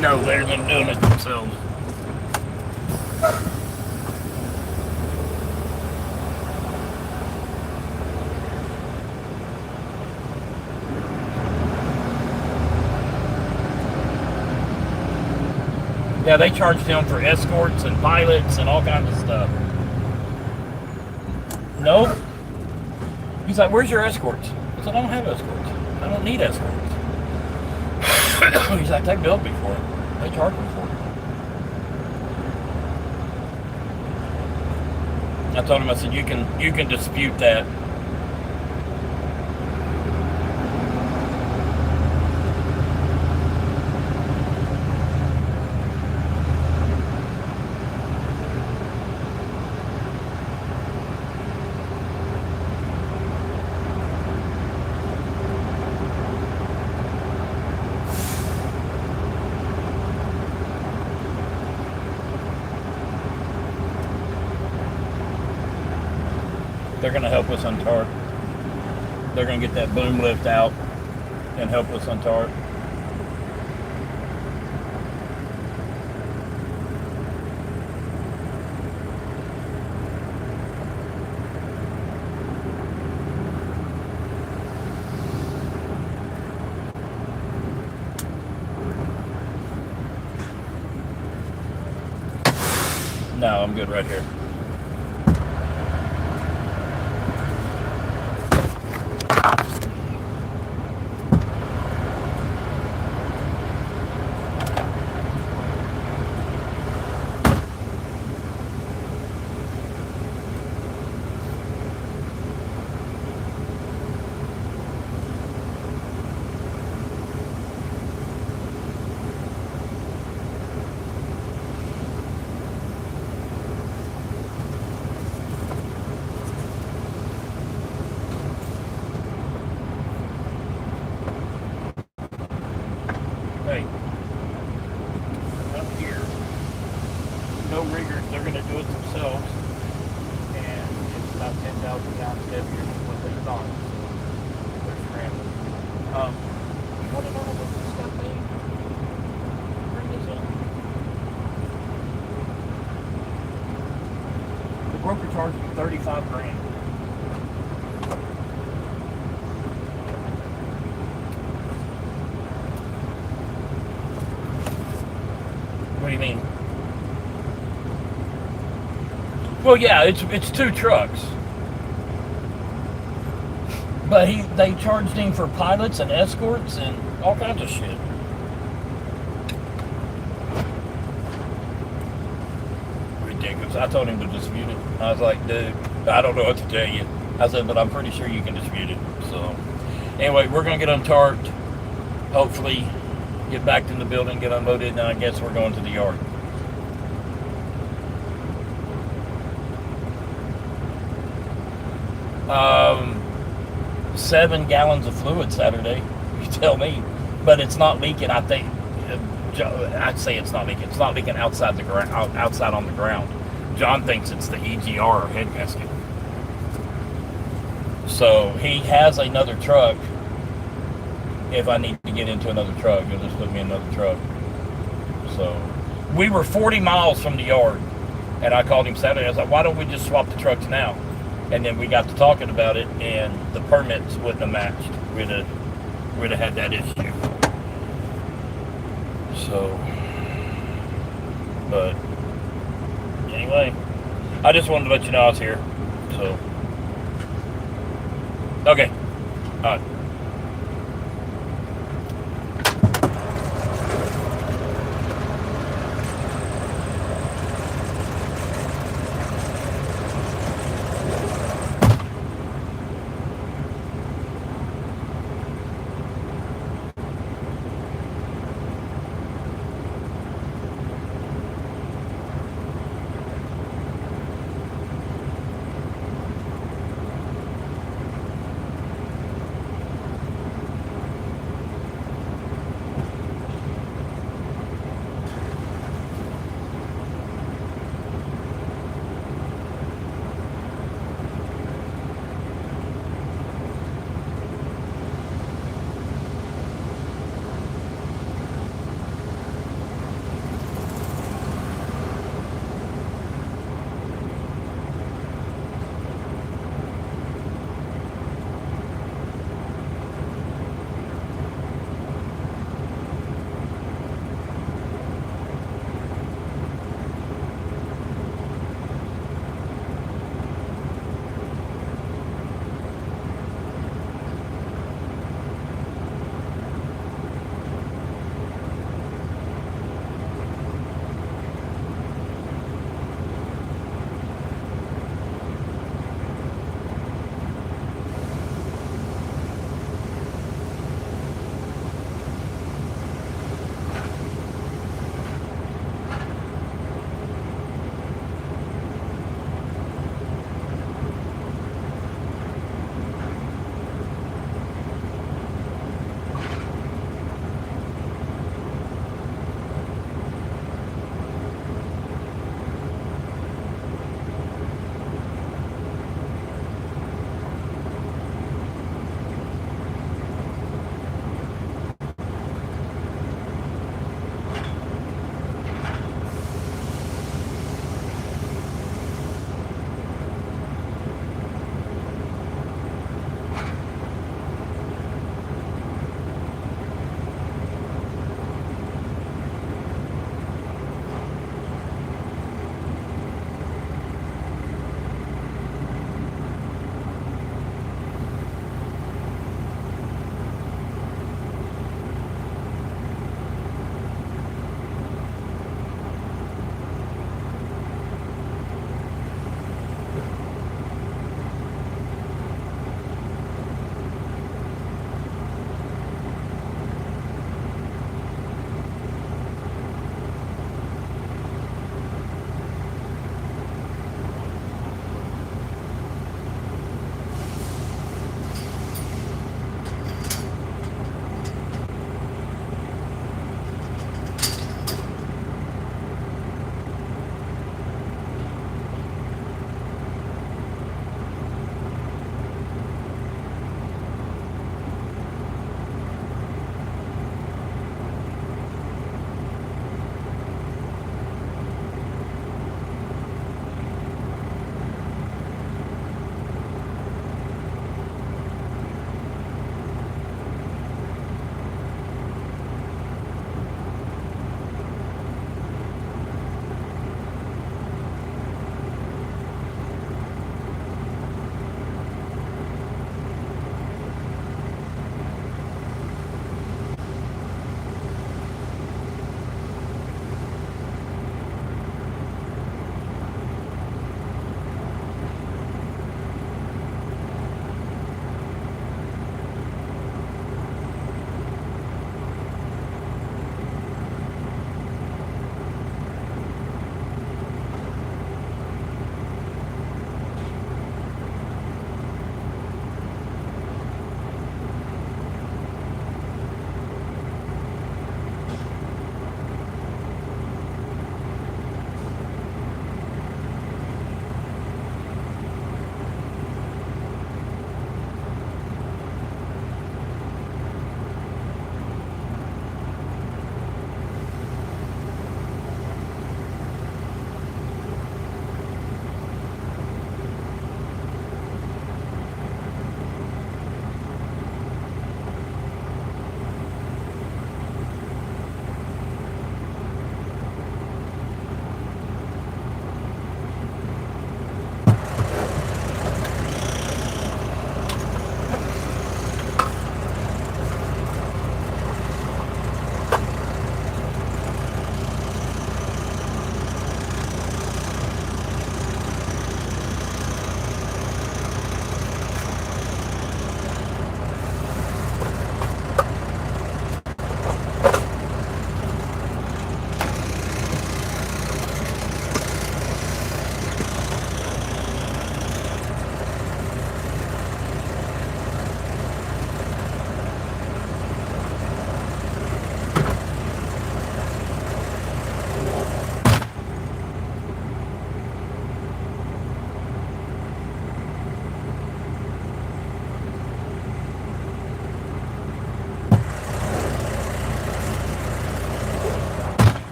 No, they're doing it themselves. Yeah, they charged him for escorts and pilots and all kinds of stuff. Nope. He's like, where's your escorts? I said, I don't have escorts. I don't need escorts. He's like, they billed me for it. They charged me for it. I told him, I said, you can dispute that. They're going to help us untar. They're going to get that boom lift out and help us untar. No, I'm good right here. Hey, up here, no riggers, they're going to do it themselves, and it's about 10,000 pounds heavier than what they thought, so they're scrambling. What did all this stuff they bring this in? The broker charged me 35 grand. What do you mean? Well, yeah, it's 2 trucks, but they charged him for pilots and escorts and all kinds of shit. Ridiculous. I told him to dispute it. I was like, dude, I don't know what to tell you. I said, but I'm pretty sure you can dispute it. So, anyway, we're gonna get untarped. Hopefully, get back in the building, get unloaded, and I guess we're going to the yard. Um, 7 gallons of fluid Saturday. You tell me, but it's not leaking. I think I'd say it's not leaking. It's not leaking outside the ground, outside on the ground. John thinks it's the EGR or head gasket. So he has another truck. If I need to get into another truck, he'll just put me in another truck. So we were 40 miles from the yard, and I called him Saturday. I was like, why don't we just swap the trucks now? And then we got to talking about it, and the permits wouldn't have matched. We'd have had that issue. So, but anyway, I just wanted to let you know I was here. So, okay, all right.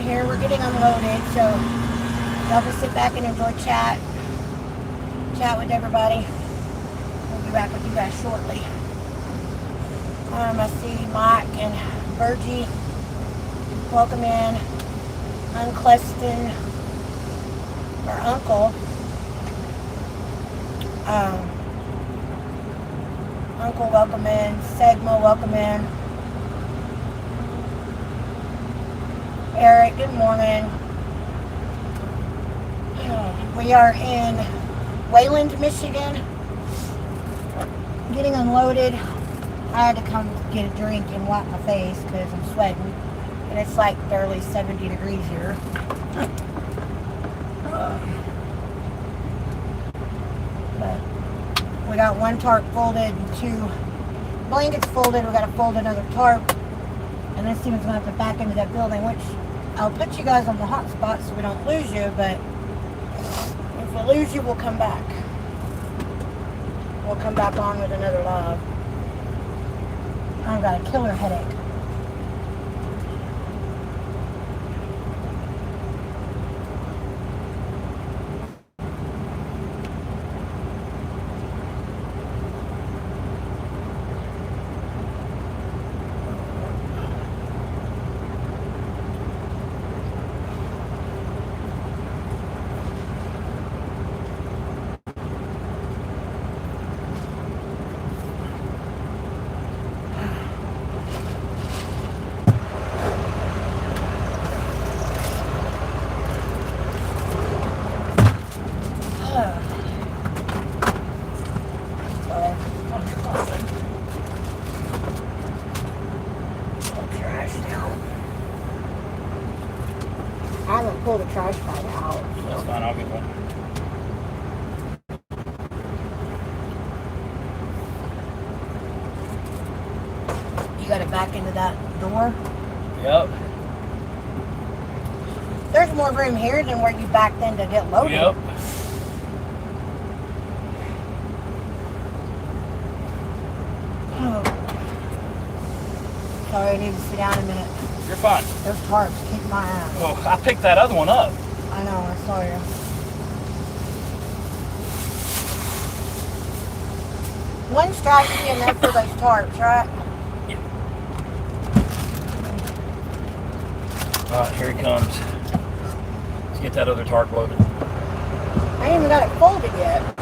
here. We're getting unloaded, so y'all can sit back and enjoy chat with everybody. We'll be back with you guys shortly. I see Mike and Virgie. Welcome in. Uncleston, or Uncle. Uncle, welcome in. Segma, welcome in. Eric, good morning. We are in Wayland, Michigan. Getting unloaded. I had to come get a drink and wipe my face because I'm sweating. And it's like barely 70 degrees here. But we got one tarp folded and 2 blankets folded. We got to fold another tarp. And then Steven's going to have to back into that building, which I'll put you guys on the hot spot so we don't lose you. But if we lose you, we'll come back. We'll come back on with another live. I've got a killer headache. Pull the trash bag out. That's fine, I'll get one. You got it back into that door? Yep. There's more room here than where you backed in to get loaded. Yep. Oh. Sorry, I need to sit down a minute. You're fine. Those tarps kick my ass. Oh, I picked that other one up. I know, I saw you. One strap should be enough for those tarps, right? Yeah. Alright, here he comes. Let's get that other tarp loaded. I ain't even got it folded yet.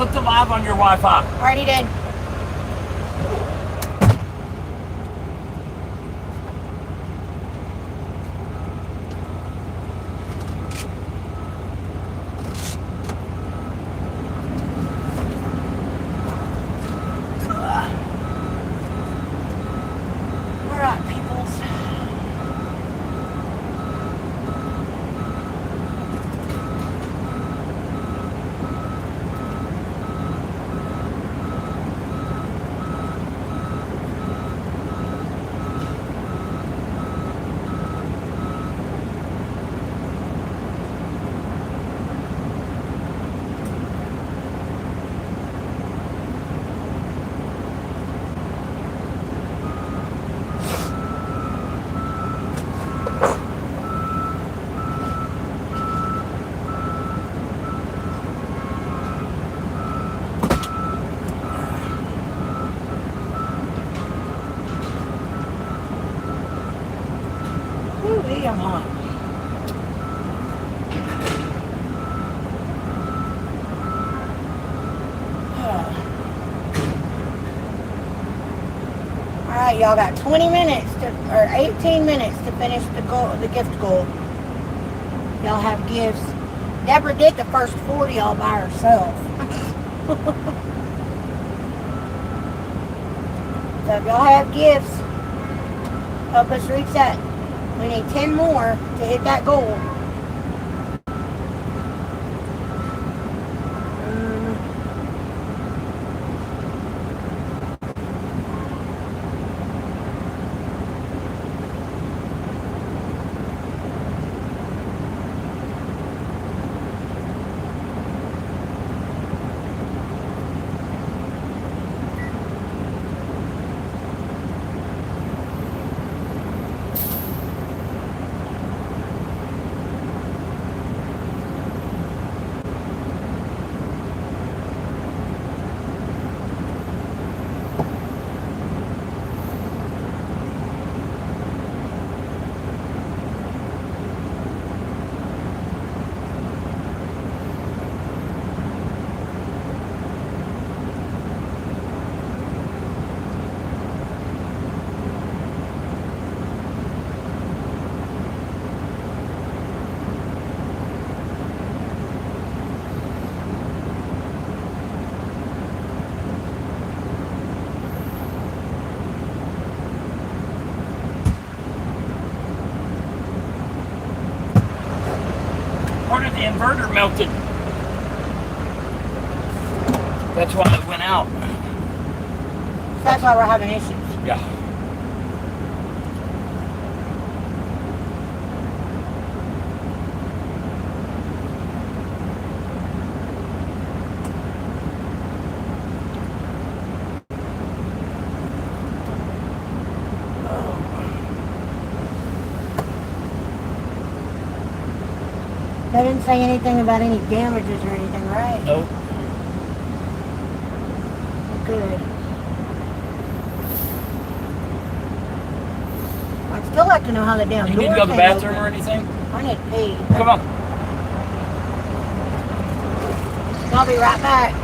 Put the live on your Wi-Fi. Already did. Alright, peoples. Ooh, I'm hot. Alright, y'all got 20 minutes or 18 minutes to finish the gift goal. Y'all have gifts. Deborah did the first 40 all by herself. So if y'all have gifts, help us reach that. We need 10 more to hit that goal. Part of the inverter melted. That's why it went out. That's why we're having issues. Yeah. They didn't say anything about any damages or anything, right? Nope. Good. I'd still like to know how the damn You door need to go to the came bathroom open. or anything? I need to pee. Come on. I'll be right back.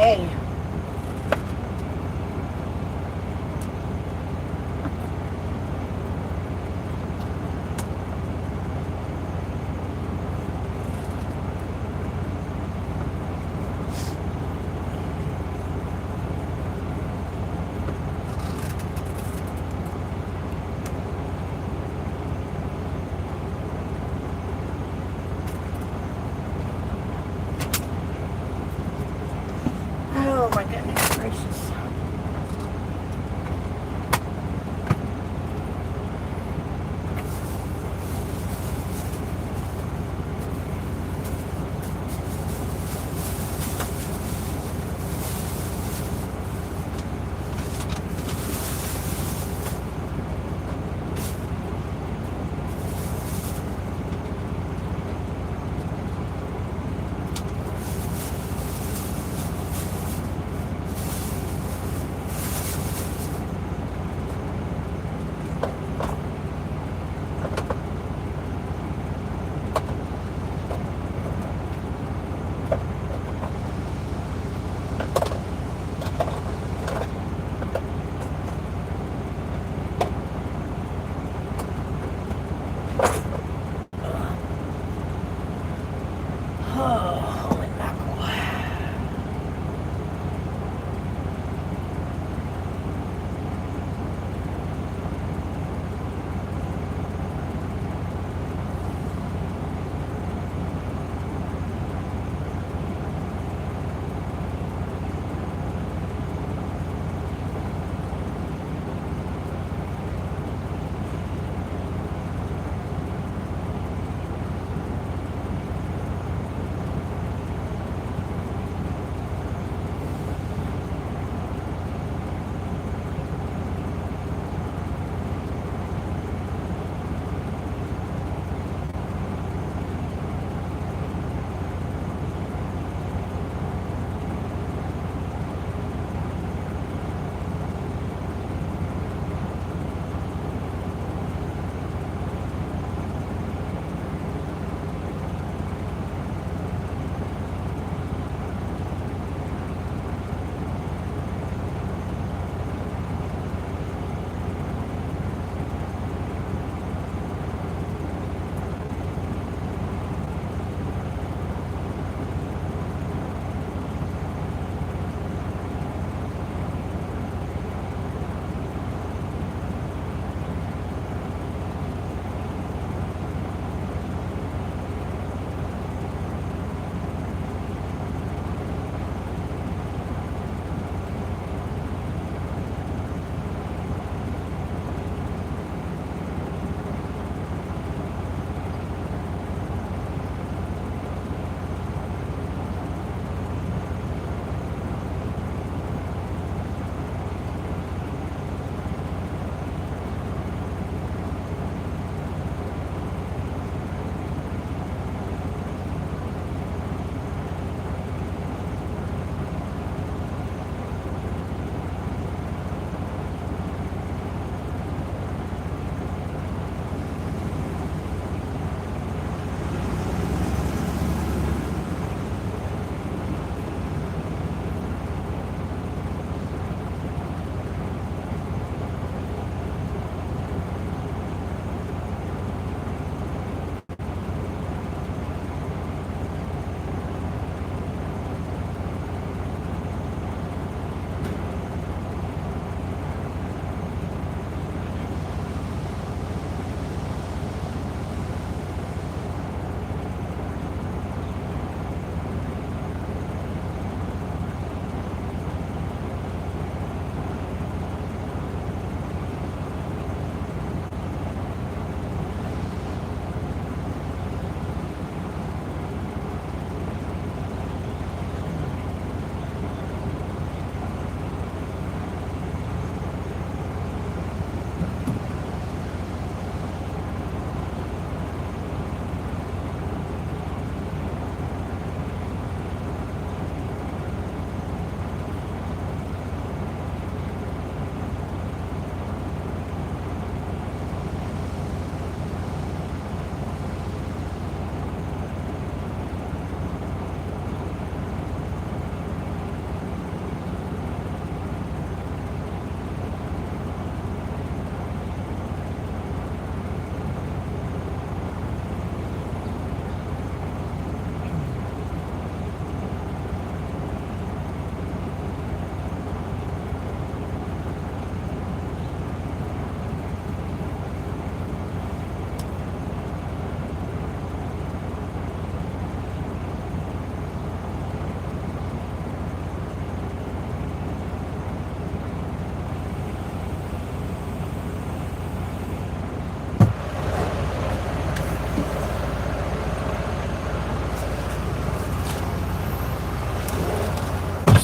Hey.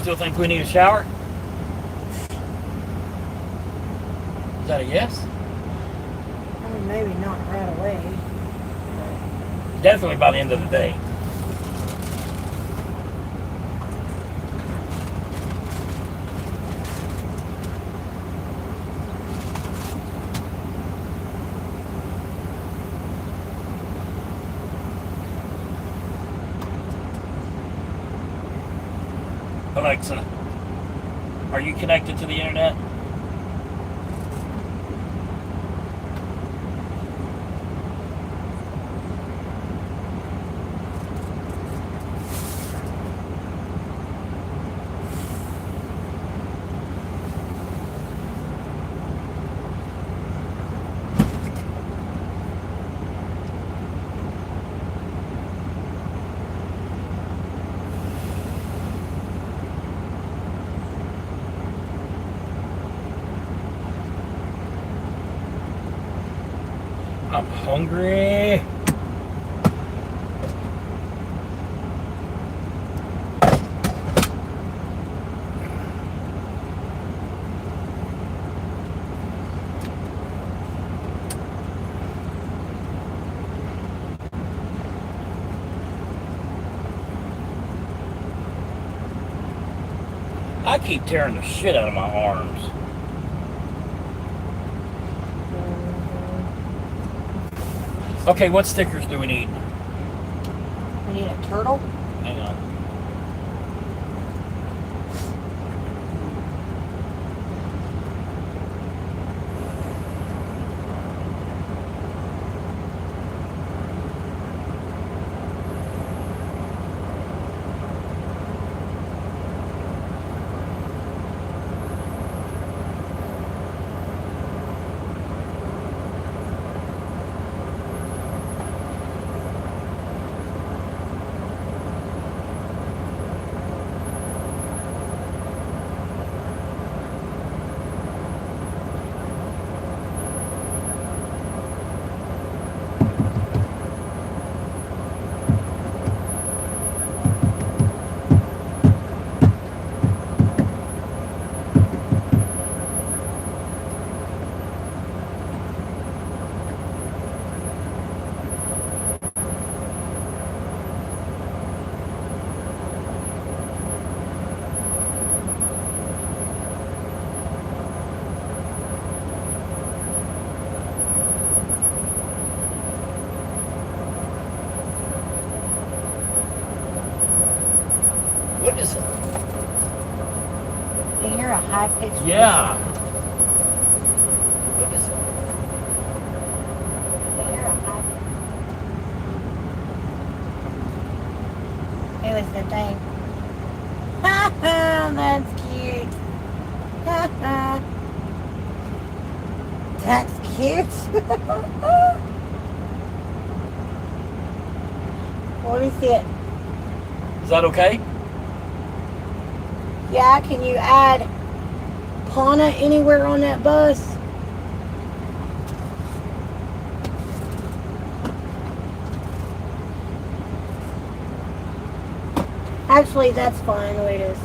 still think we need a shower? Is that a yes? I mean, maybe not right away. Definitely by the end of the day. Alexa, are you connected to the internet? I'm hungry. I keep tearing the shit out of my arms. Okay, what stickers do we need? We need a turtle. Hang on. What is it? You hear a high pitched Yeah. What is it? You hear a high It was the thing. Ha ha, that's cute. Ha ha. That's cute. Let me see it. Is that okay? Yeah, can you add Pawna anywhere on that bus? Actually, that's fine the way it is.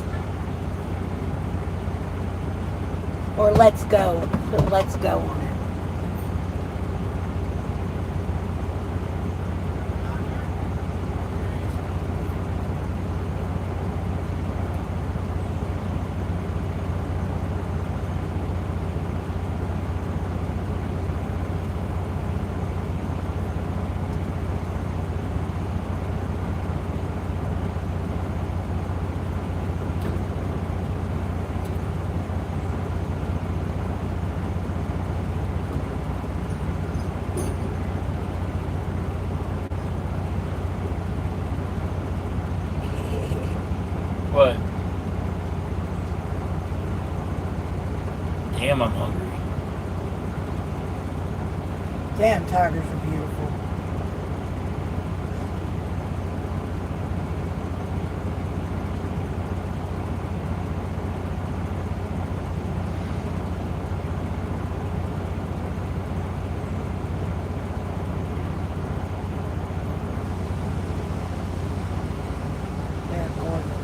Or let's go. Put let's go on it. What? Damn, I'm hungry. Damn, tigers are beautiful. They're gorgeous.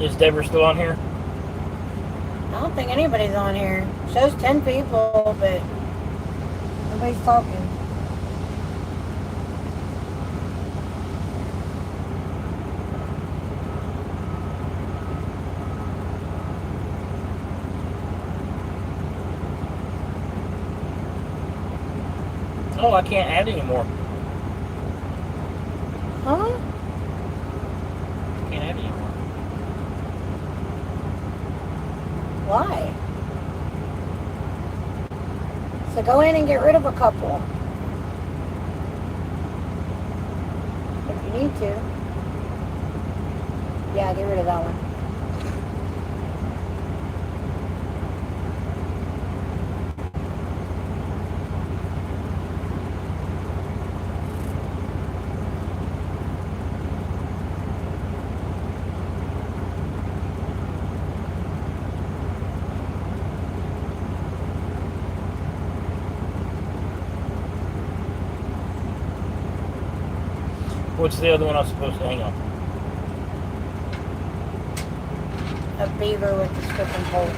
Is Deborah still on here? I don't think anybody's on here. Shows 10 people, but nobody's talking. Oh, I can't add anymore. Huh? Can't add anymore. Why? So go in and get rid of a couple. If you need to. Yeah, get rid of that one. What's the other one I'm supposed to hang on? A beaver with the stripping pole.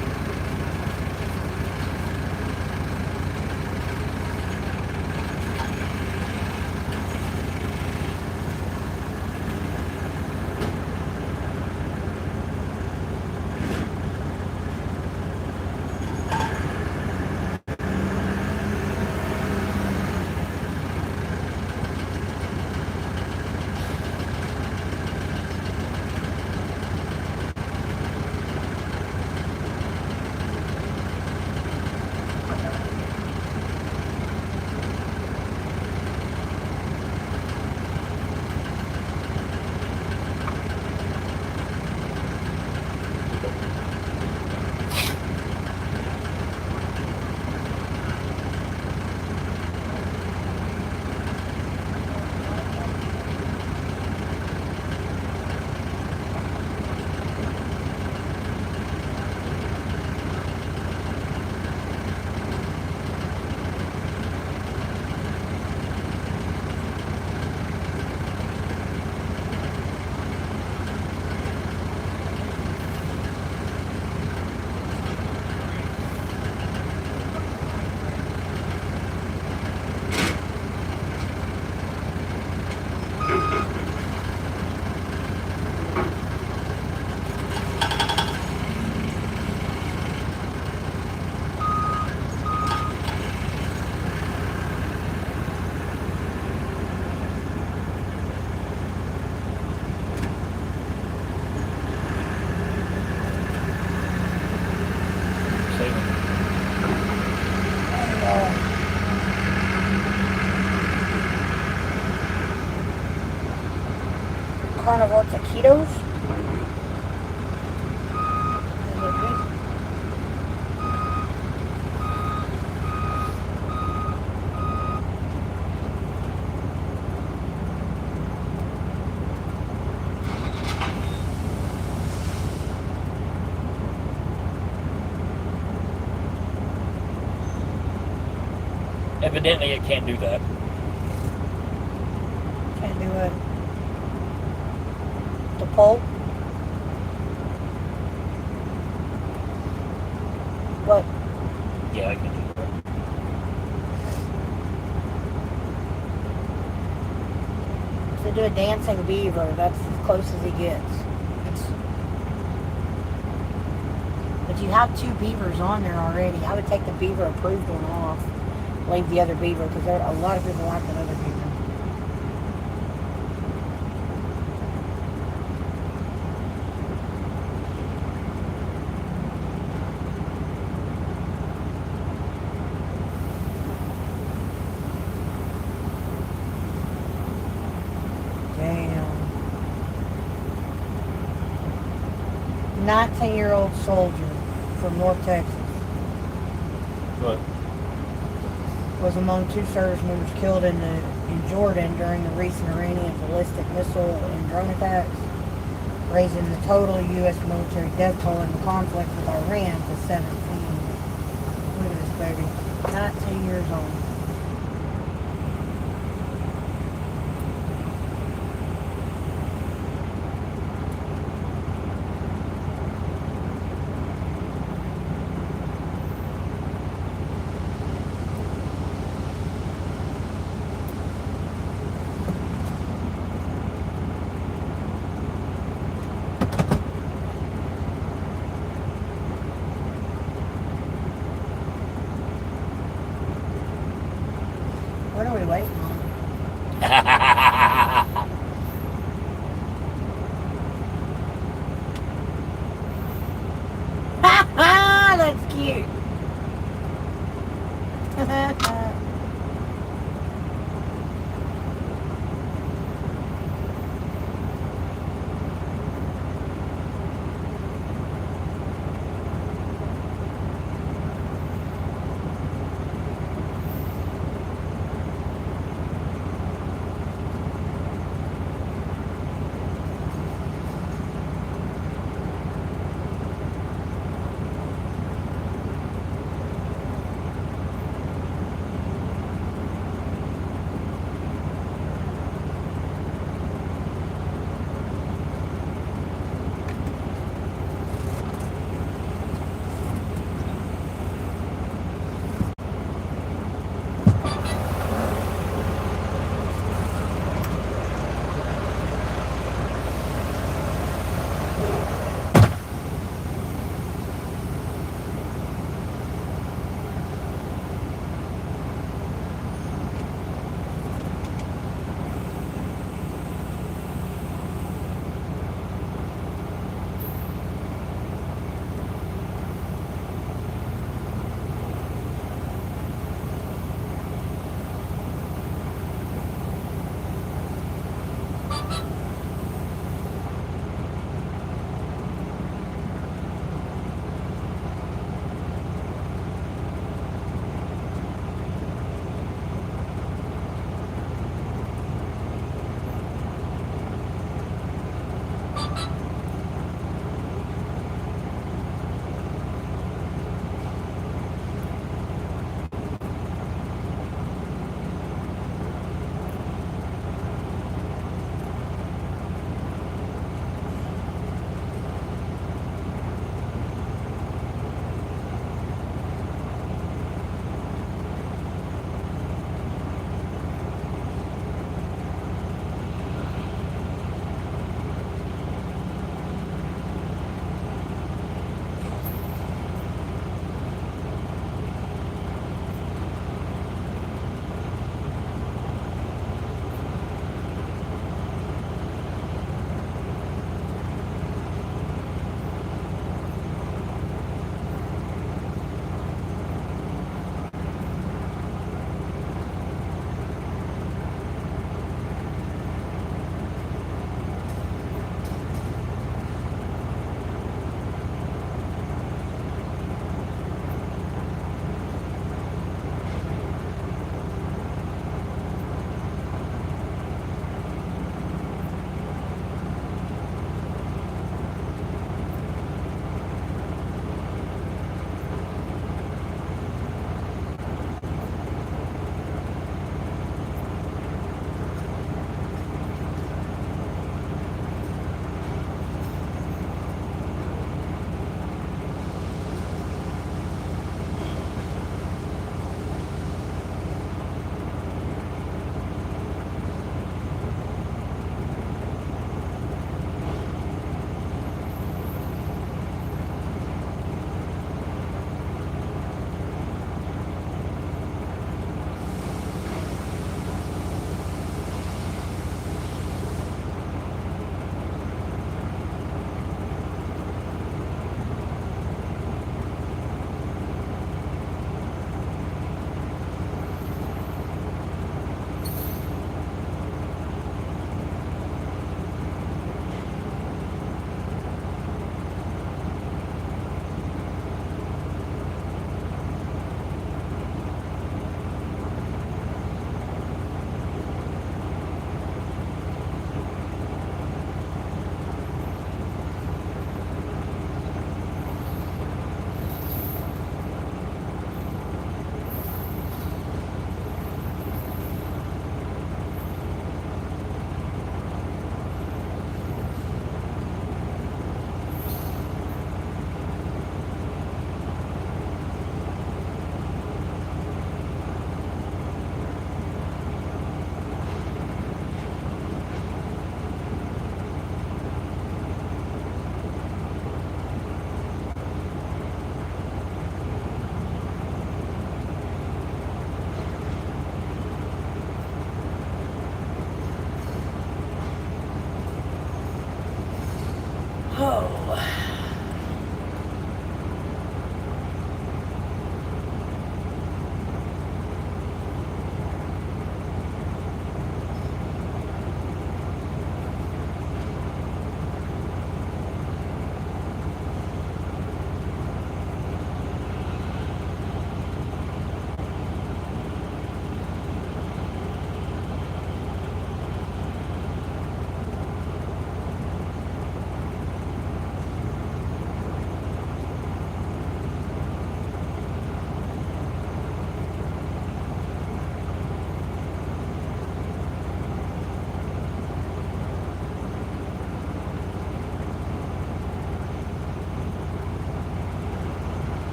Carnival taquitos. Is it good? Evidently, it can't do that. Can't do it. The pole. What? Yeah, I can do that. To do a dancing beaver, that's as close as he gets. But you have 2 beavers on there already. I would take the beaver approved one off. Leave the other beaver, because there are a lot of people like that other beaver. Damn. 19-year-old soldier from North Texas But was among 2 service members killed in Jordan during the recent Iranian ballistic missile and drone attacks, raising the total U.S. military death toll in the conflict with Iran to 17. Look at this baby. 19 years old. What are we waiting on? Ha ha! That's cute.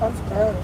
That's gross.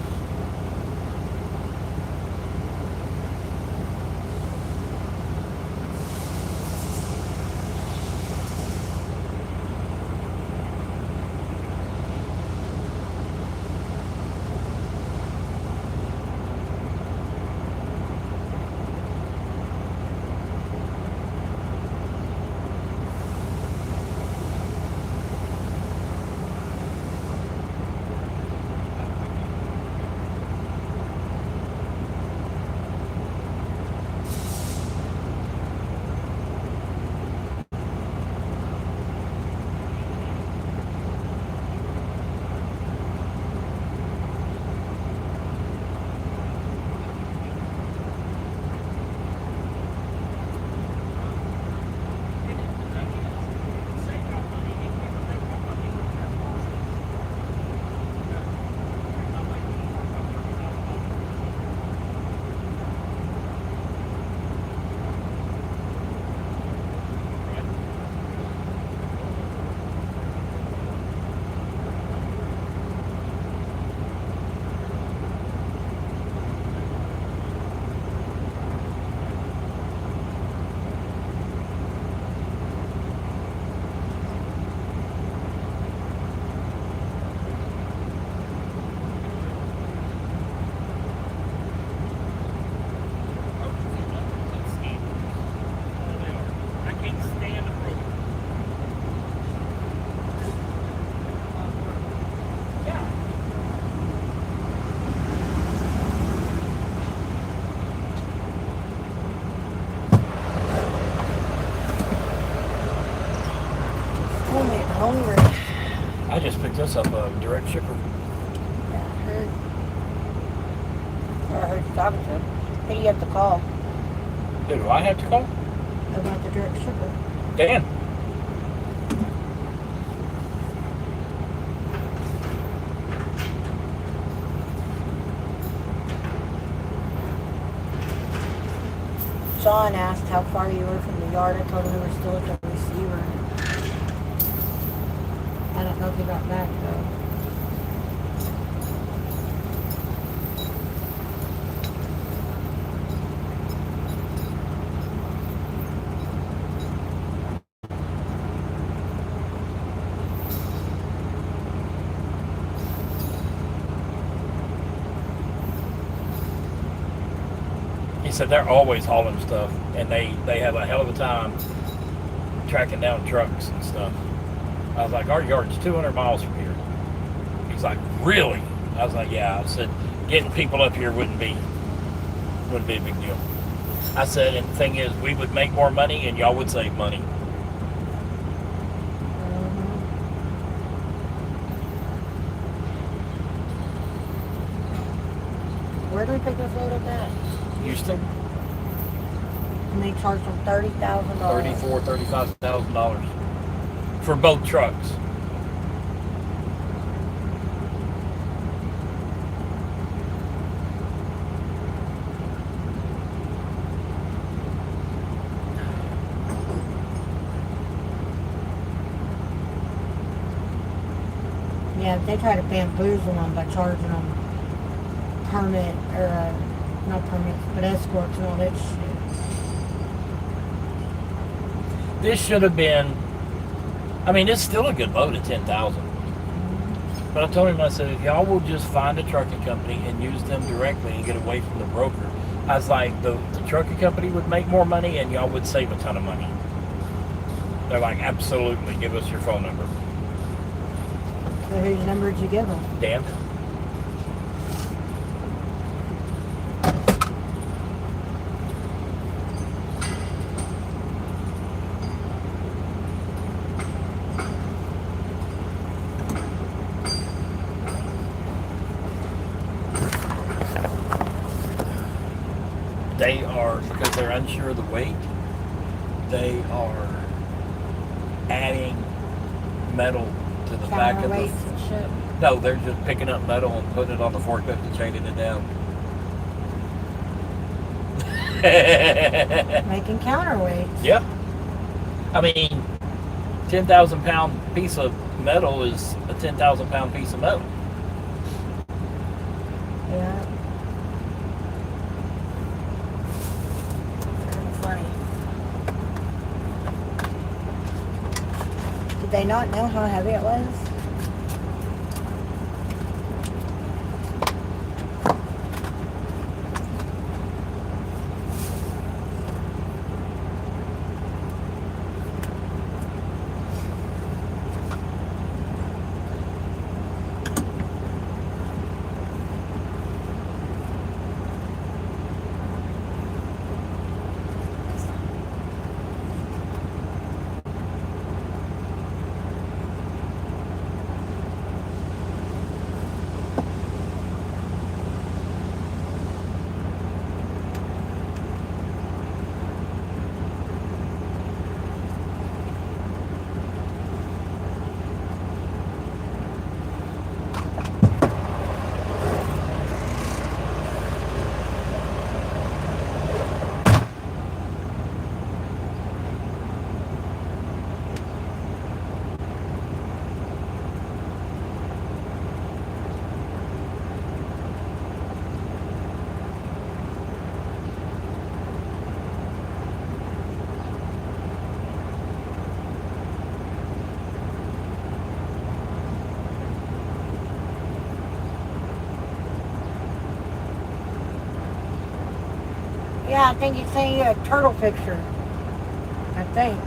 I'm getting hungry. I just picked us up a direct shipper. Yeah, I heard. Or I heard you talking to him. Who do you have to call Who do I have to call? about the direct shipper? Dan. Sean asked how far you were from the yard. I told him we were still at the receiver. I don't know if he got back though. He said they're always hauling stuff, and they have a hell of a time tracking down trucks and stuff. I was like, our yard's 200 miles from here. He's like, really? I was like, yeah. I said, getting people up here wouldn't be a big deal. I said, and the thing is, we would make more money, and y'all would save money. Where do we pick this load up at? Houston, And they charged them $30,000. $35,000 for both trucks. Yeah, they try to bamboozle them by charging them permit, or not permits, but escorts and all that shit. This should have been, I mean, it's still a good boat at 10,000. But I told him, I said, if y'all will just find a trucking company and use them directly and get away from the broker, I was like, the trucking company would make more money and y'all would save a ton of money. They're like, absolutely, give us your phone number. So whose number did you give them? Dan? They are, because they're unsure of the weight, they are adding metal to the back of Counterweights the... and shit. No, they're just picking up metal and putting it on the forklift and chaining it down. Making counterweights. Yep. I mean, 10,000 pound piece of metal is a 10,000 pound piece of metal. Yeah. Kind of funny. Did they not know how heavy it was? Yeah, I think he's sending you a turtle picture. I think.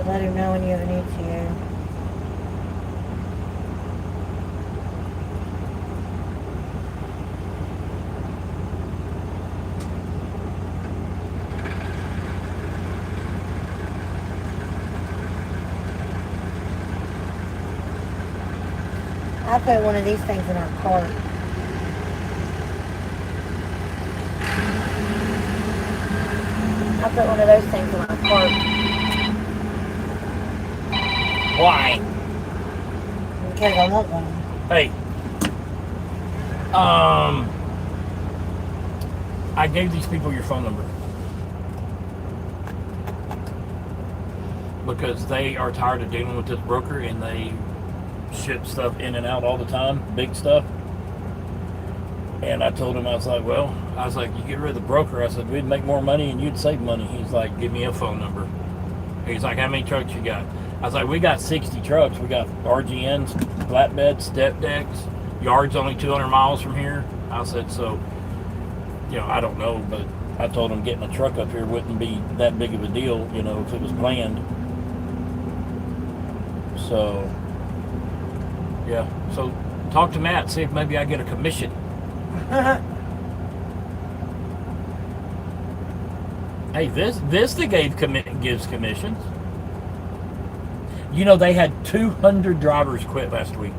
So let him know when you have an ETA. I put one of these things in our cart. I put one of those things in our cart. Why? Because I want one. Hey. I gave these people your phone number. Because they are tired of dealing with this broker and they ship stuff in and out all the time, big stuff. And I told him, I was like, you get rid of the broker. I said, we'd make more money and you'd save money. He's like, give me a phone number. He's like, how many trucks you got? I was like, we got 60 trucks. We got RGNs, flatbeds, step decks. Yard's only 200 miles from here. I said, so, I don't know, but I told him getting a truck up here wouldn't be that big of a deal, if it was planned. So, yeah. So, talk to Matt, see if maybe I get a commission. Hey, Vista gives commissions. They had 200 drivers quit last week.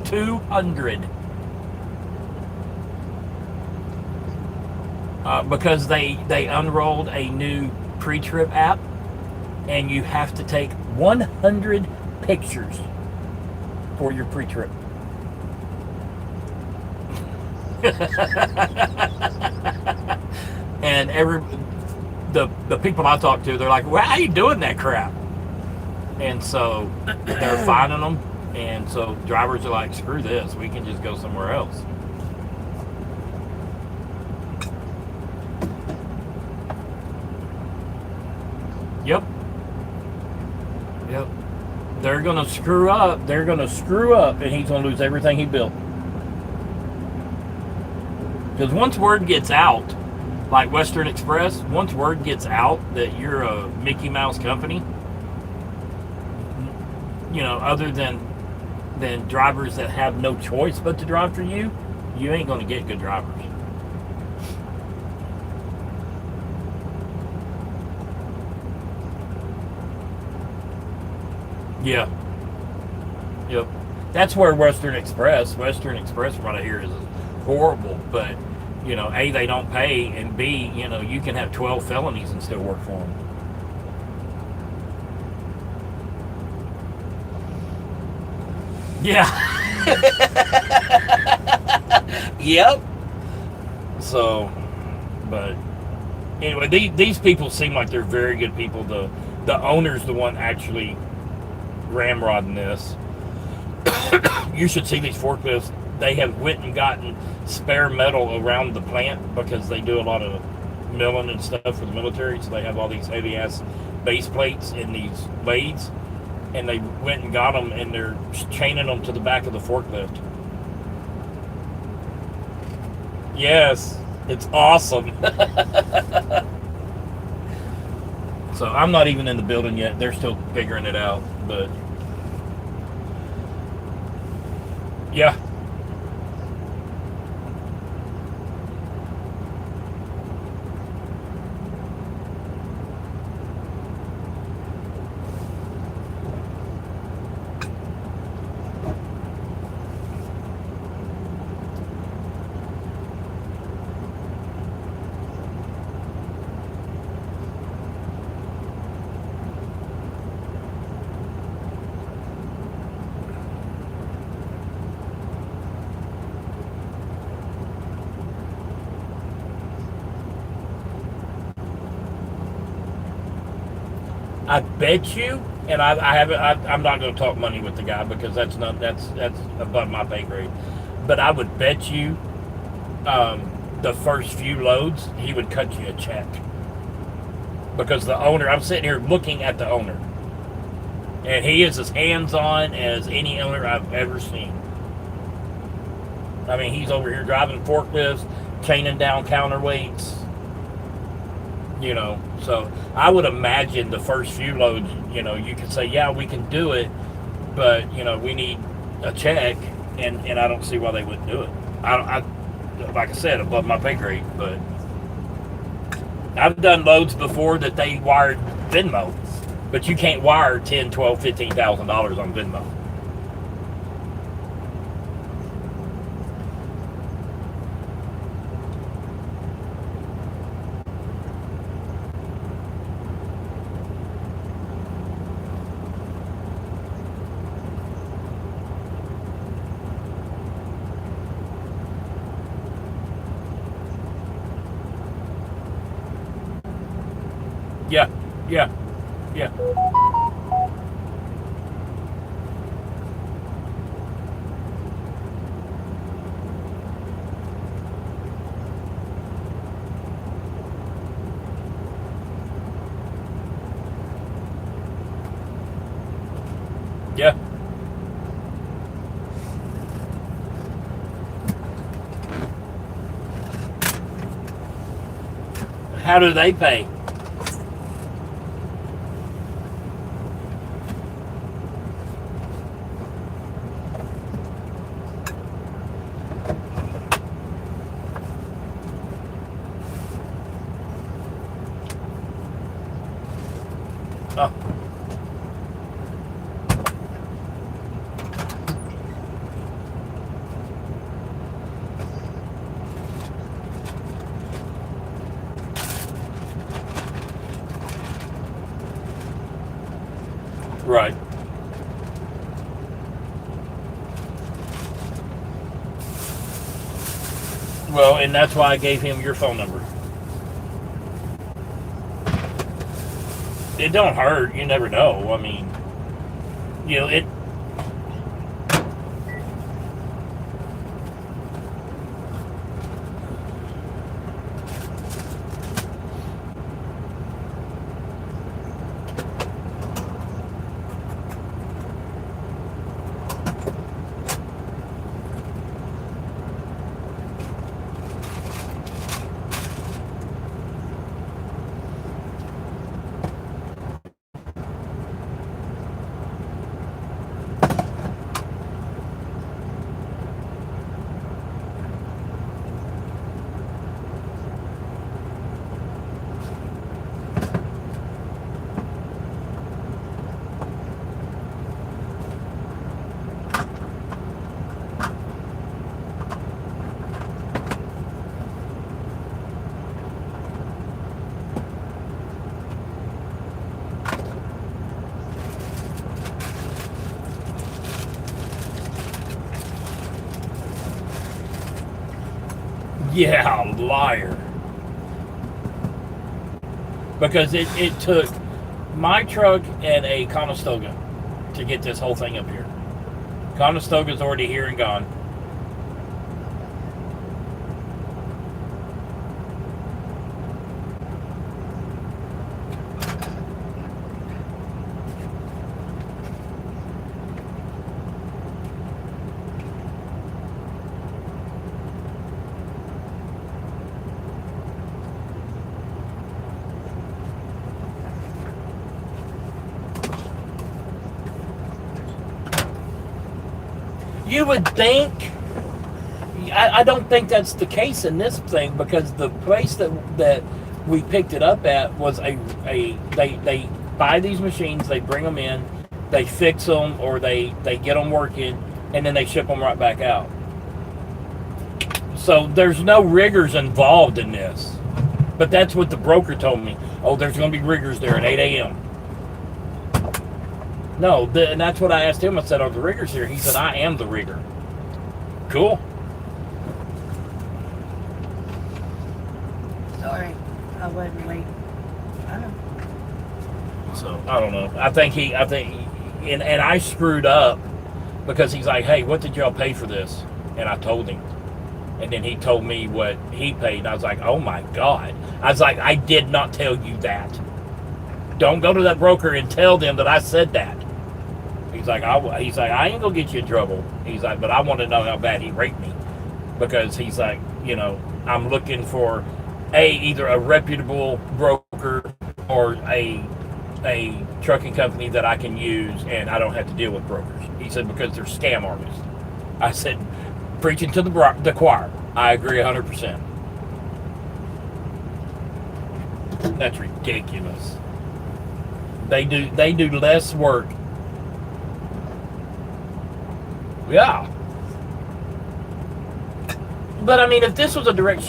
200. Because they unrolled a new pre-trip app, and you have to take 100 pictures for your pre-trip. And the people I talk to, they're like, well, how are you doing that crap? And so they're finding them, and so drivers are like, screw this, we can just go somewhere else. Yep. They're gonna screw up, and he's gonna lose everything he built. Because once word gets out, like Western Express, once word gets out that you're a Mickey Mouse company, other than drivers that have no choice but to drive for you, you ain't gonna get good drivers. Yeah. Yep. That's where Western Express from what I hear is horrible, but A, they don't pay, and B, you can have 12 felonies and still work for them. Yeah. Yep. So, but anyway, these people seem like they're very good people. The owner's the one actually ramrodding this. You should see these forklifts. They have went and gotten spare metal around the plant because they do a lot of milling and stuff for the military. So they have all these heavy ass base plates in these blades, and they went and got them, and they're chaining them to the back of the forklift. Yes, it's awesome. So I'm not even in the building yet. They're still figuring it out, but yeah. I bet you, and I'm not going to talk money with the guy because that's above my pay grade. But I would bet you, the first few loads he would cut you a check, because the owner. I'm sitting here looking at the owner, and he is as hands-on as any owner I've ever seen. I mean, he's over here driving forklifts, chaining down counterweights. You know, so I would imagine the first few loads, you know, you could say, yeah, we can do it, but you know, we need a check, and I don't see why they wouldn't do it. I like I said, above my pay grade, but I've done loads before that they wired Venmo, but you can't wire $10, $12, $15,000 on Venmo. Yeah, yeah, yeah. Yeah. How do they pay? Oh, right. Well, and that's why I gave him your phone number. It don't hurt. You never know. I mean, you know, it. Yeah, liar. Because it took my truck and a Conestoga to get this whole thing up here. Conestoga's already here and gone. You would think. I don't think that's the case in this thing, because the place that we picked it up at was they buy these machines, they bring them in, they fix them, or they get them working, and then they ship them right back out. So there's no riggers involved in this. But that's what the broker told me. Oh, there's going to be riggers there at 8 a.m. No, and that's what I asked him. I said, are the riggers here? He said, I am the rigger. Cool. Sorry, I wasn't late. So I don't know. I think, and I screwed up because he's like, hey, what did y'all pay for this? And I told him. And then he told me what he paid. And I was like, oh my God. I was like, I did not tell you that. Don't go to that broker and tell them that I said that. He's like, I ain't gonna get you in trouble. He's like, but I want to know how bad he raped me, because he's like, you know, I'm looking for either a reputable broker or a trucking company that I can use and I don't have to deal with brokers. He said, because they're scam artists. I said, preaching to the choir. I agree 100%. That's ridiculous. They do less work. Yeah. But I mean, if this was a direct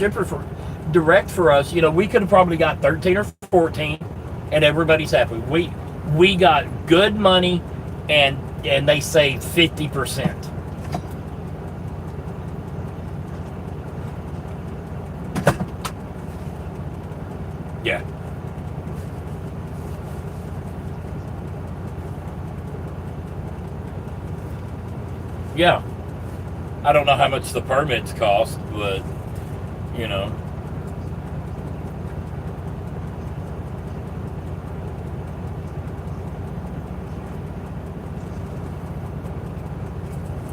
for us, you know, we could have probably got 13 or 14 and everybody's happy. We got good money and they saved 50%. Yeah. Yeah. I don't know how much the permits cost, but, you know.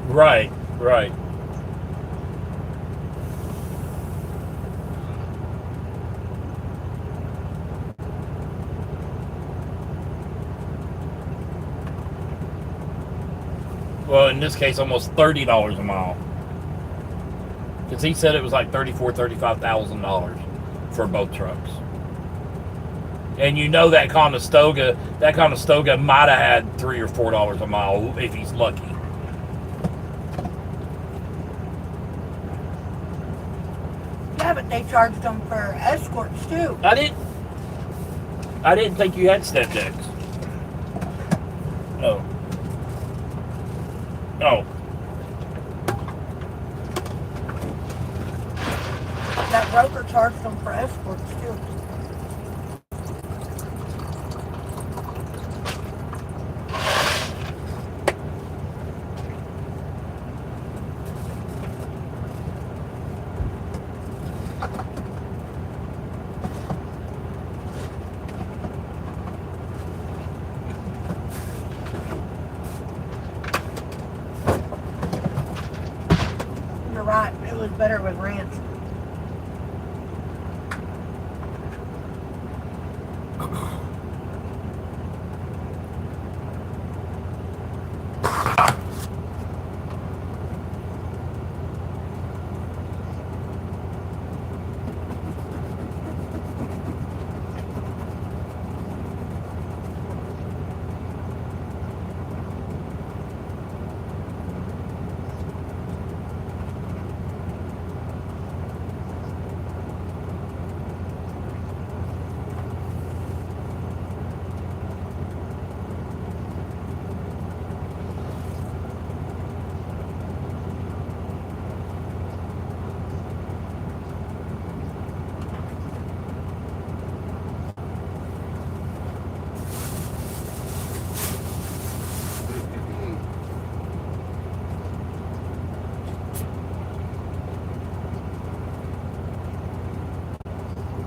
Right, right. Well, in this case, almost $30 a mile. Because he said it was like $35,000 for both trucks. And you know that Conestoga might have had $3 or $4 a mile if he's lucky. Yeah, but they charged them for escorts too. I didn't think you had step decks. Oh. Oh. That broker charged them for escorts too. You're right. It was better with ranch.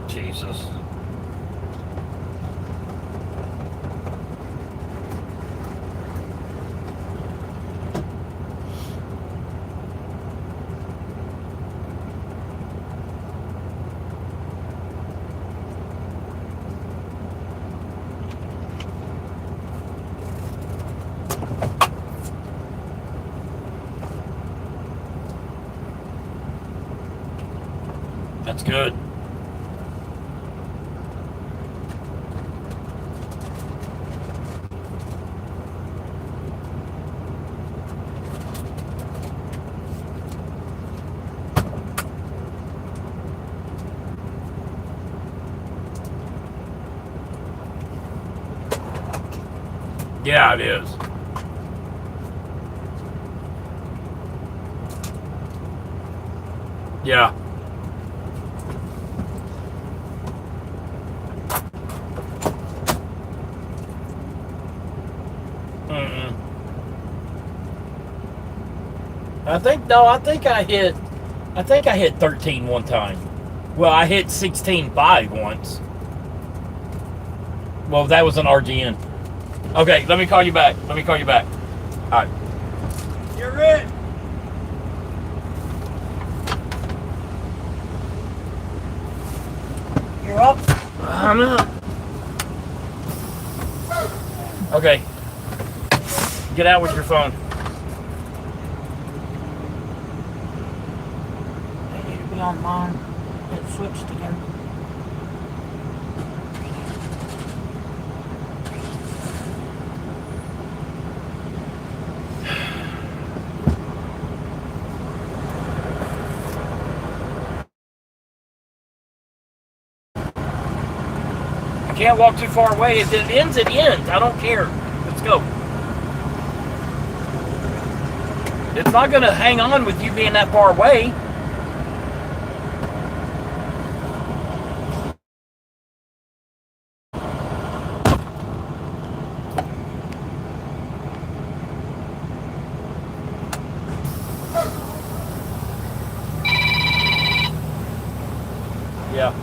Jesus. That's good. Yeah, it is. Yeah. I think I hit 13 one time. Well, I hit 16.5 once. Well, that was an RGN. Okay, let me call you back. All right. You're in. You're up. I'm up. Okay. Get out with your phone. I need to be on mine. It switched again. I can't walk too far away. If it ends, it ends. I don't care. Let's go. It's not going to hang on with you being that far away. Yeah.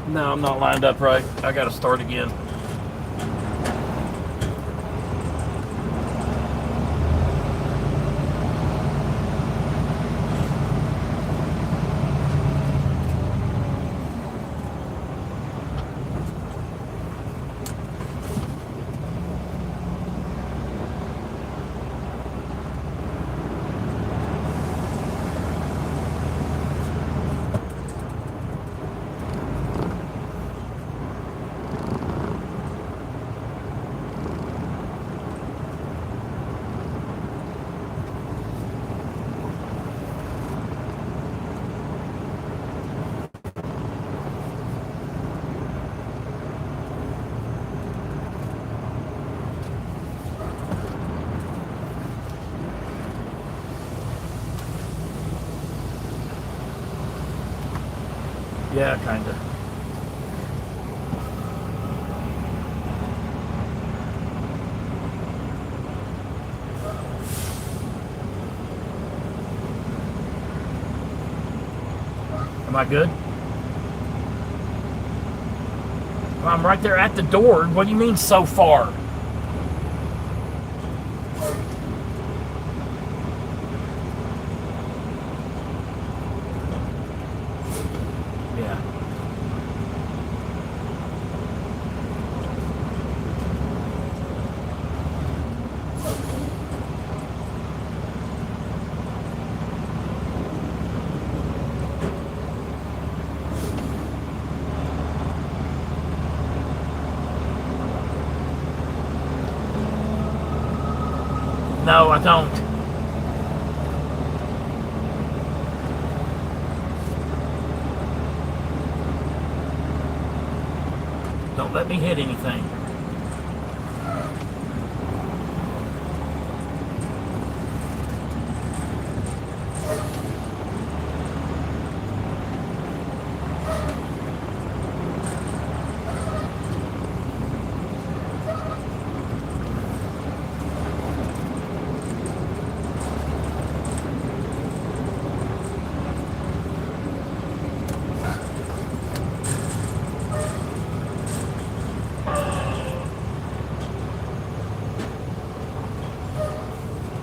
No, I'm not lined up right. I got to start again. Yeah, kind of. Am I good? Well, I'm right there at the door. What do you mean so far? Yeah. No, I don't. Don't let me hit anything.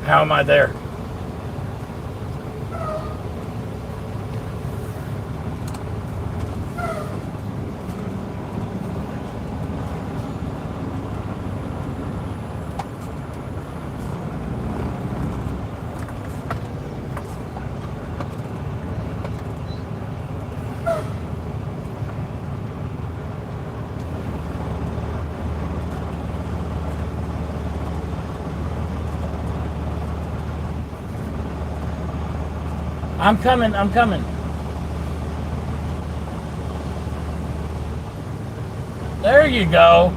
How am I there? I'm coming, I'm coming. There you go.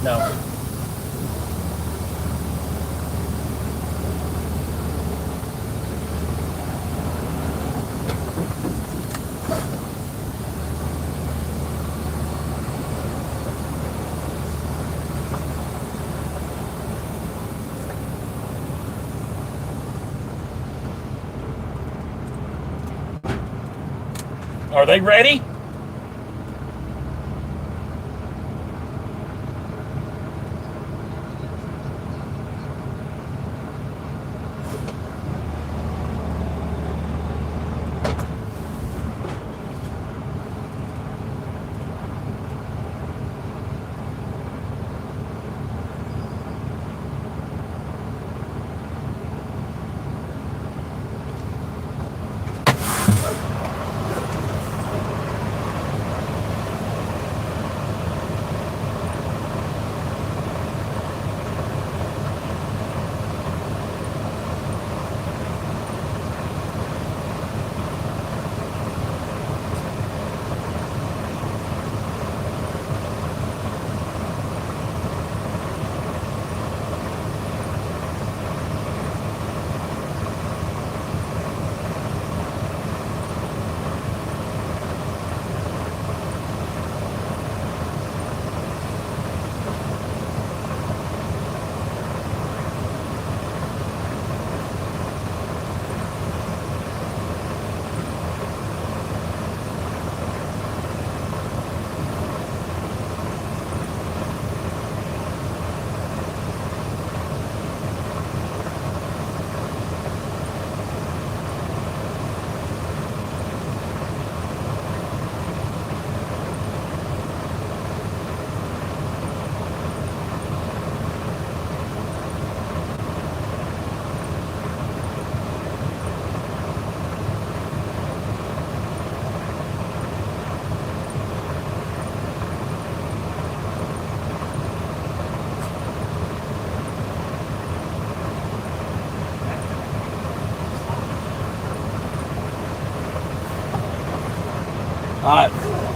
No. Are they ready? All right.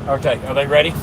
Okay, are they ready?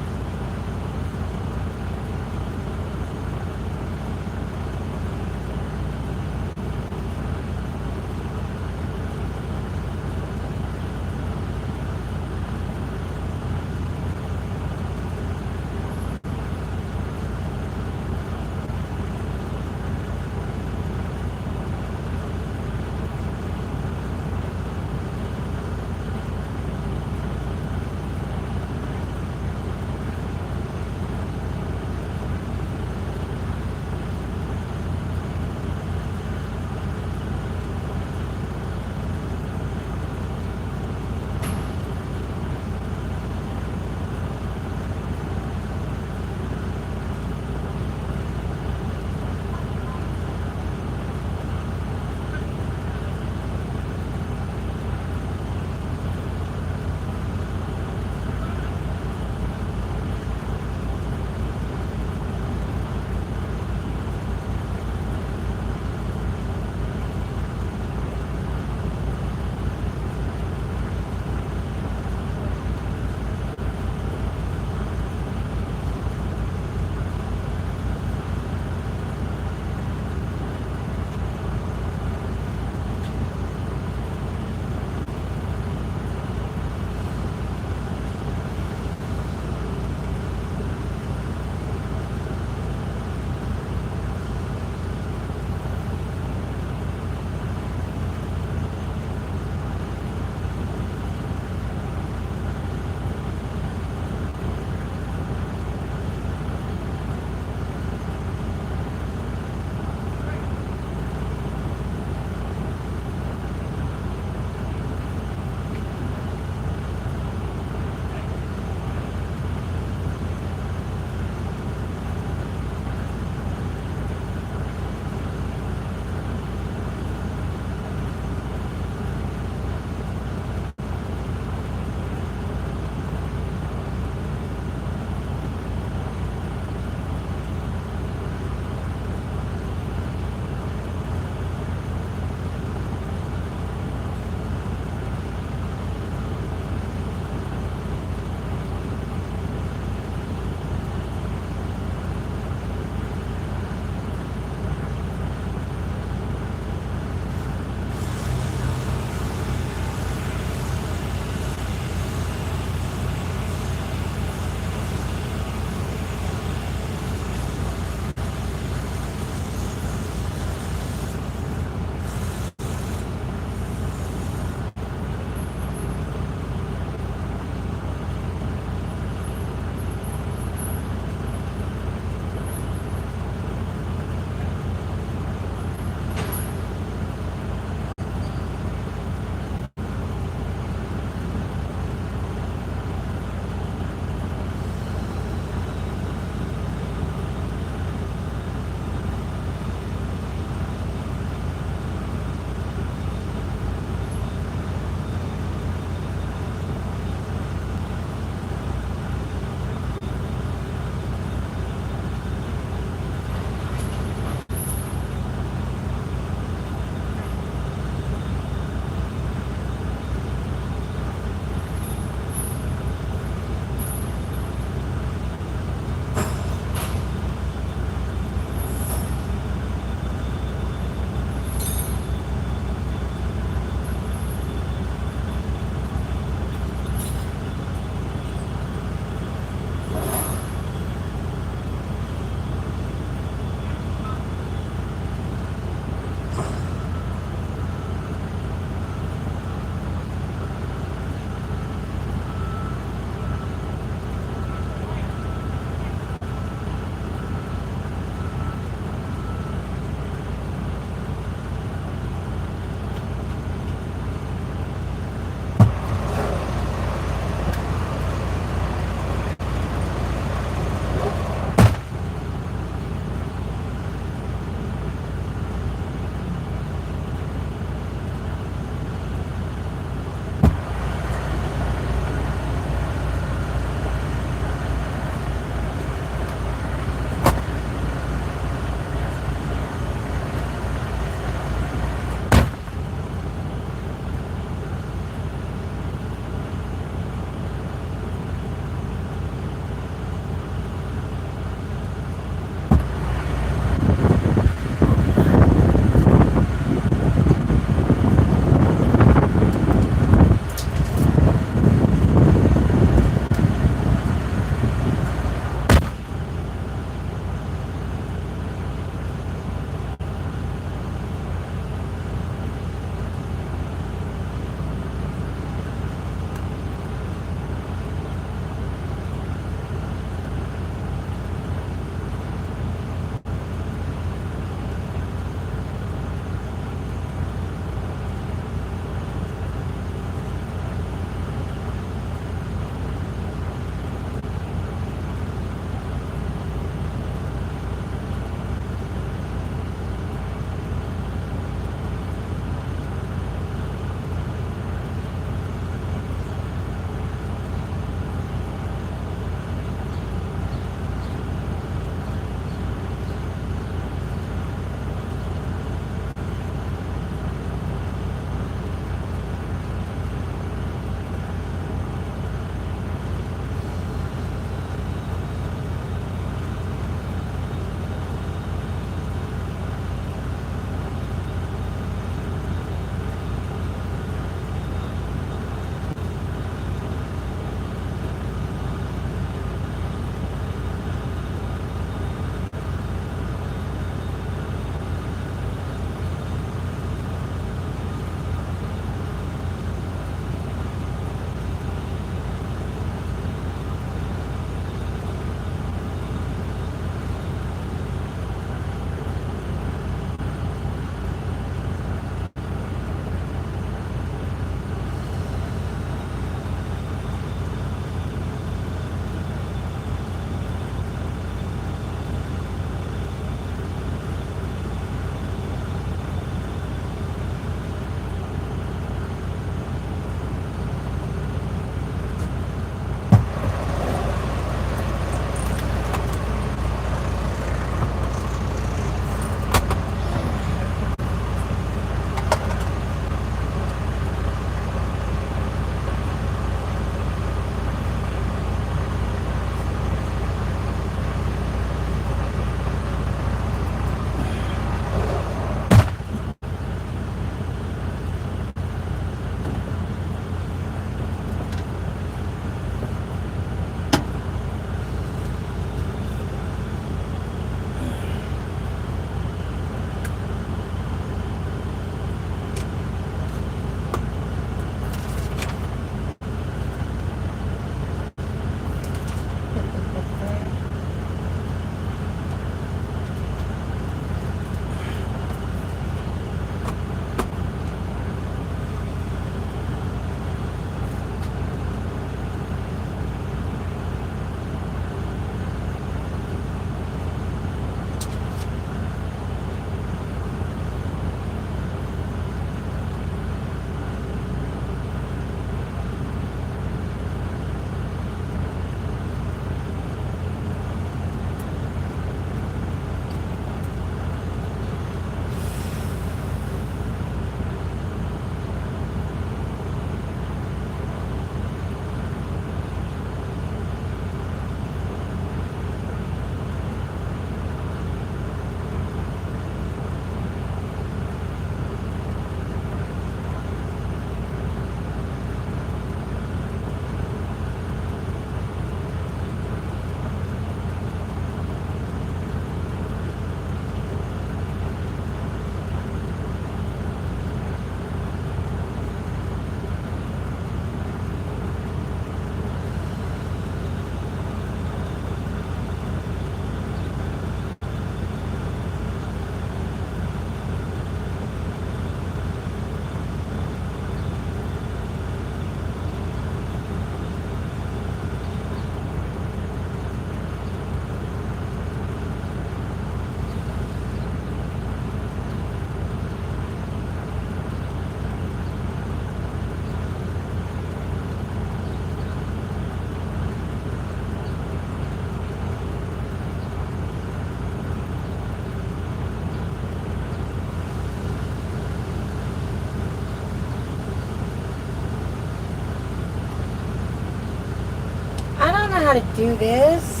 how to do this.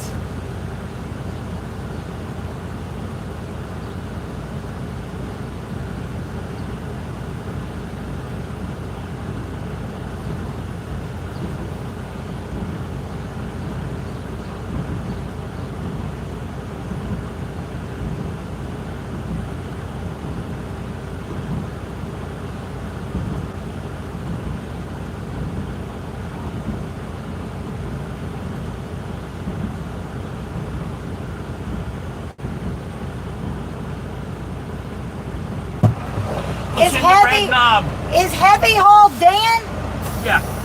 Is Pushing the heavy, brake knob. is heavy haul Dan? Yeah.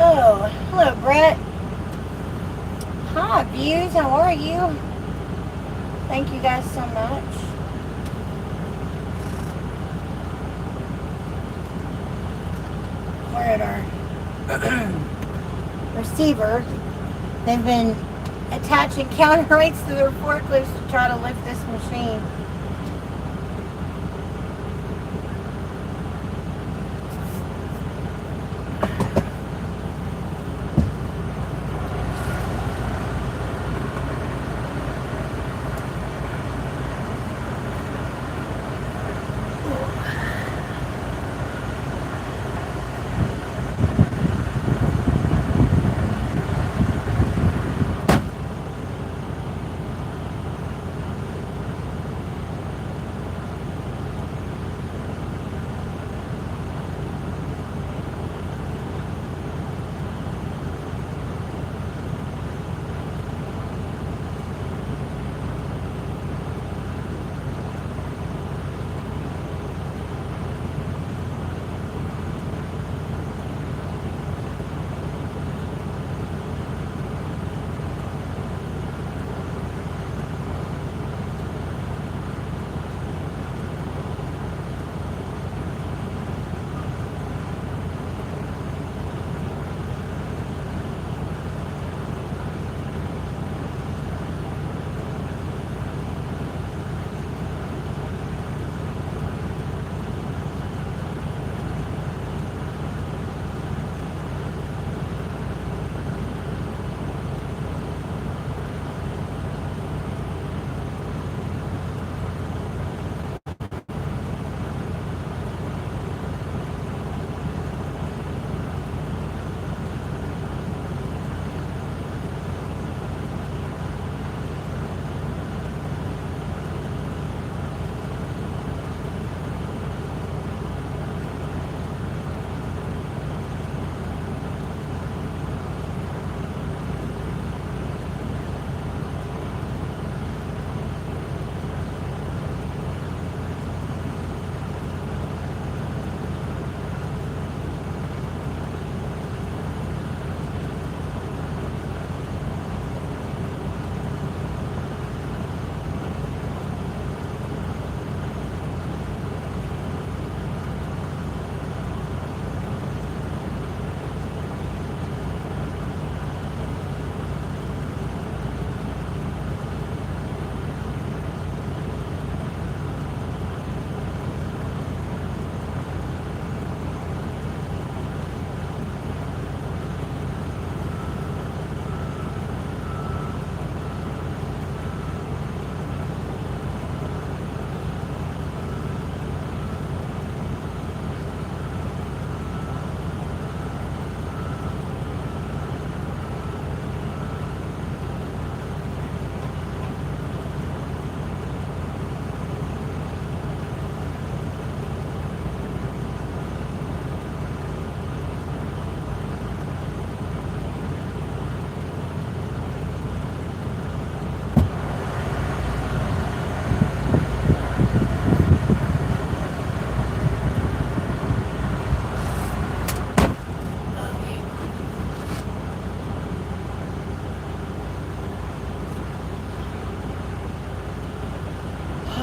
Oh, hello, Brett. Hi, Views. How are you? Thank you guys so much. We're at our receiver. They've been attaching counterweights to their forklifts to try to lift this machine.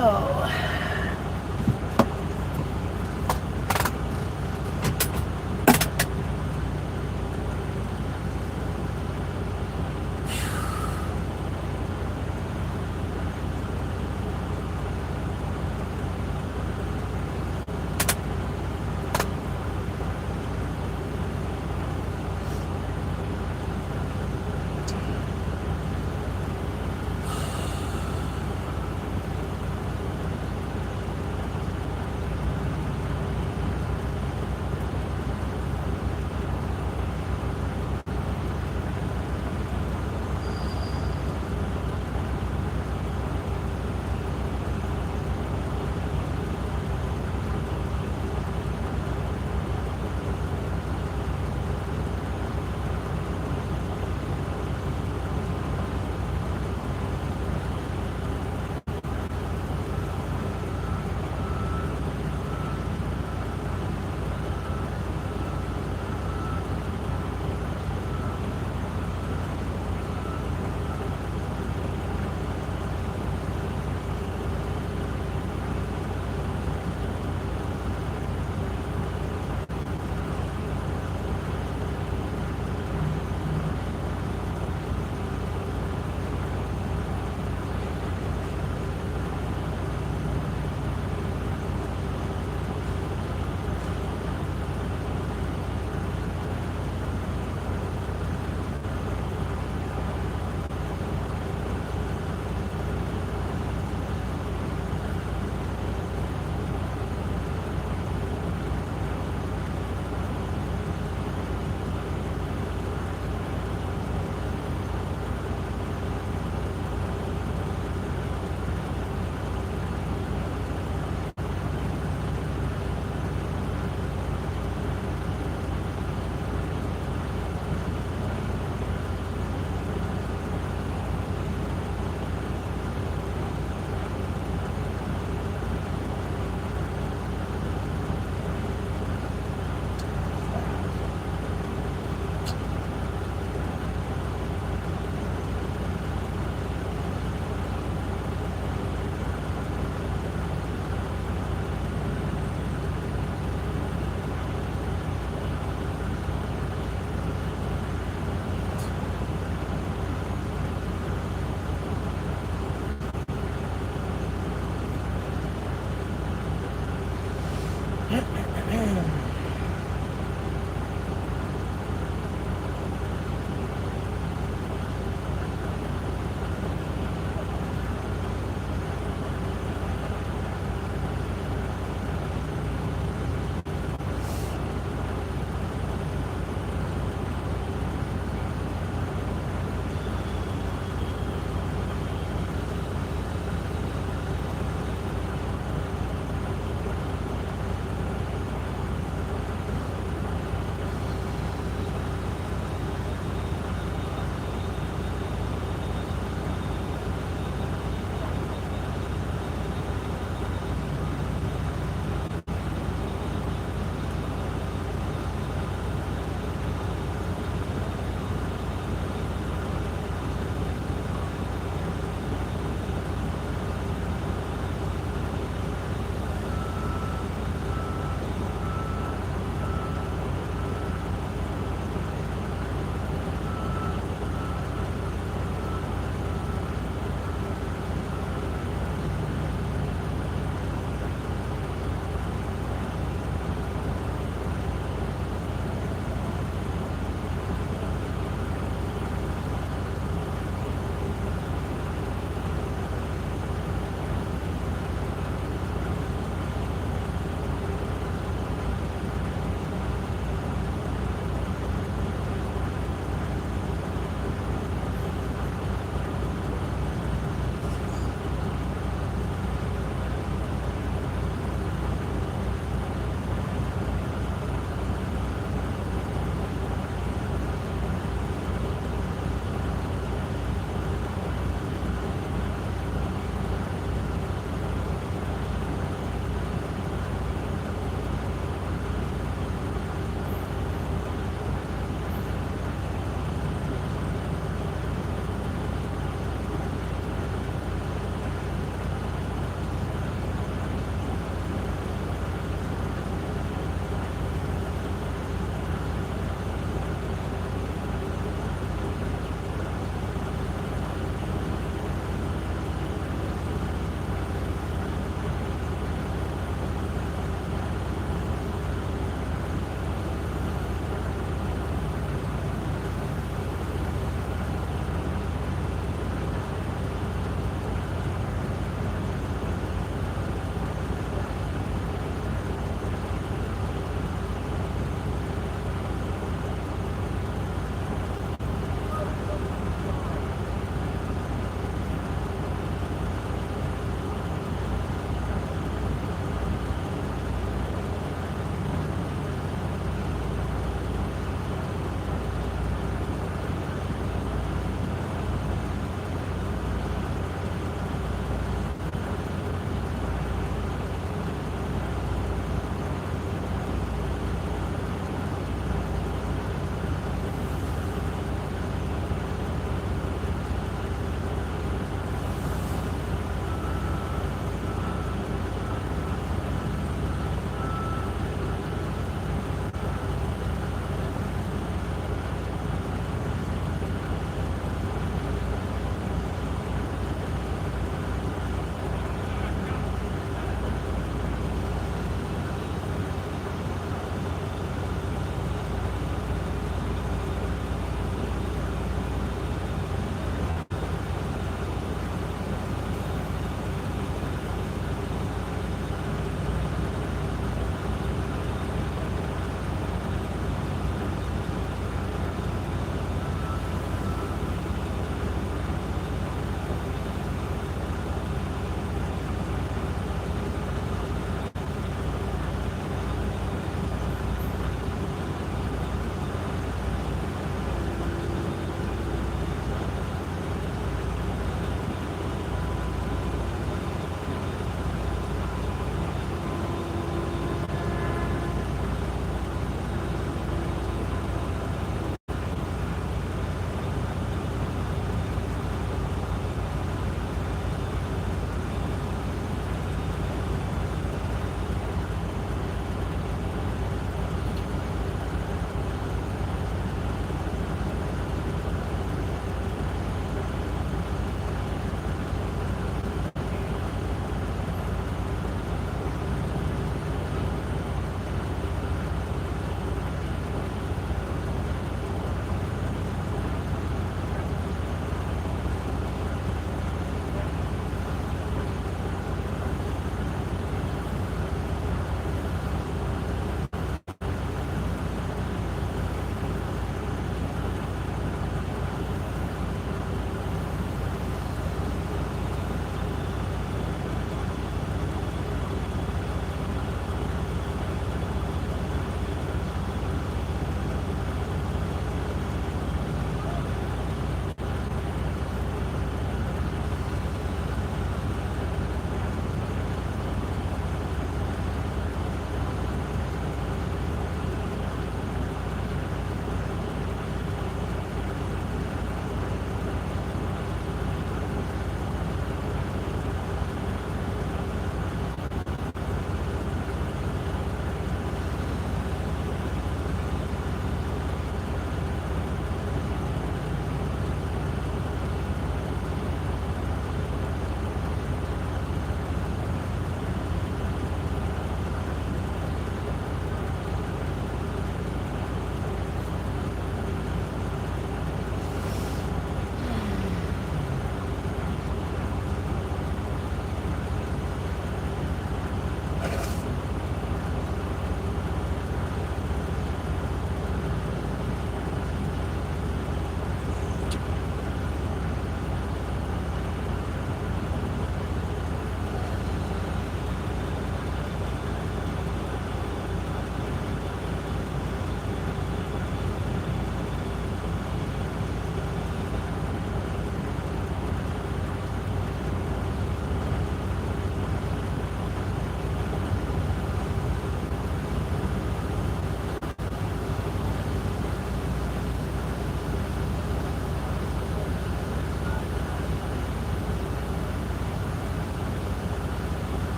Oh.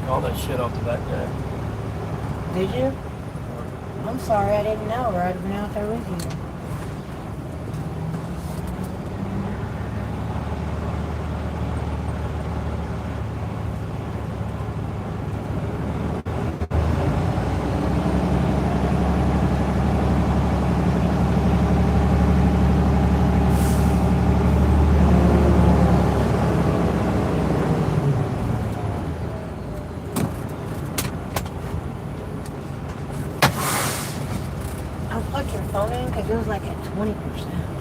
all that shit off the back there. Did you? I'm sorry, I didn't know, or I'd have been out there with you. I'll plug your phone in because it was like at 20%.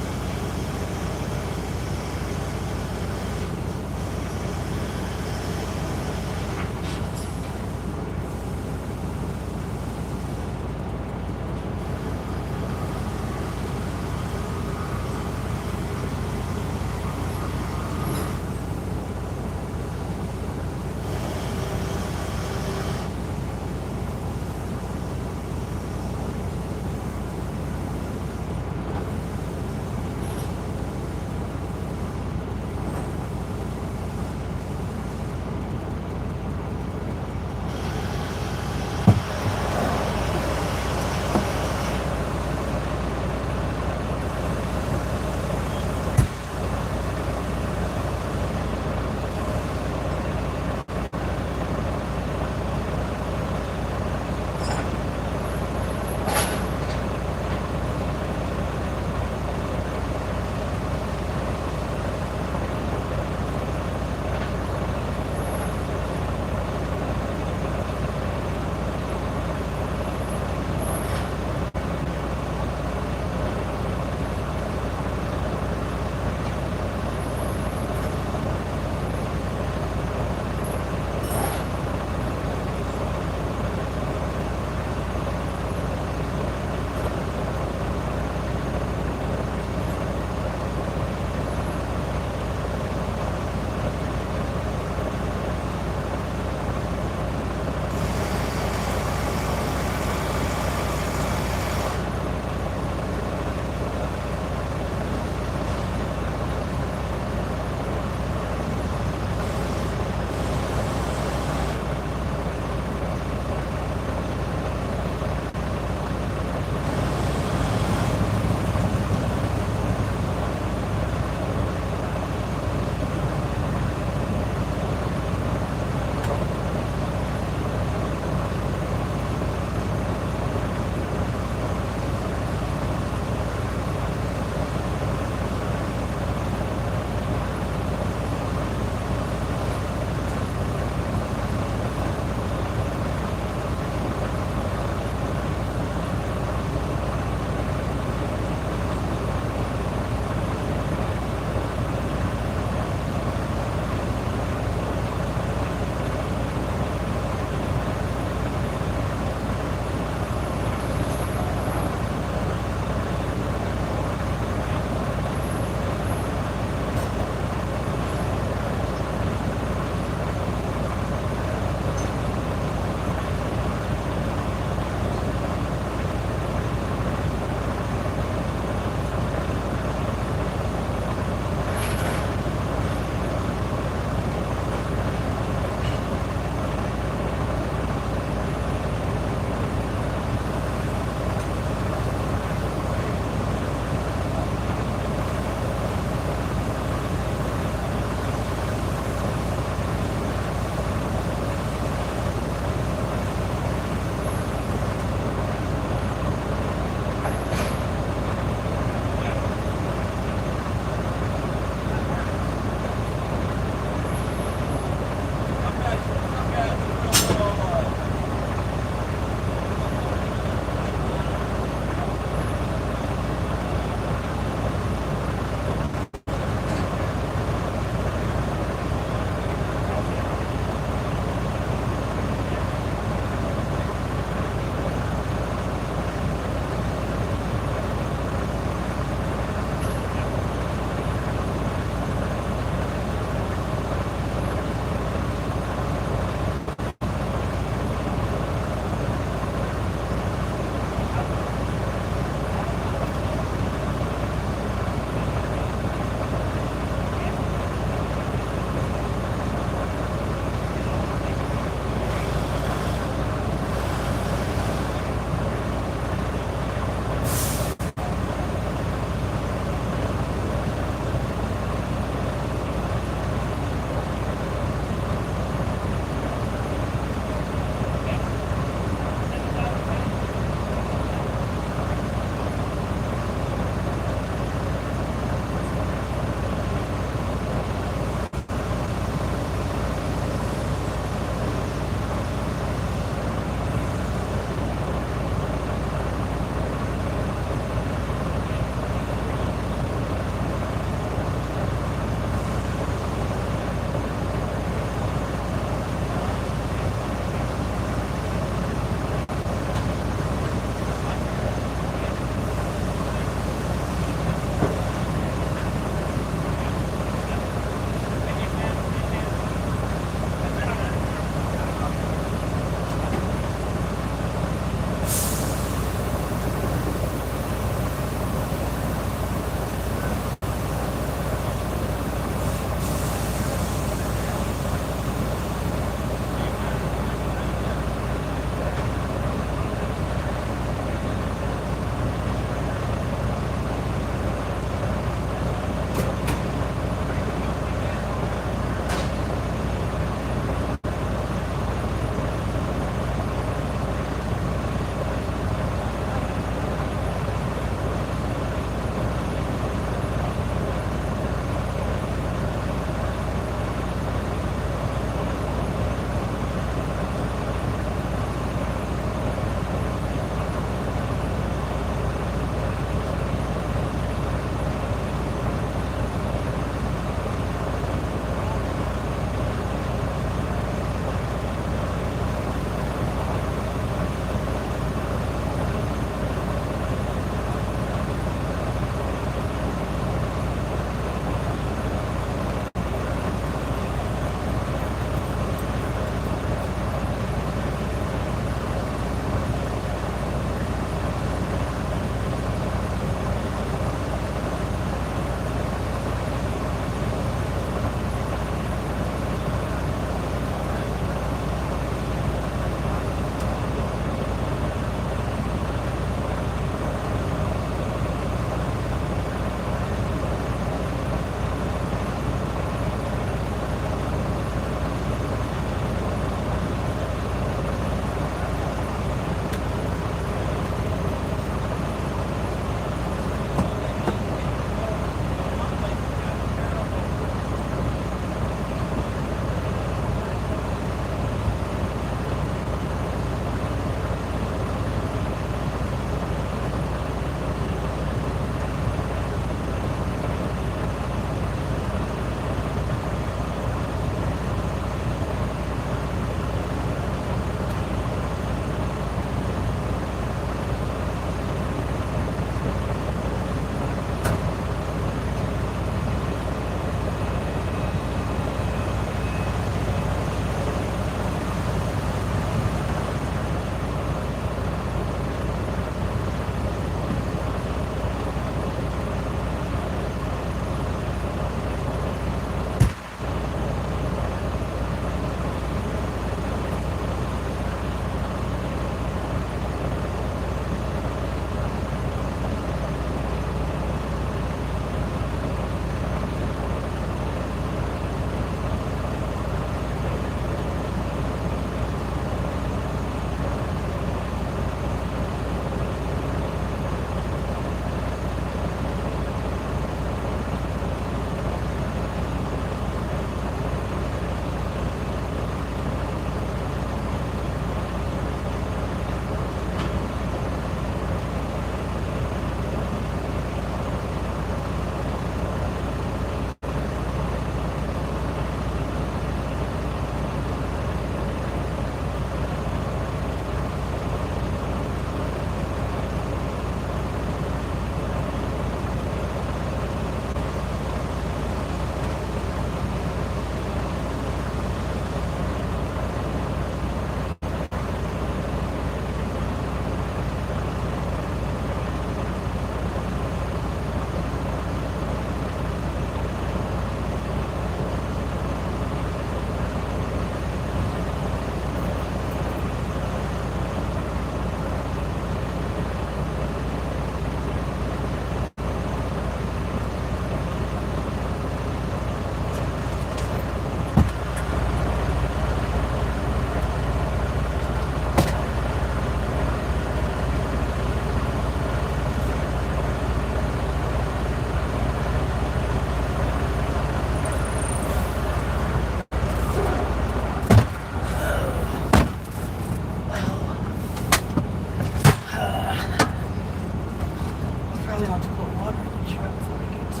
Probably want to put water in the truck before we get to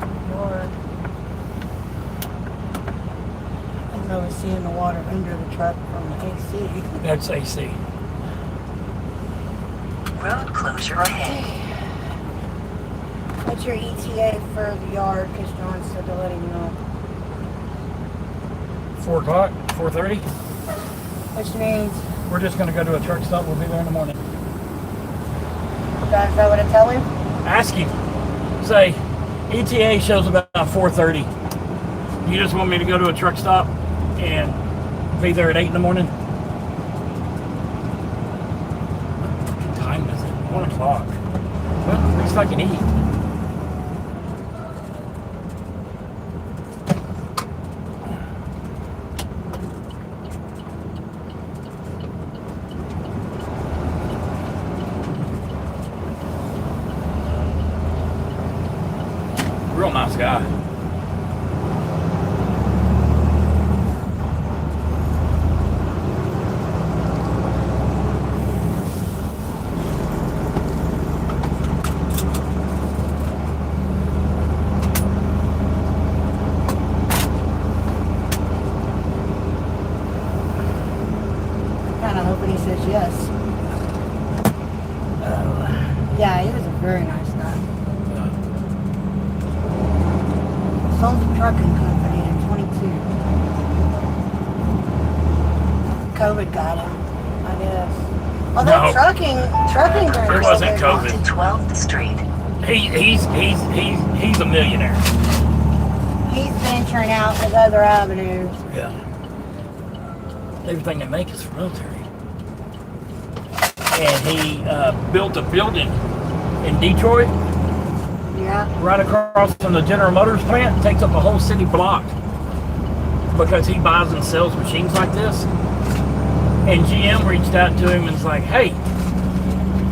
the yard. I was seeing the water under the truck from the AC. That's AC. Road closure ahead. What's your ETA for the yard? Because John said to let him know. 4 o'clock, 4:30. Which means, We're just gonna go to a truck stop. We'll be there in the morning. is that what I tell him? Ask him. Say, ETA shows about 4:30. You just want me to go to a truck stop and be there at 8 in the morning? What time is it? 1 o'clock. Well, at least I can eat. Real nice guy. Kind of hoping he says yes. Yeah, he was a very nice guy. Sold the trucking company in 22. COVID got him, I guess. Although No. trucking It wasn't COVID. To 12th Street. He's a millionaire. He's venturing out with other avenues. Yeah. Everything they make is for military. And he built a building in Detroit, Yeah. right across from the General Motors plant. Takes up a whole city block because he buys and sells machines like this. And GM reached out to him and was like, "Hey,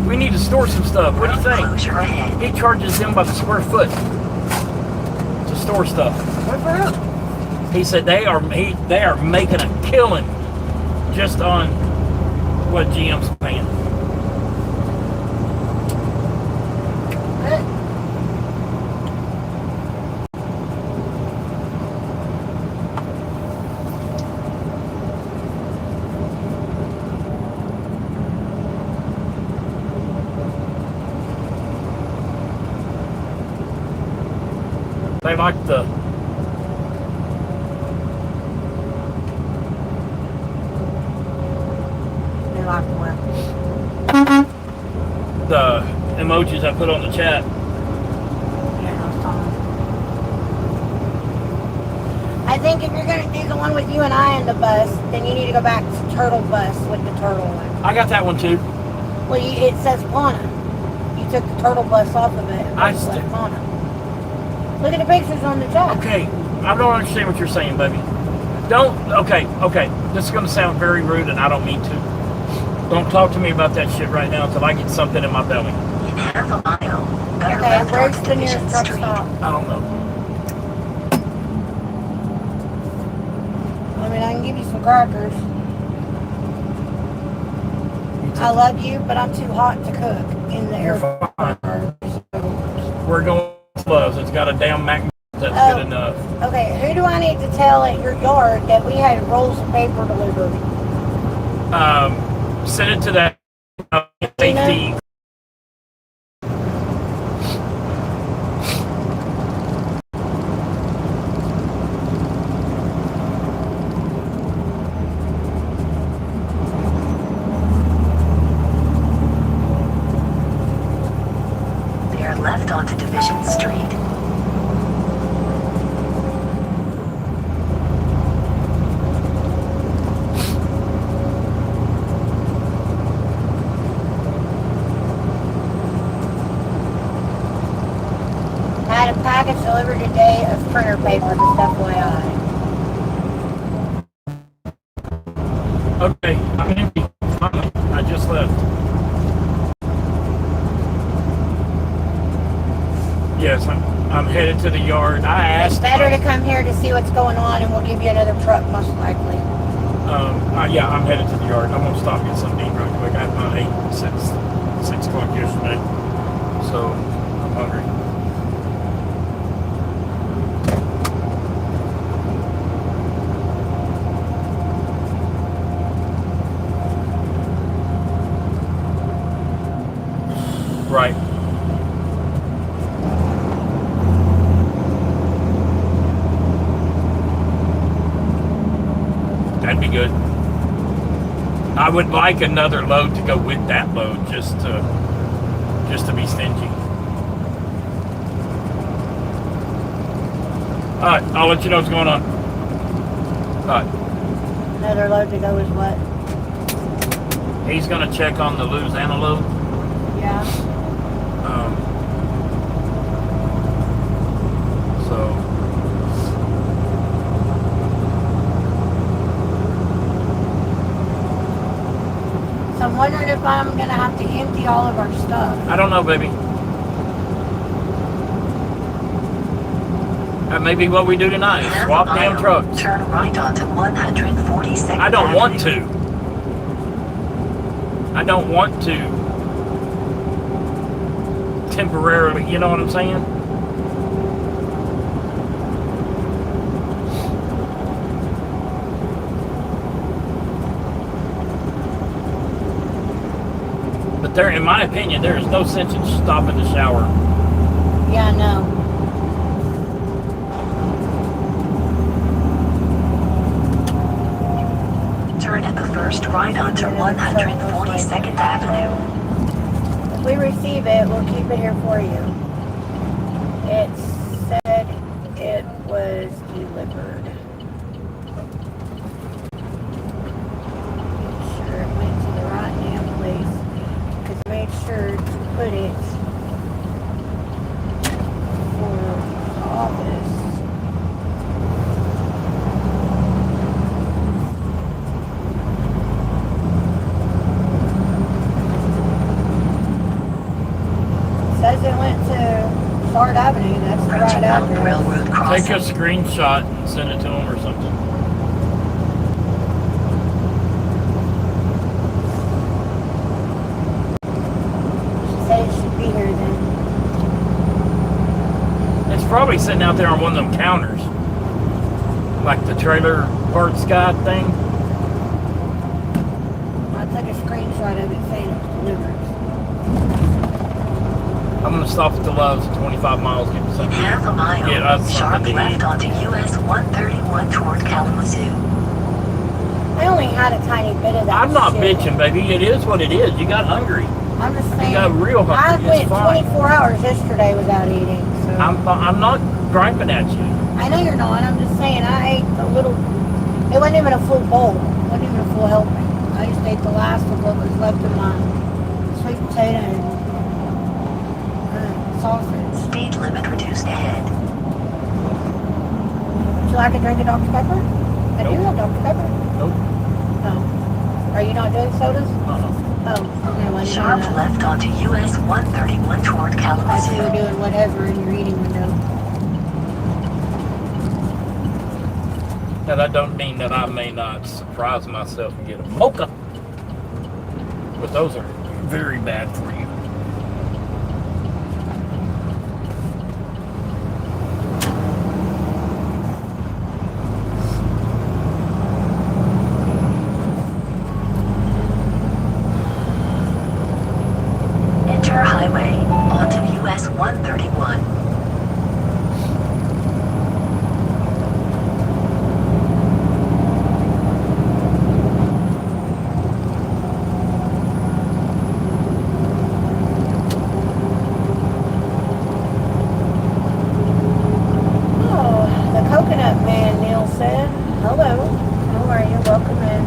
we need to store some stuff. What do you Road think?" closure ahead. He charges them by the square foot to store stuff. Good for him. He said they are making a killing just on what GM's paying. Good. They like They like the way. the emojis I put on the chat. Yeah, I was telling him. I think if you're going to do the one with you and I in the bus, then you need to go back to Turtle Bus with the turtle one. I got that one too. Well, it says Pawna. You took the Turtle Bus off of it. I It's like st- Pawna. Look at the pictures on the top. Okay, I don't understand what you're saying, baby. Okay. This is gonna sound very rude, and I don't mean to. Don't talk to me about that shit right now until I get something in my belly. In half a mile, better Okay, left where's onto the nearest Division truck Street. stop? I don't know. I mean, I can give you some crackers. I love you, but I'm too hot to cook in the You're air fine. fryer. We're going to Love's. It's got a damn Mac. That's Oh. good enough. Okay, who do I need to tell at your yard that we had rolls of paper delivered? Send it to that safety. They are left onto Division Street. I had a package delivered today of printer paper, just FYI. Okay, I'm empty. I just left. Yes, I'm headed to the yard. I It's asked. better to come here to see what's going on, and we'll give you another truck, most likely. Yeah, I'm headed to the yard. I'm gonna stop and get something to eat real quick. I had my 6 o'clock yesterday, so I'm hungry. Right. That'd be good. I would like another load to go with that load, just to be stingy. All right, I'll let you know what's going on. All right. Another load to go is what? He's gonna check on the Louisiana load. Yeah. So. So I'm wondering if I'm gonna have to empty all of our stuff. I don't know, baby. That may be what we do tonight. Half a Swap mile, damn trucks. Turn right onto 142nd I don't want Avenue. to. I don't want to temporarily, you know what I'm saying? But there, in my opinion, there is no sense in stopping to shower. Yeah, no. Turn at the first right onto 142nd Avenue. If we receive it, we'll keep it here for you. It said it was delivered. Make sure it went to the right damn place. Because make sure to put it for the office. Says it went to Sard Avenue. That's the right Approaching Mountain address. Railroad Take a crossing. screenshot and send it to him or something. She said it should be here then. It's probably sitting out there on one of them counters. Like the trailer parts guy thing. I took a screenshot of it saying it was delivered. I'm gonna stop at the Love's at 25 miles, get something. Half a mile, Get us sharp something to left eat. onto US 131 toward Kalamazoo. I only had a tiny bit of that. I'm not shit. bitching, baby. It is what it is. You got hungry. I'm just saying. You got real I hungry. went It's fine. 24 hours yesterday without eating. So I'm not griping at you. I know you're not. I'm just saying I ate a little. It wasn't even a full bowl. It wasn't even a full helping. I just ate the last of what was left of my sweet potato and sausage. Speed limit reduced ahead. Would you like a drink of Dr. Pepper? I do Nope. have Dr. Pepper. Nope. Oh. Are you not doing sodas? Uh-uh. Oh, okay. Well, you Sharp know, left onto US 131 toward I thought you were Kalamazoo. doing whatever in your eating window. Now that don't mean that I may not surprise myself and get a mocha. But those are very bad for you. Enter highway onto US 131. Oh, the coconut man, Neil said. Hello. How are you? Welcome in.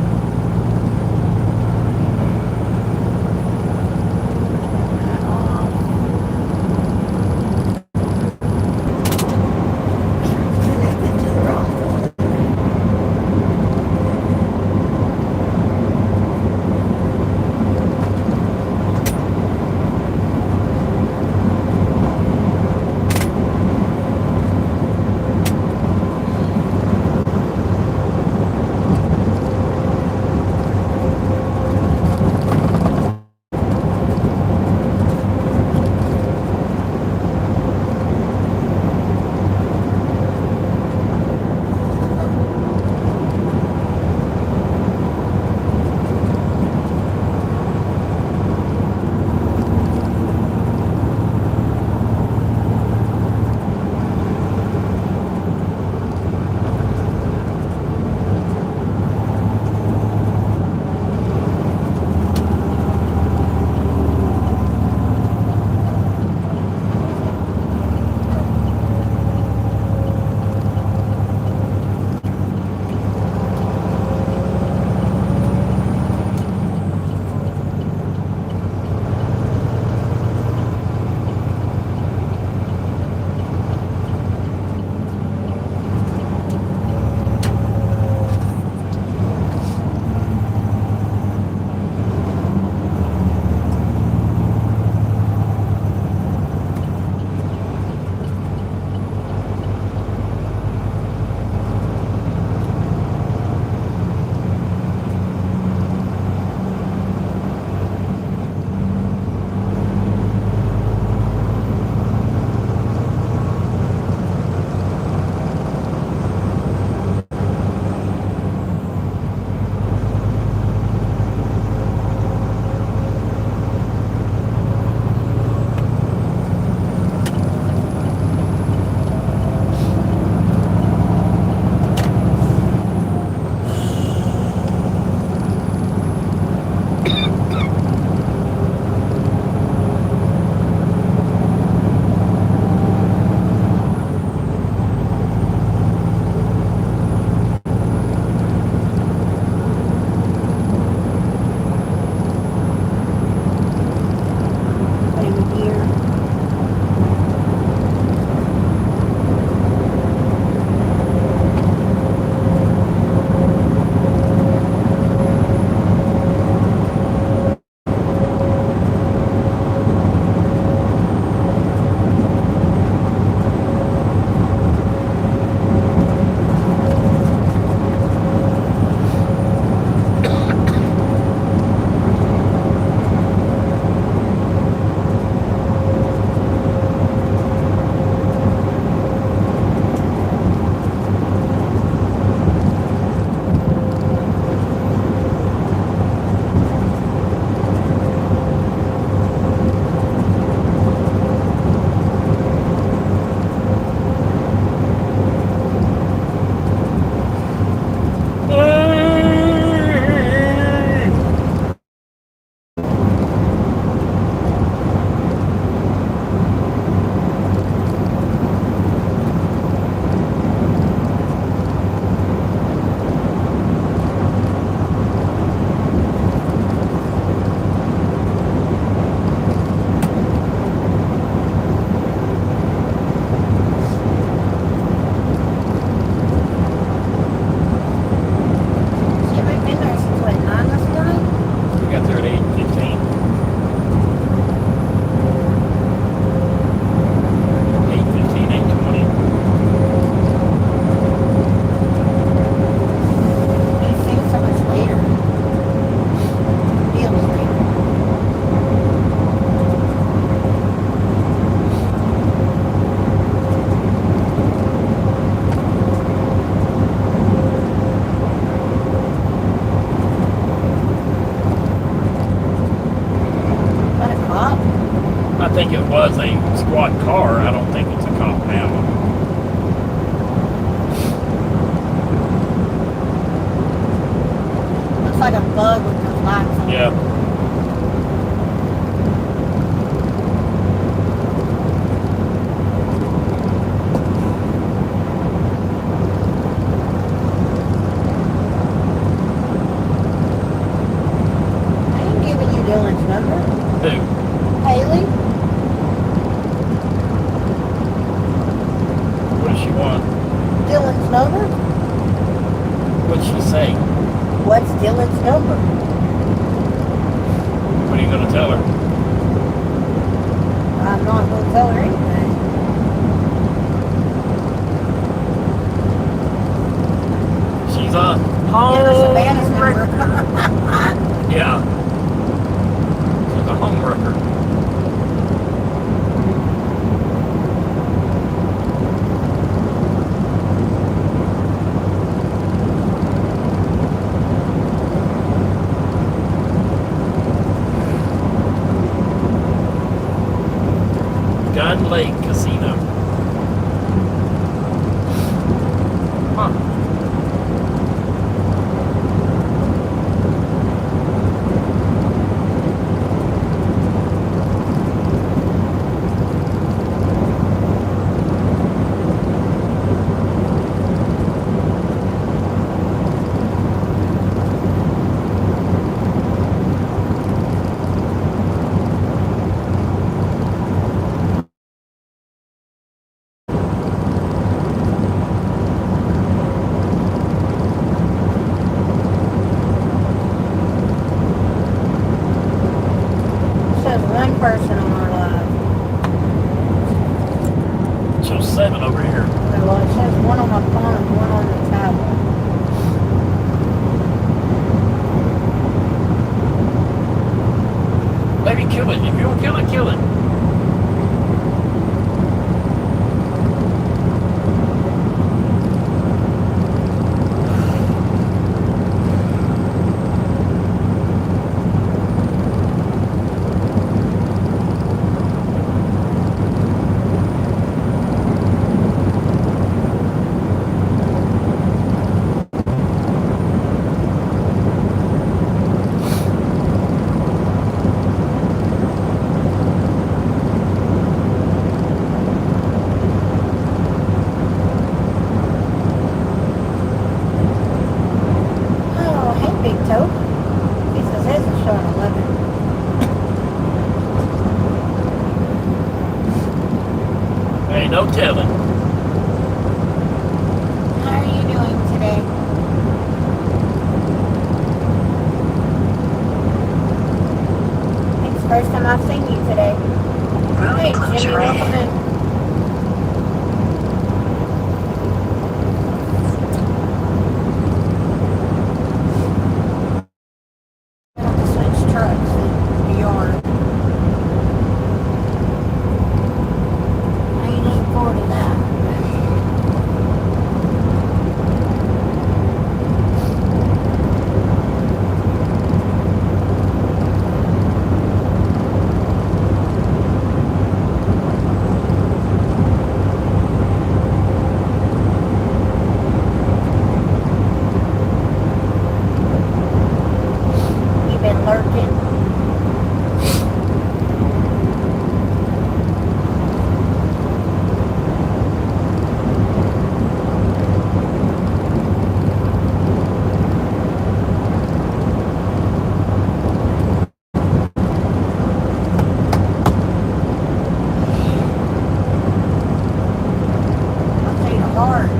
I think it was a squad car. I don't think it's a cop now. Looks like a bug with those lights on. Yeah. I ain't giving you Dylan's number. Who? Haley? What does she want? Dylan's number? What'd she say? What's Dylan's number? What are you gonna tell her? I'm not going to tell her anything. She's a Give her Savannah's home number. wrecker. Yeah. She's a home wrecker. Gun Lake Casino. Huh. Says one person on our live. Shows 7 over here. Well, it says one on my phone and one on the tablet. Maybe kill it. If you don't kill it, kill it. Oh, hey, Big Toe. He says his is showing 11. Ain't no telling. How are you doing today? It's the first time I've seen you today. Road Hey, closure Jimmy, welcome ahead. in. Switch trucks in the yard. I ain't looking forward to that. You've been lurking. I'll say the hard.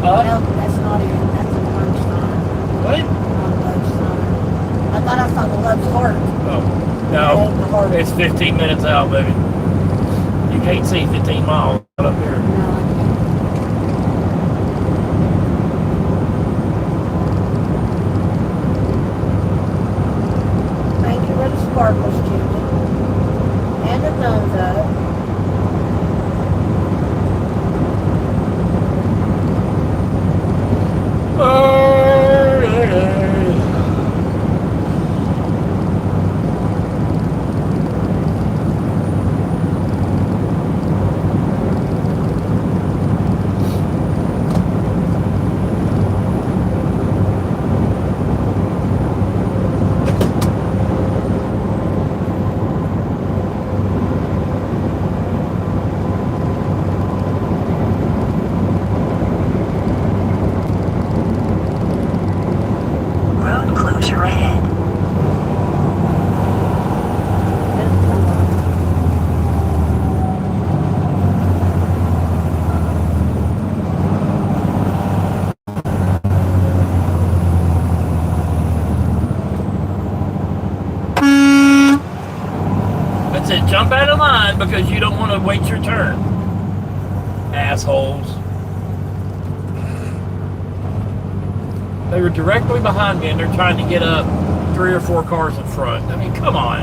No, that's not it. That's a love sign. What? Not a love sign. I thought I saw the love's heart. Oh. That ain't the No. heart. It's 15 minutes out, baby. You can't see 15 miles up here. No, I can't. Thank you for the sparkles, Jimmy. And the thumbs up. said, jump out of line because you don't want to wait your turn. Assholes. They were directly behind me and they're trying to get up 3 or 4 cars in front. I mean, come on.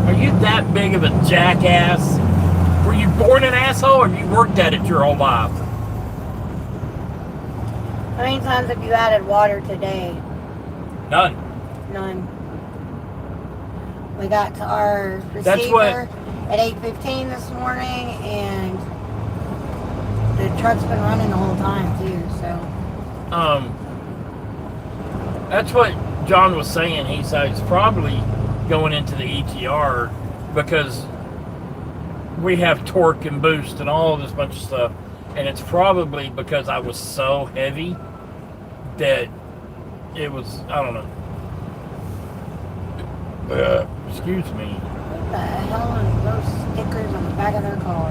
Are you that big of a jackass? Were you born an asshole or you worked at it your whole life? How many times have you added water today? None. None. We got to our That's what- receiver at 8:15 this morning, and the truck's been running the whole time too. So That's what John was saying. He said it's probably going into the EGR because we have torque and boost and all this bunch of stuff, and it's probably because I was so heavy that it was, I don't know. Excuse me. what the hell are those stickers on the back of their car?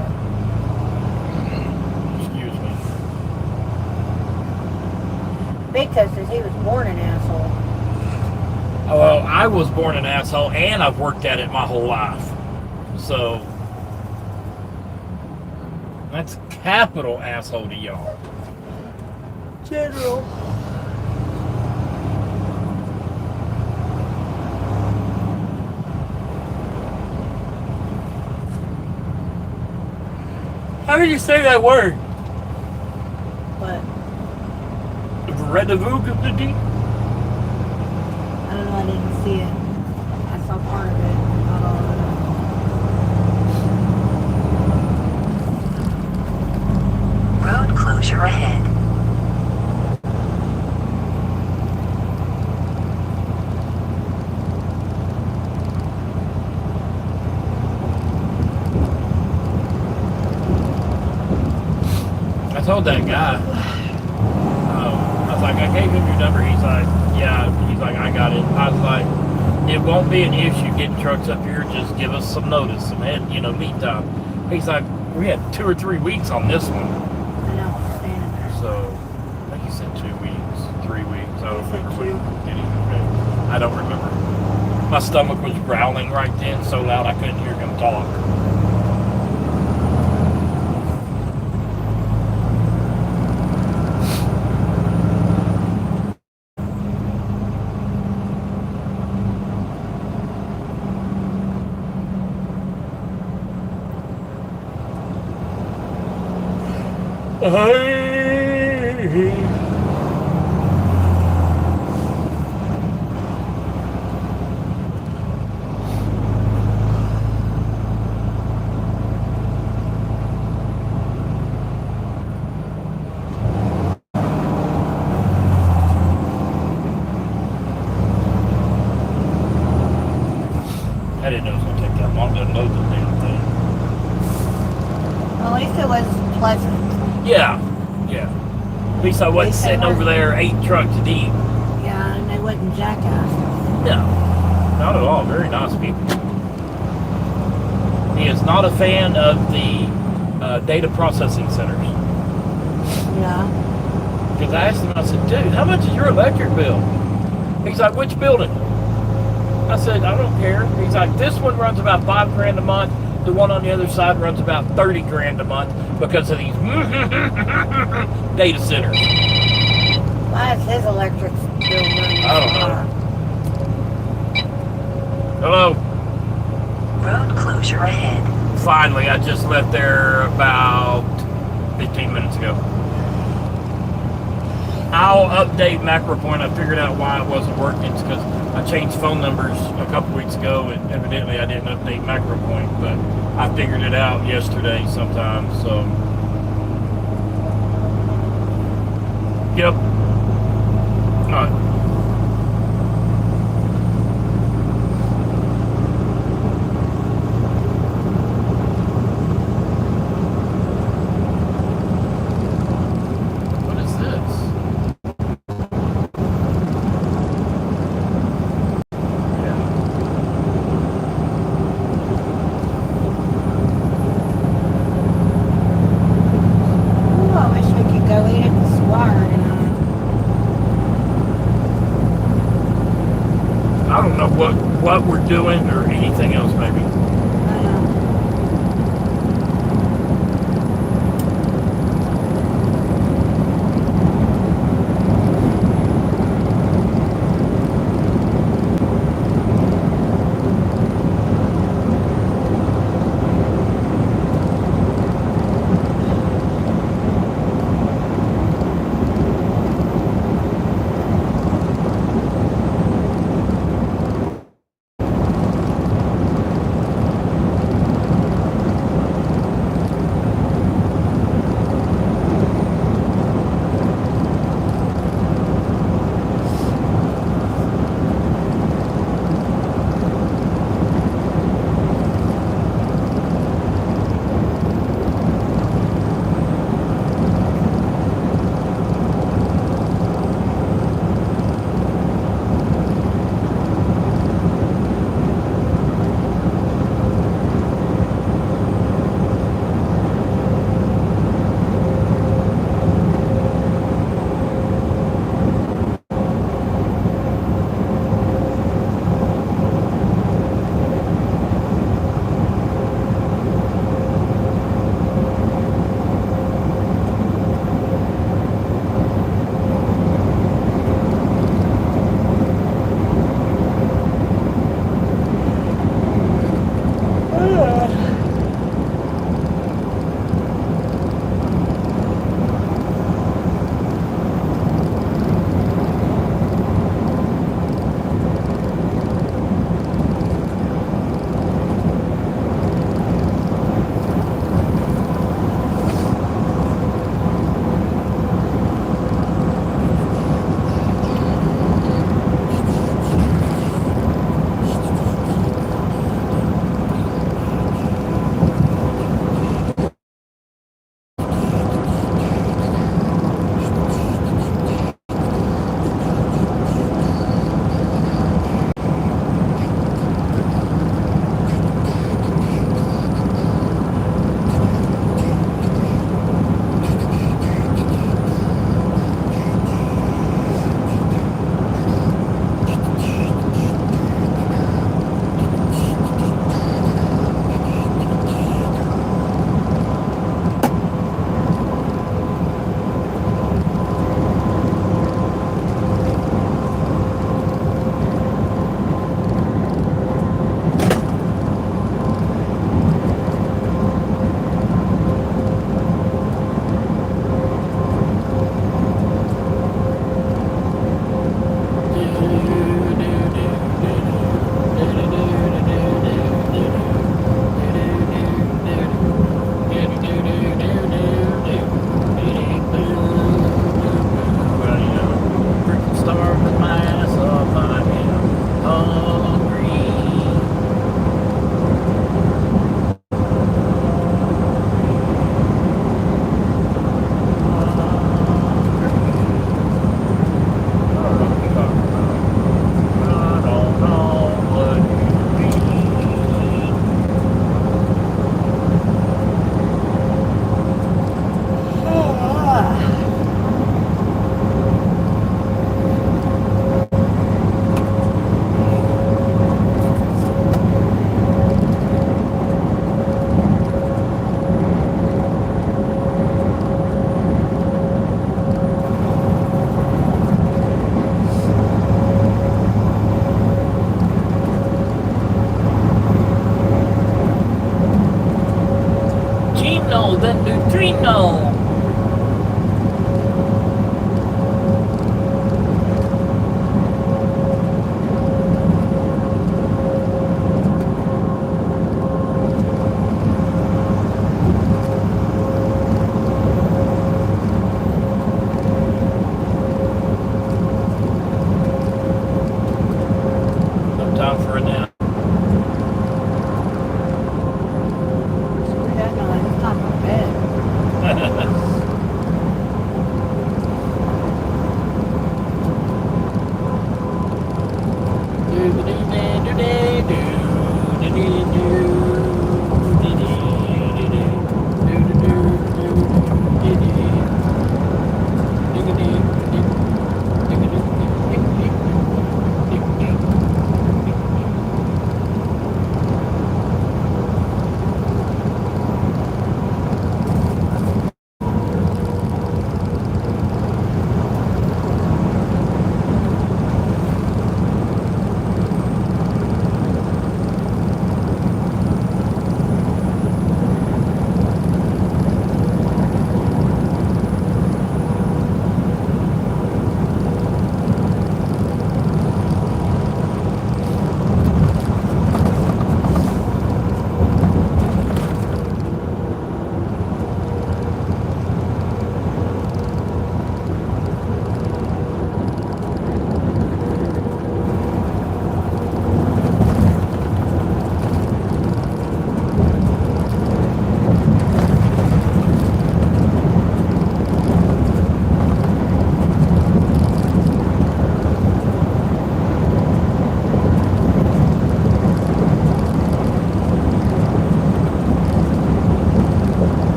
Excuse me. Big Toe says he was born an asshole. Oh, well, I was born an asshole and I've worked at it my whole life. So, that's capital asshole to y'all. General. How do you say that word? But Rendezvous? I don't know, I didn't see it. I saw part of it, not all of it. Road closure ahead. I told that guy, I was like, I gave him your number. He's like, yeah. He's like, I got it. I was like, it won't be an issue getting trucks up here. Just give us some notice, some lead time. He's like, we had 2 or 3 weeks on this one. I know, I'm standing there. So, I think he said 2 weeks, 3 weeks. I don't He said remember. two. Did he? Okay. I don't remember. My stomach was growling right then so loud I couldn't hear him talk. I didn't know it was going to take that long to unload the damn thing. Well, at least it was pleasant. Yeah. At least I wasn't sitting over there 8 trucks deep. Yeah, and they wasn't jackasses. No, not at all. Very nice people. He is not a fan of the data processing centers. Yeah. Because I asked him, I said, dude, how much is your electric bill? He's like, which building? I said, I don't care. He's like, this one runs about $5,000 a month. The one on the other side runs about $30,000 a month because of these data centers. Why is his electric bill running? I don't know. Hello. Road closure ahead. Finally, I just left there about 15 minutes ago. I'll update MacroPoint. I figured out why it wasn't working. It's because I changed phone numbers a couple weeks ago, and evidently I didn't update MacroPoint, but I figured it out yesterday sometime, so. Yep. All right. What is this? Ooh, I wish we could go eat at the Squire tonight. I don't know what we're doing or anything else, maybe. I know.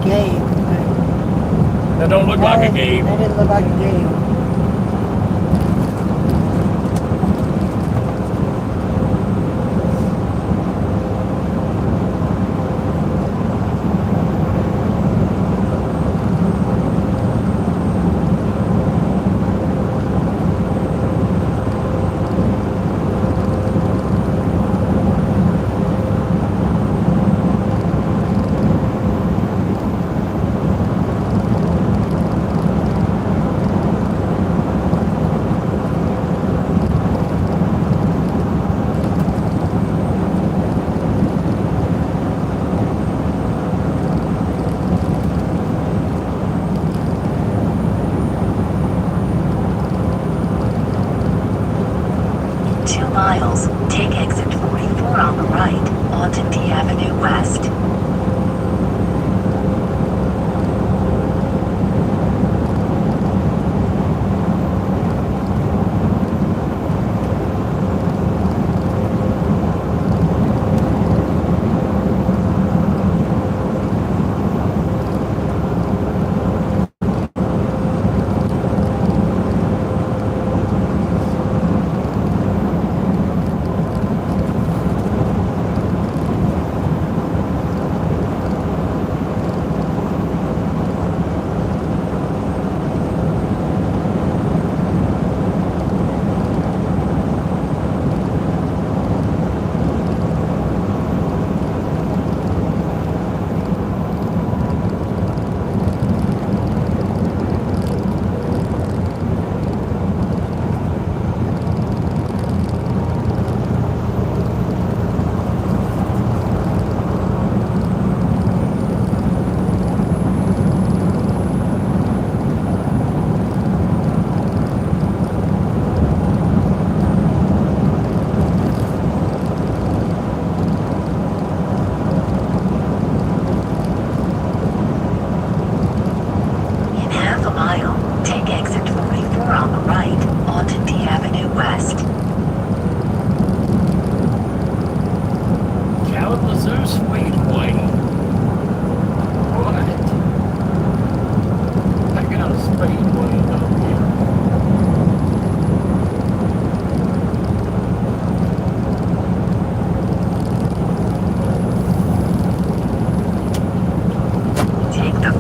Gabe. That don't look like a game. That didn't look like a game. Miles, take exit 44 on the right, onto D Avenue West.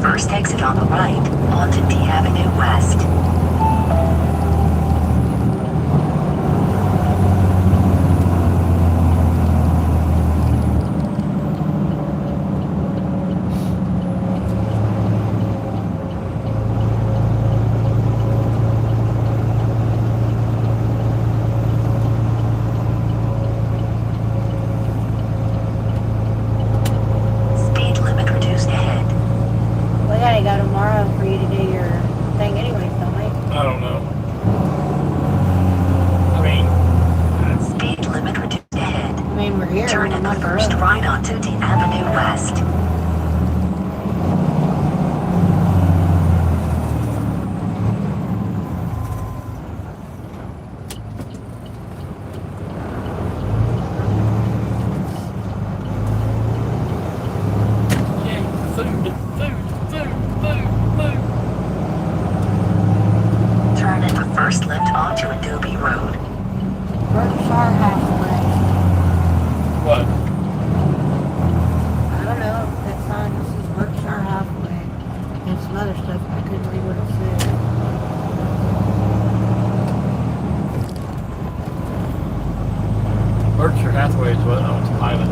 First exit on the right, onto D Avenue West. Speed limit reduced ahead. We gotta go tomorrow for you to do your thing anyways, don't we? I don't know. I mean, Speed limit reduced ahead. I mean, we're here. Turn we in the might as first well. right onto D Avenue West. yeah, food. Turn in the first left onto Adobe Road. Berkshire halfway. What? I don't know. That sign this is Berkshire halfway. And some other stuff I couldn't read what it said. Berkshire Hathaway is what owns Pilot.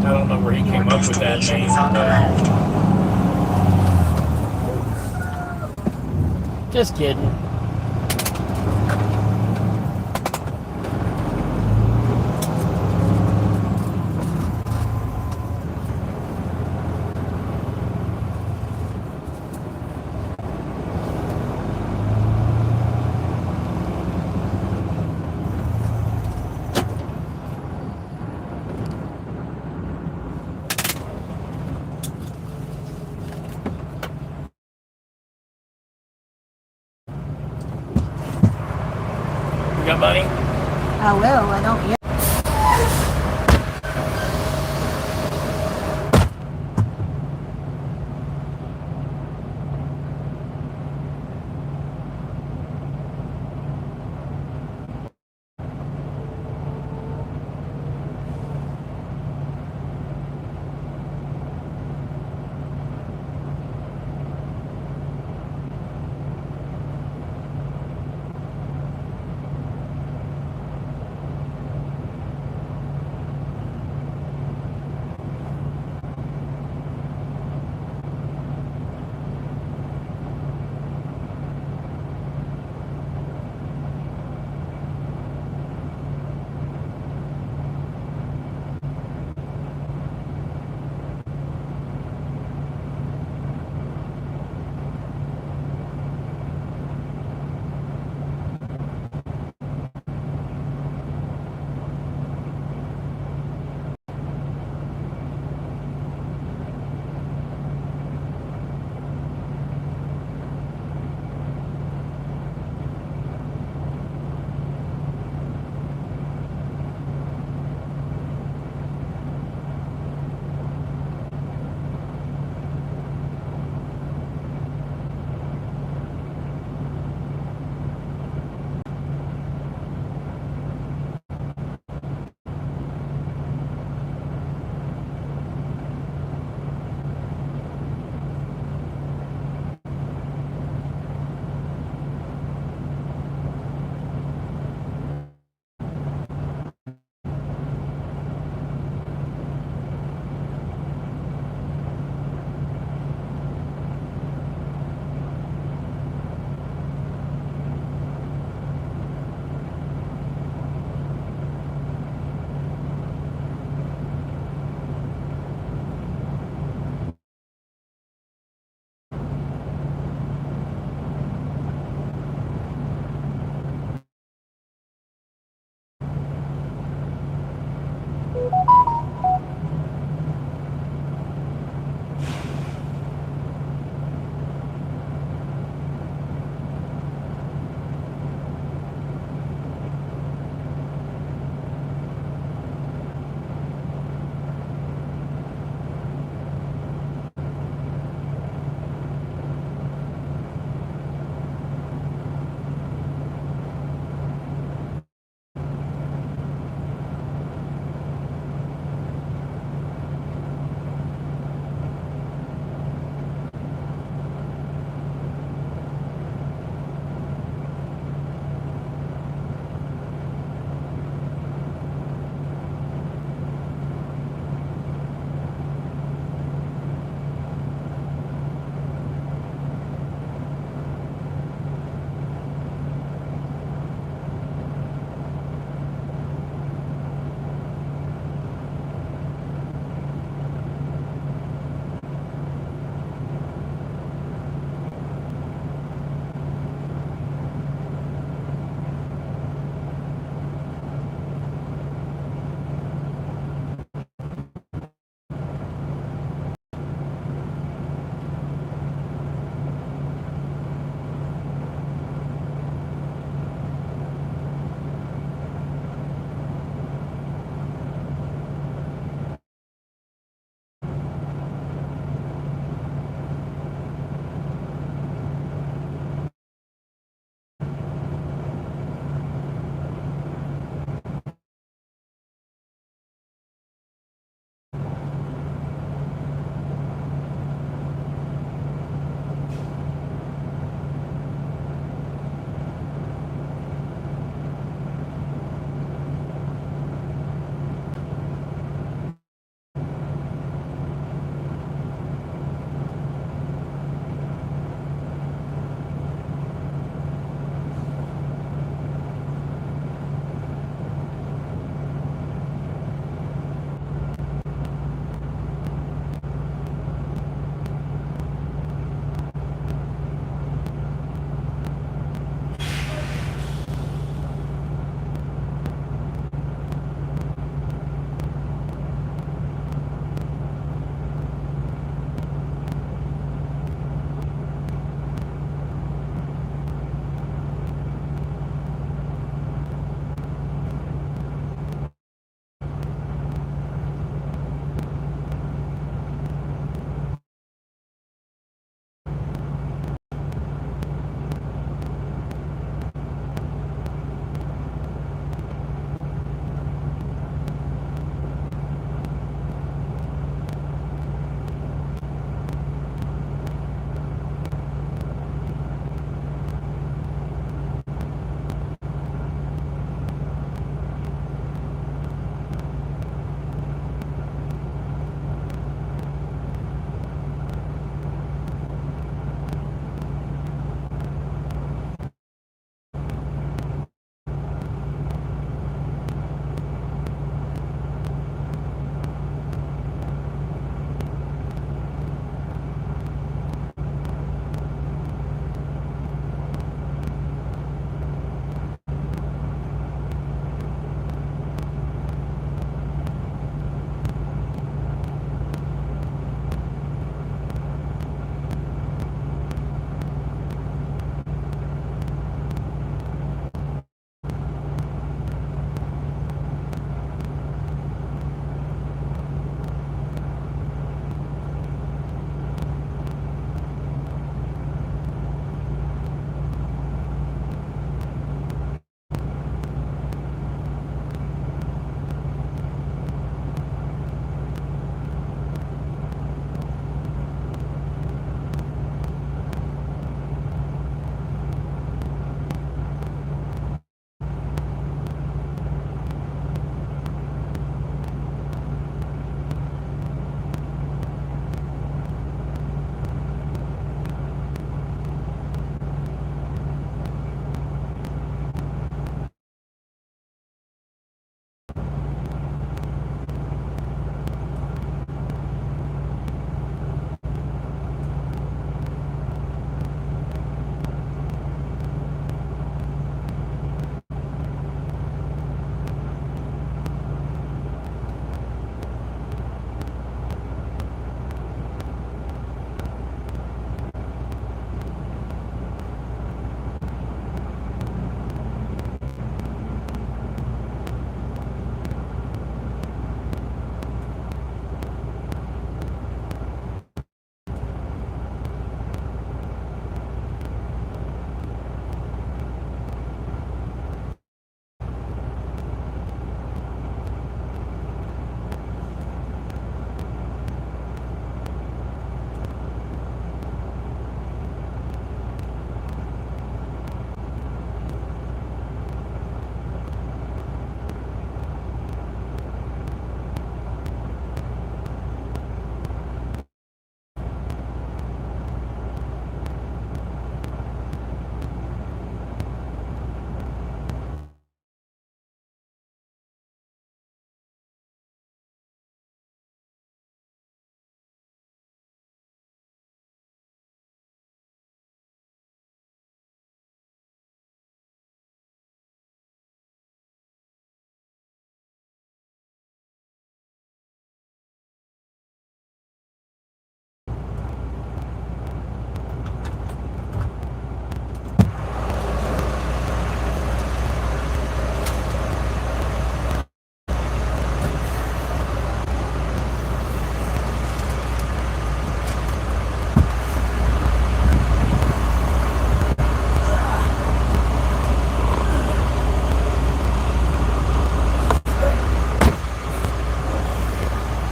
I don't know where he Your came up with that destination name. is on the left. Just kidding. You got money? I will. I don't yet.